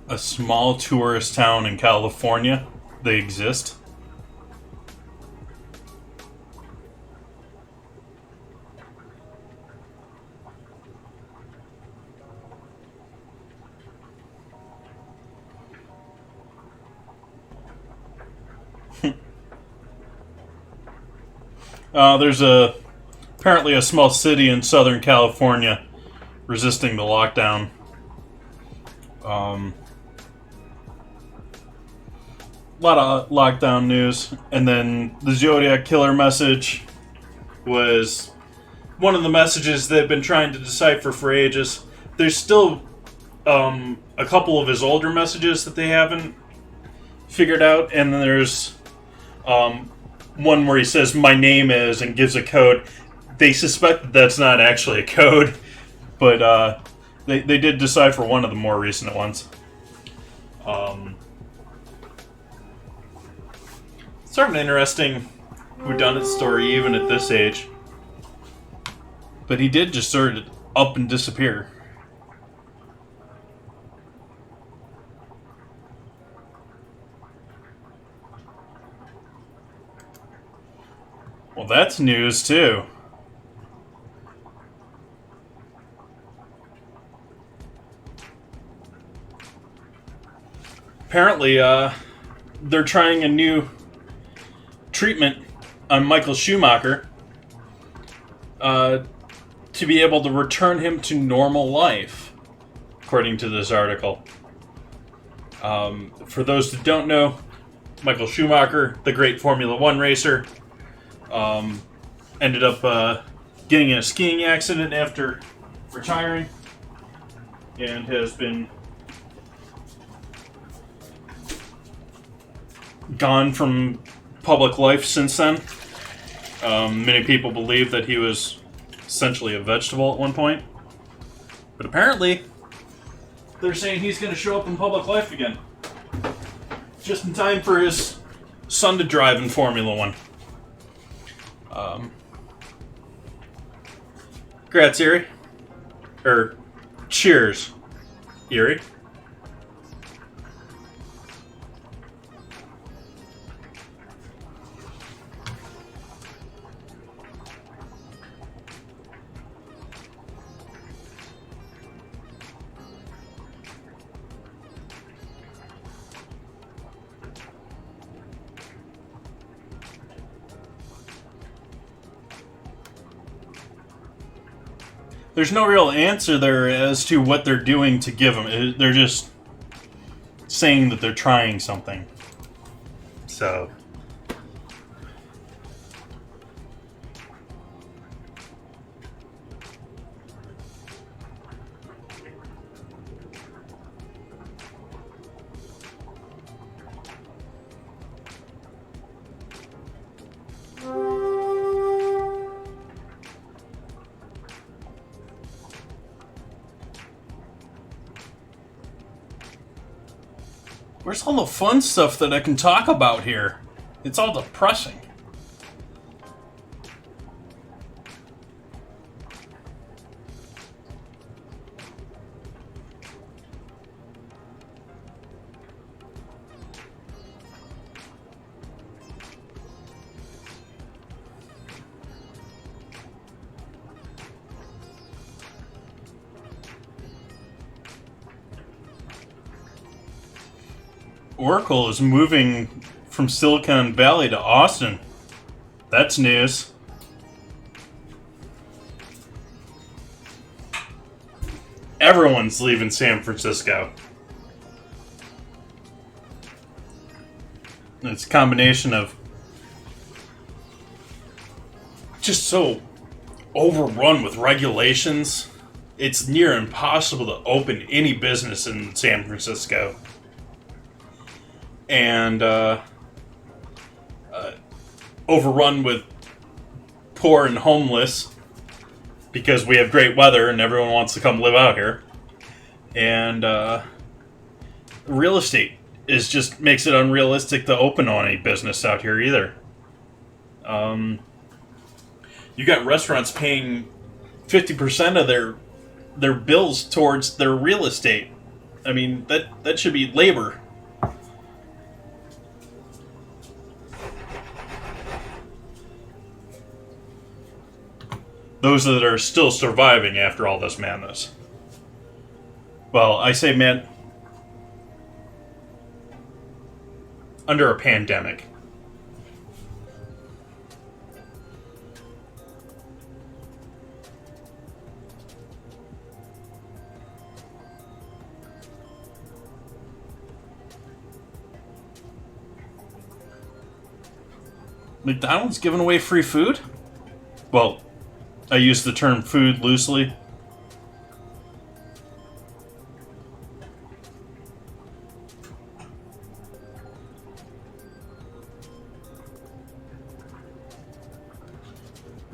A small tourist town in California. They exist. There's apparently a small city in Southern California resisting the lockdown. A lot of lockdown news. And then the Zodiac Killer message was one of the messages they've been trying to decipher for ages. There's still a couple of his older messages that they haven't figured out, and then there's one where he says "my name is" and gives a code. They suspect that that's not actually a code, but they did decipher one of the more recent ones. Sort of an interesting whodunit story, even at this age. But he did just sort of up and disappear. Well, that's news, too. Apparently, they're trying a new treatment on Michael Schumacher to be able to return him to normal life, according to this article. For those that don't know, Michael Schumacher, the great Formula One racer, ended up getting in a skiing accident after retiring, and has been gone from public life since then. Many people believe that he was essentially a vegetable at one point, but apparently they're saying he's going to show up in public life again, just in time for his son to drive in Formula One. Congrats, Erie. Or, cheers, Erie. There's no real answer there as to what they're doing to give him. They're just saying that they're trying something. So... where's all the fun stuff that I can talk about here? It's all depressing. Oracle is moving from Silicon Valley to Austin. That's news. Everyone's leaving San Francisco. It's a combination of just so overrun with regulations. It's near impossible to open any business in San Francisco. And overrun with poor and homeless because we have great weather and everyone wants to come live out here. And real estate is just makes it unrealistic to open on any business out here either. You got restaurants paying 50% of their bills towards their real estate. I mean, that should be labor. Those that are still surviving after all this madness. Well, I say man under a pandemic. McDonald's giving away free food? Well, I use the term food loosely.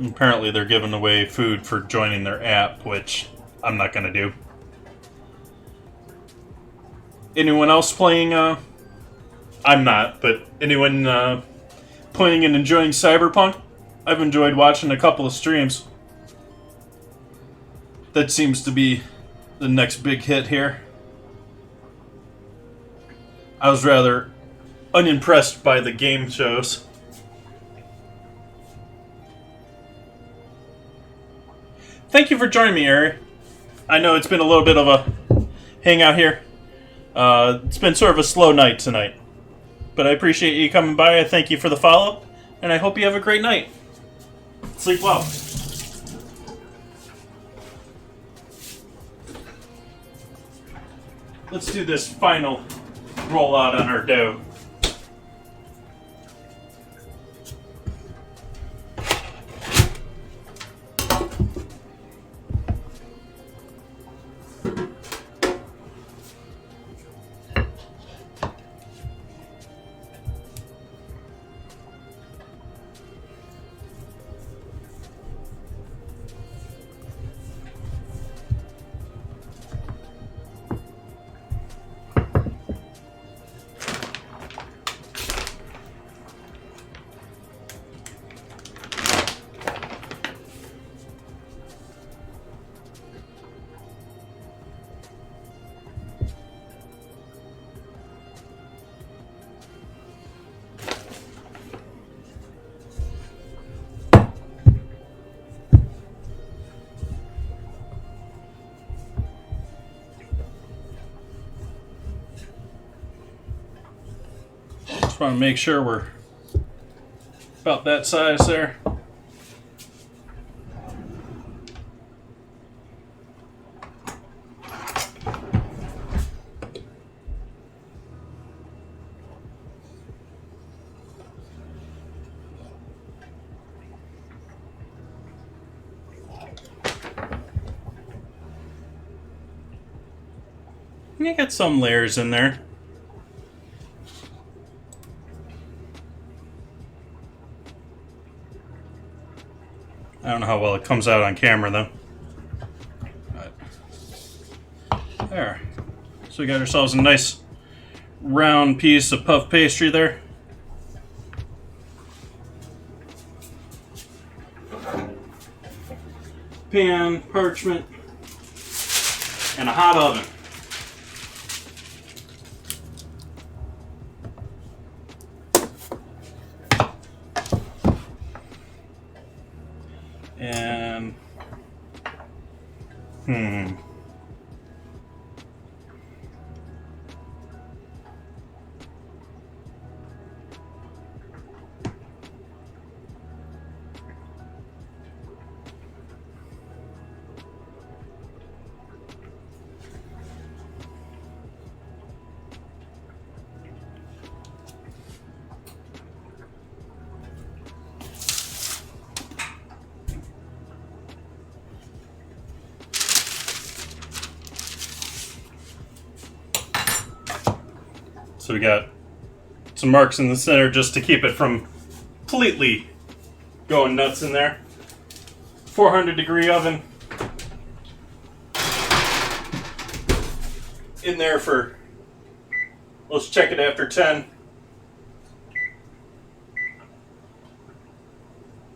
Apparently they're giving away food for joining their app, which I'm not going to do. Anyone else playing, I'm not, but anyone playing and enjoying Cyberpunk? I've enjoyed watching a couple of streams. That seems to be the next big hit here. I was rather unimpressed by the game shows. Thank you for joining me, Ari. I know it's been a little bit of a hangout here. It's been sort of a slow night tonight. But I appreciate you coming by. I thank you for the follow. And I hope you have a great night. Sleep well. Let's do this final rollout on our dough. Just want to make sure we're about that size there. You got some layers in there. I don't know how well it comes out on camera, though. But there. So we got ourselves a nice round piece of puff pastry there. Pan, parchment, and a hot oven. And so we got some marks in the center just to keep it from completely going nuts in there. 400-degree oven. In there for, let's check it after 10.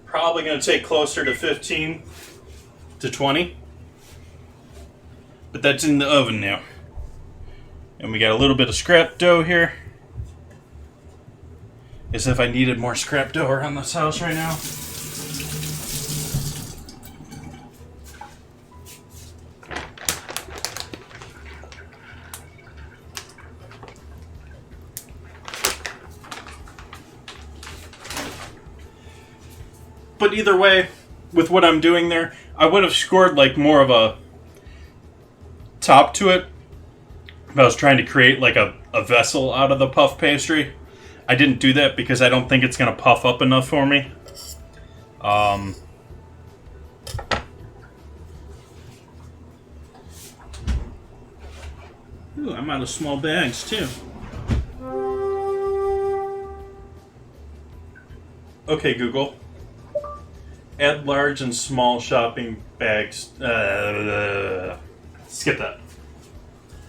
Probably going to take closer to 15 to 20. But that's in the oven now. And we got a little bit of scrap dough here. As if I needed more scrap dough around this house right now. But either way, with what I'm doing there, I would have scored like more of a top to it. If I was trying to create like a vessel out of the puff pastry. I didn't do that because I don't think it's going to puff up enough for me. Ooh, I'm out of small bags, too. Okay, Google. Add large and small shopping bags. Skip that.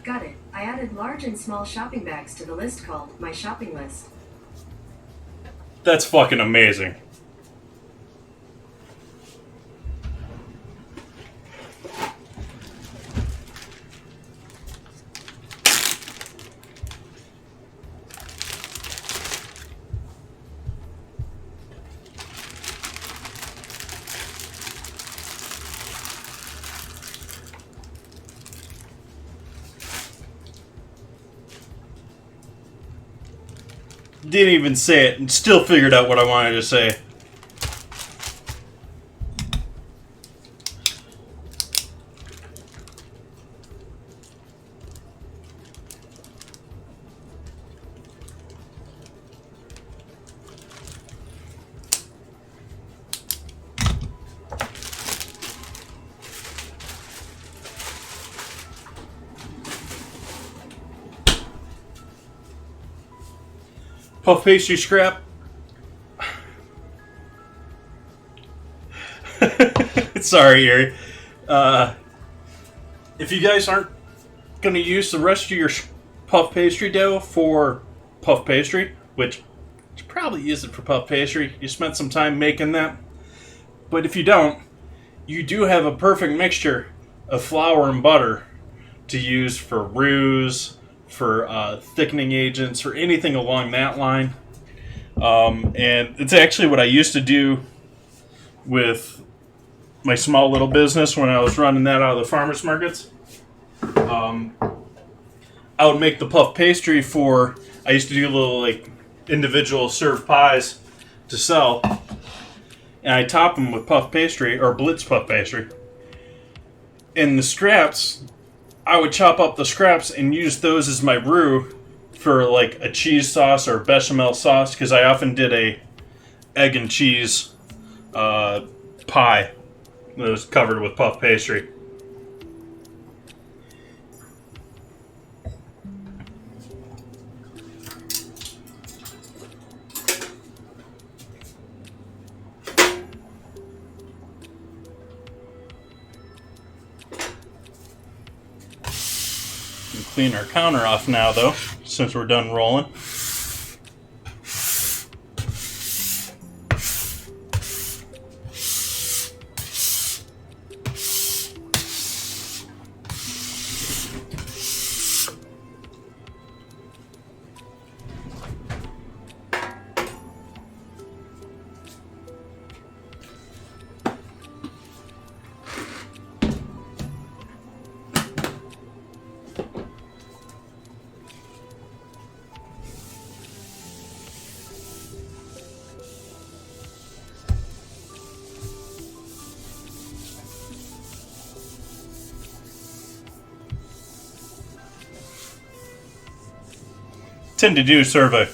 Got it. I added large and small shopping bags to the list called My Shopping List. That's fucking amazing. Didn't even say it and still figured out what I wanted to say. Puff pastry scrap. Sorry, Erie. If you guys aren't going to use the rest of your puff pastry dough for puff pastry, which you probably use it for puff pastry, you spent some time making that. But if you don't, you do have a perfect mixture of flour and butter to use for roux, for thickening agents, for anything along that line. And it's actually what I used to do with my small little business when I was running that out of the farmers markets. I would make the puff pastry for, I used to do little like individual served pies to sell, and I top them with puff pastry or blitz puff pastry. And the scraps, I would chop up the scraps and use those as my roux for like a cheese sauce or bechamel sauce, because I often did a egg and cheese pie that was covered with puff pastry. Clean our counter off now, though, since we're done rolling. Tend to do sort of a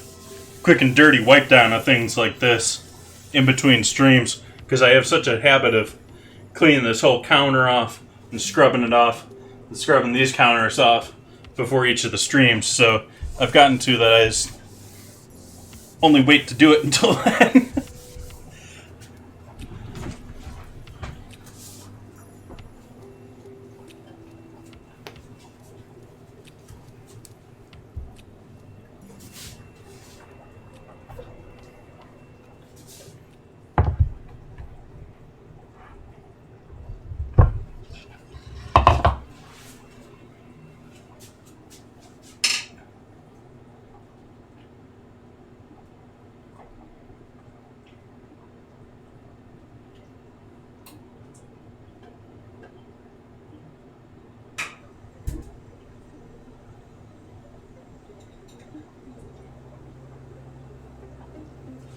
quick and dirty wipe down of things like this in between streams, because I have such a habit of cleaning this whole counter off and scrubbing it off and scrubbing these counters off before each of the streams. So I've gotten to that I just only wait to do it until then.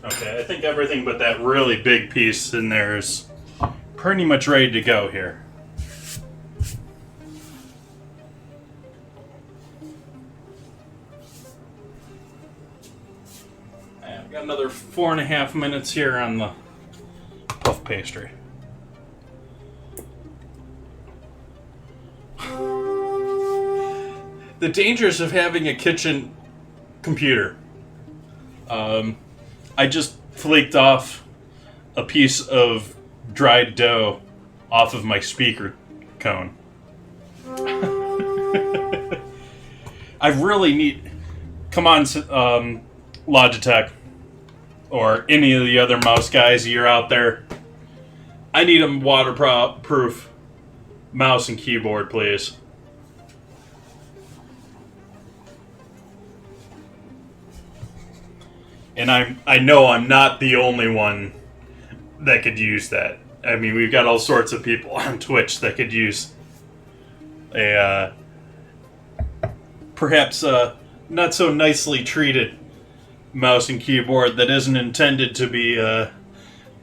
Okay, I think everything but that really big piece in there is pretty much ready to go here. Got another 4.5 minutes here on the puff pastry. The dangers of having a kitchen computer. I just flaked off a piece of dried dough off of my speaker cone. I really need... Come on, Logitech, or any of the other mouse guys, you're out there. I need a waterproof mouse and keyboard, please. And I know I'm not the only one that could use that. I mean, we've got all sorts of people on Twitch that could use a perhaps not so nicely treated mouse and keyboard that isn't intended to be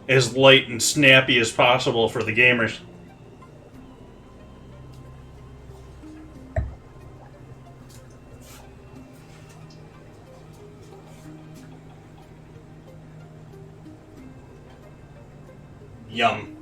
as light and snappy as possible for the gamers. Yum.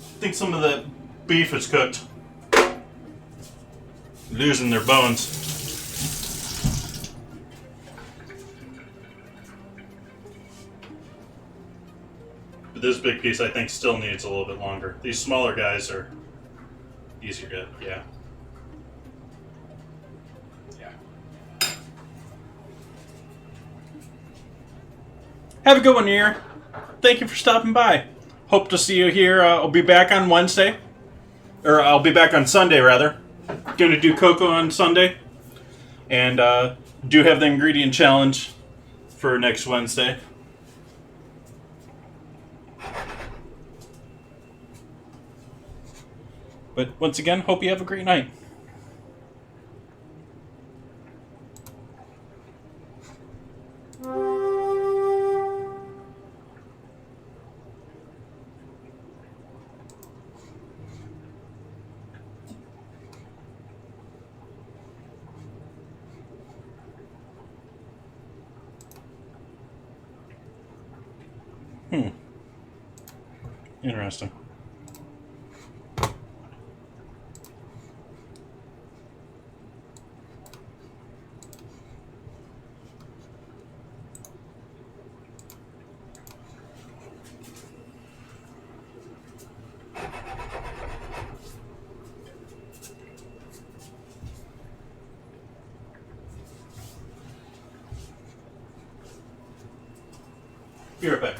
I think some of the beef is cooked. Losing their bones. But this big piece, I think, still needs a little bit longer. These smaller guys are easier to, yeah. Have a good one, Ear. Thank you for stopping by. Hope to see you here. I'll be back on Wednesday. Or I'll be back on Sunday, rather. Going to do cocoa on Sunday. And do have the ingredient challenge for next Wednesday. But once again, hope you have a great night. Interesting. Be right back.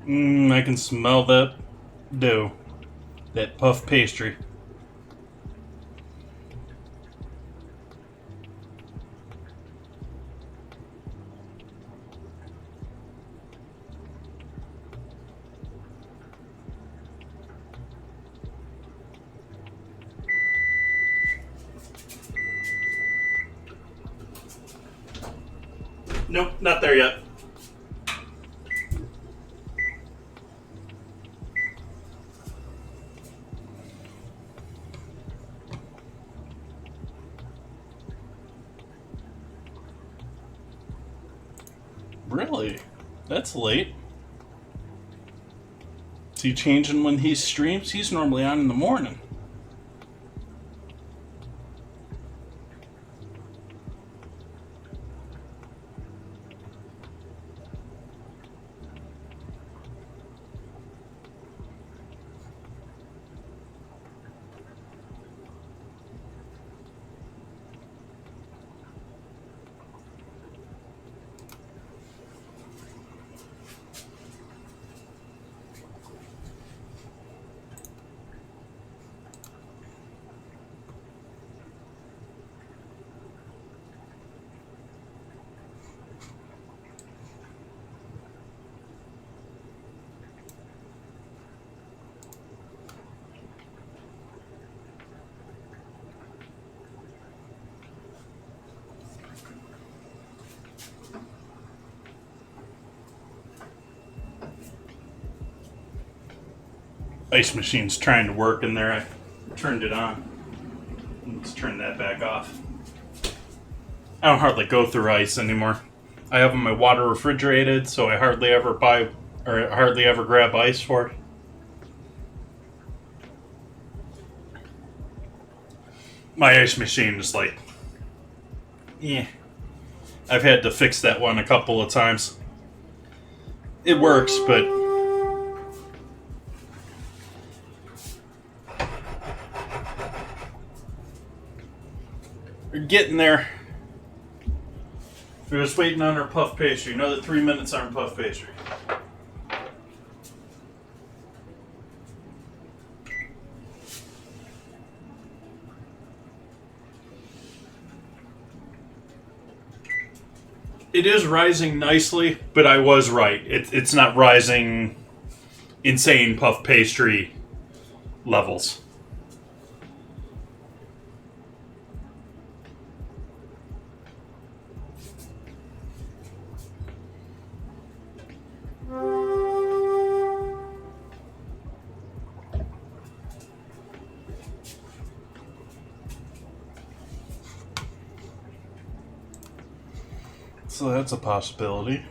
I can smell that dough. That puff pastry. Nope, not there yet. Really? That's late. Is he changing when he streams? He's normally on in the morning. ice machine's trying to work in there. I turned it on. Let's turn that back off. I don't hardly go through ice anymore. I have my water refrigerated, so I hardly ever buy or hardly ever grab ice for it. My ice machine is like, yeah. I've had to fix that one a couple of times. It works, but we're getting there. We're just waiting on our puff pastry. Another 3 minutes on our puff pastry. It is rising nicely, but I was right. It's not rising insane puff pastry levels. So that's a possibility.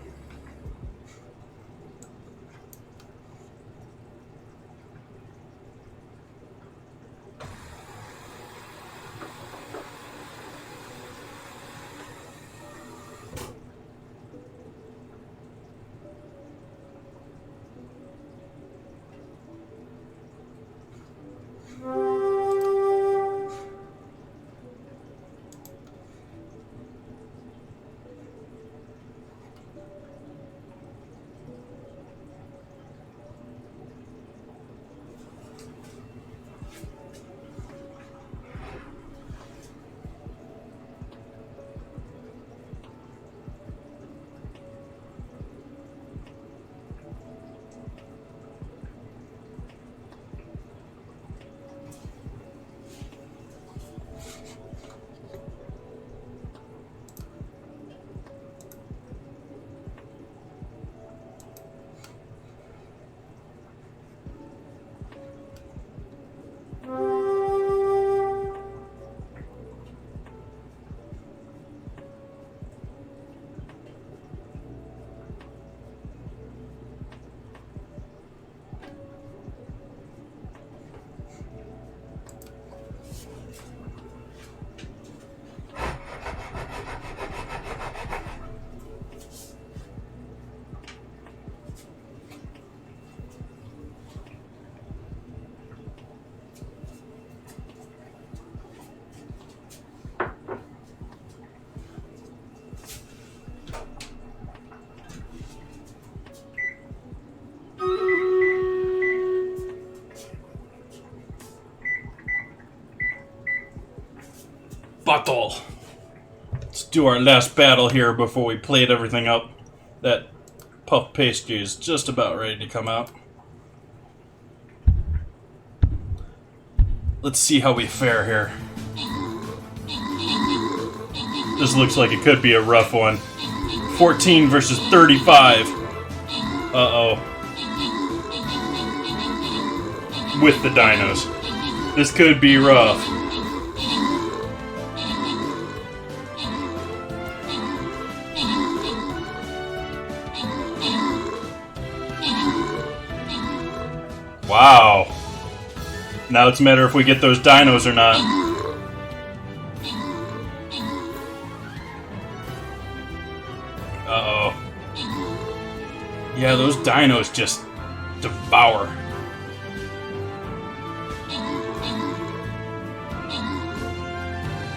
Battle. Let's do our last battle here before we plate everything up. That puff pastry is just about ready to come out. Let's see how we fare here. This looks like it could be a rough one. 14 versus 35. Uh-oh. With the dinos. This could be rough. Wow. Now it's a matter if we get those dinos or not. Uh-oh. Yeah, those dinos just devour.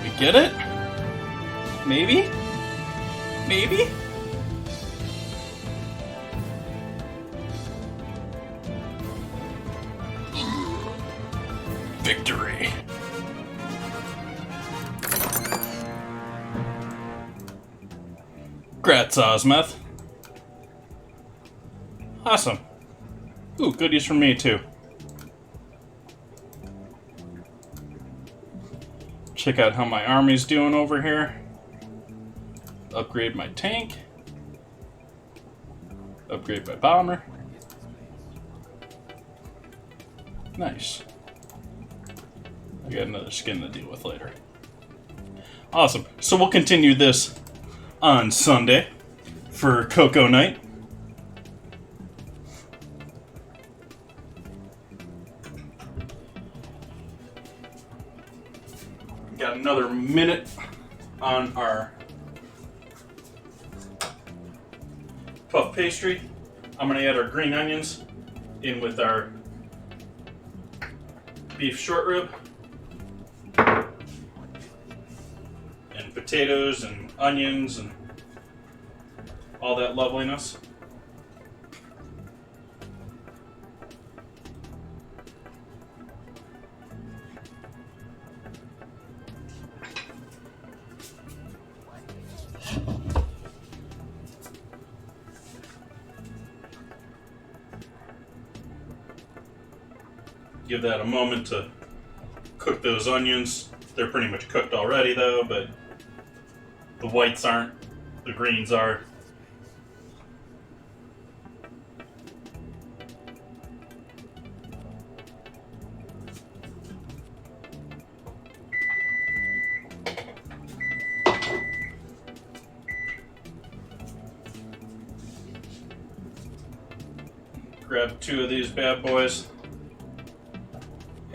We get it? Maybe? Maybe? Victory. Grats, Osmeth. Awesome. Ooh, goodies from me, too. Check out how my army's doing over here. Upgrade my tank. Upgrade my bomber. Nice. I got another skin to deal with later. Awesome. So we'll continue this on Sunday for Cocoa Night. Got another minute on our puff pastry. I'm going to add our green onions in with our beef short rib and potatoes and onions and all that loveliness. Give that a moment to cook those onions. They're pretty much cooked already though, but the whites aren't, the greens are. Grab 2 of these bad boys.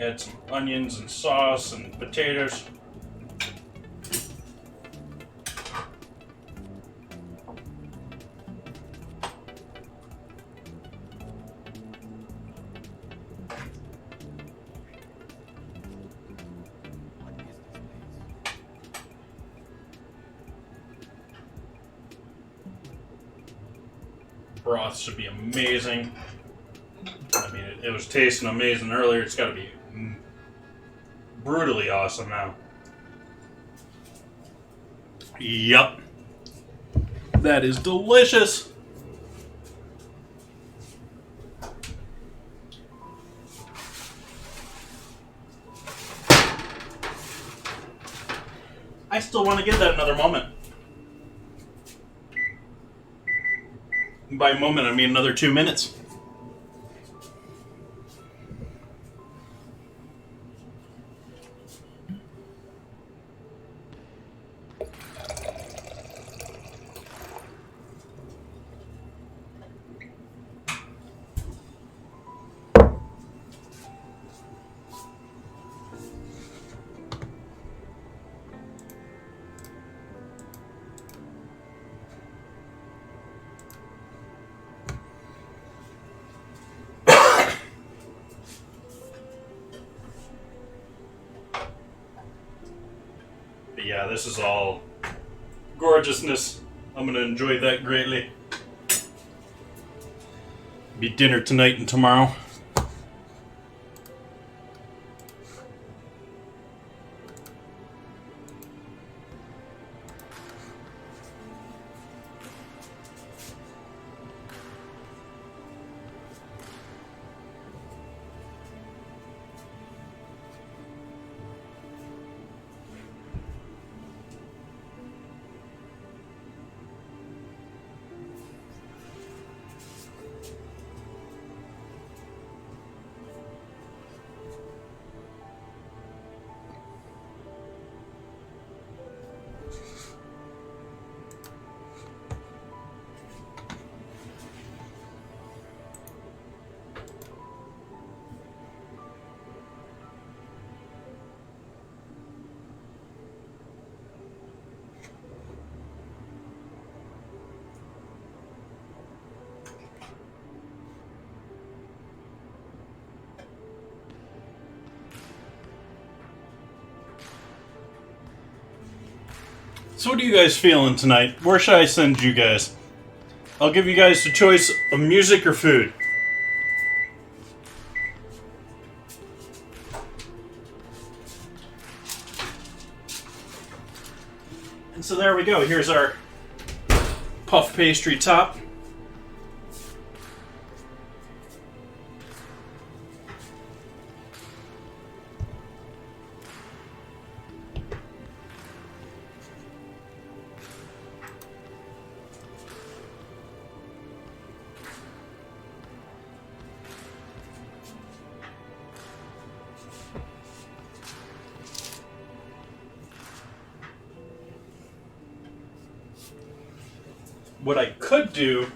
Add some onions and sauce and potatoes. Broth should be amazing. I mean, it was tasting amazing earlier. It's got to be brutally awesome now. Yup. That is delicious. I still want to give that another moment. By moment, I mean another 2 minutes. But yeah, this is all gorgeousness. I'm going to enjoy that greatly. Be dinner tonight and tomorrow. So what are you guys feeling tonight? Where should I send you guys? I'll give you guys the choice of music or food. And so there we go. Here's our puff pastry top. what I could do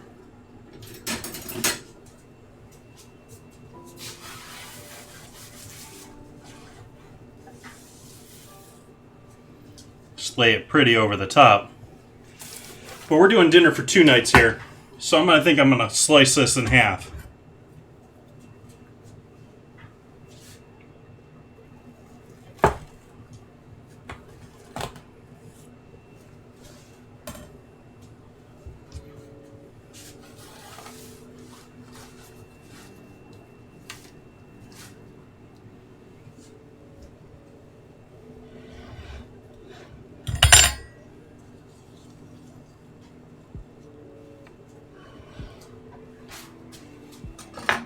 just lay it pretty over the top. But we're doing dinner for 2 nights here, so I'm gonna slice this in half.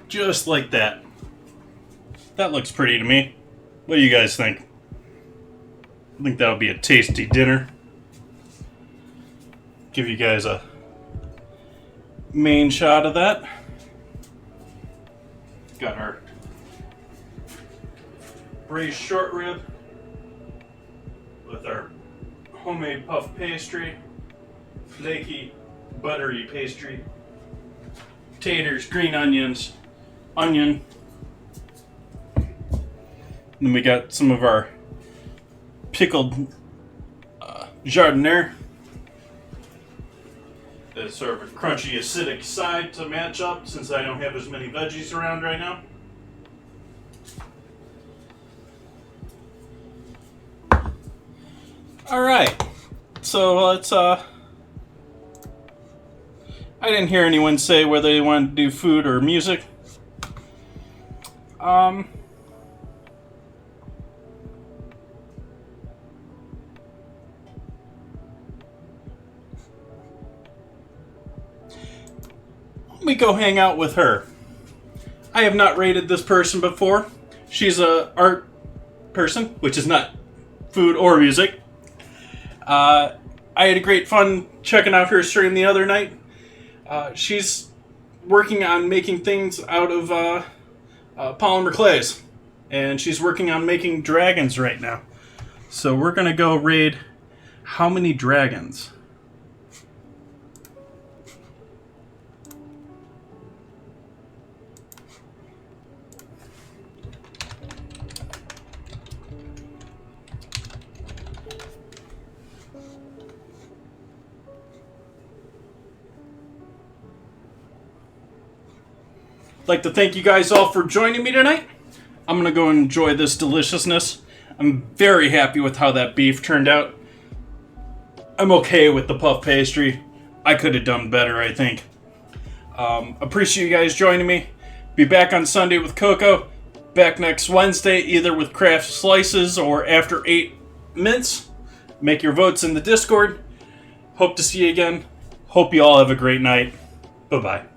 Just like that. That looks pretty to me. What do you guys think? I think that would be a tasty dinner. Give you guys a main shot of that. Got our braised short rib with our homemade puff pastry, flaky, buttery pastry, taters, green onions, onion. Then we got some of our pickled jardiniere. That's sort of a crunchy, acidic side to match up since I don't have as many veggies around right now. Alright, so let's I didn't hear anyone say whether they wanted to do food or music. Let me go hang out with her. I have not rated this person before. She's a art person, which is not food or music. I had a great fun checking out her stream the other night. She's working on making things out of polymer clays, and she's working on making dragons right now. So we're gonna go raid how many dragons? I'd like to thank you guys all for joining me tonight. I'm going to go and enjoy this deliciousness. I'm very happy with how that beef turned out. I'm okay with the puff pastry. I could have done better, I think. Appreciate you guys joining me. Be back on Sunday with Coco. Back next Wednesday, either with craft slices or after 8 mints. Make your votes in the Discord. Hope to see you again. Hope you all have a great night. Bye-bye.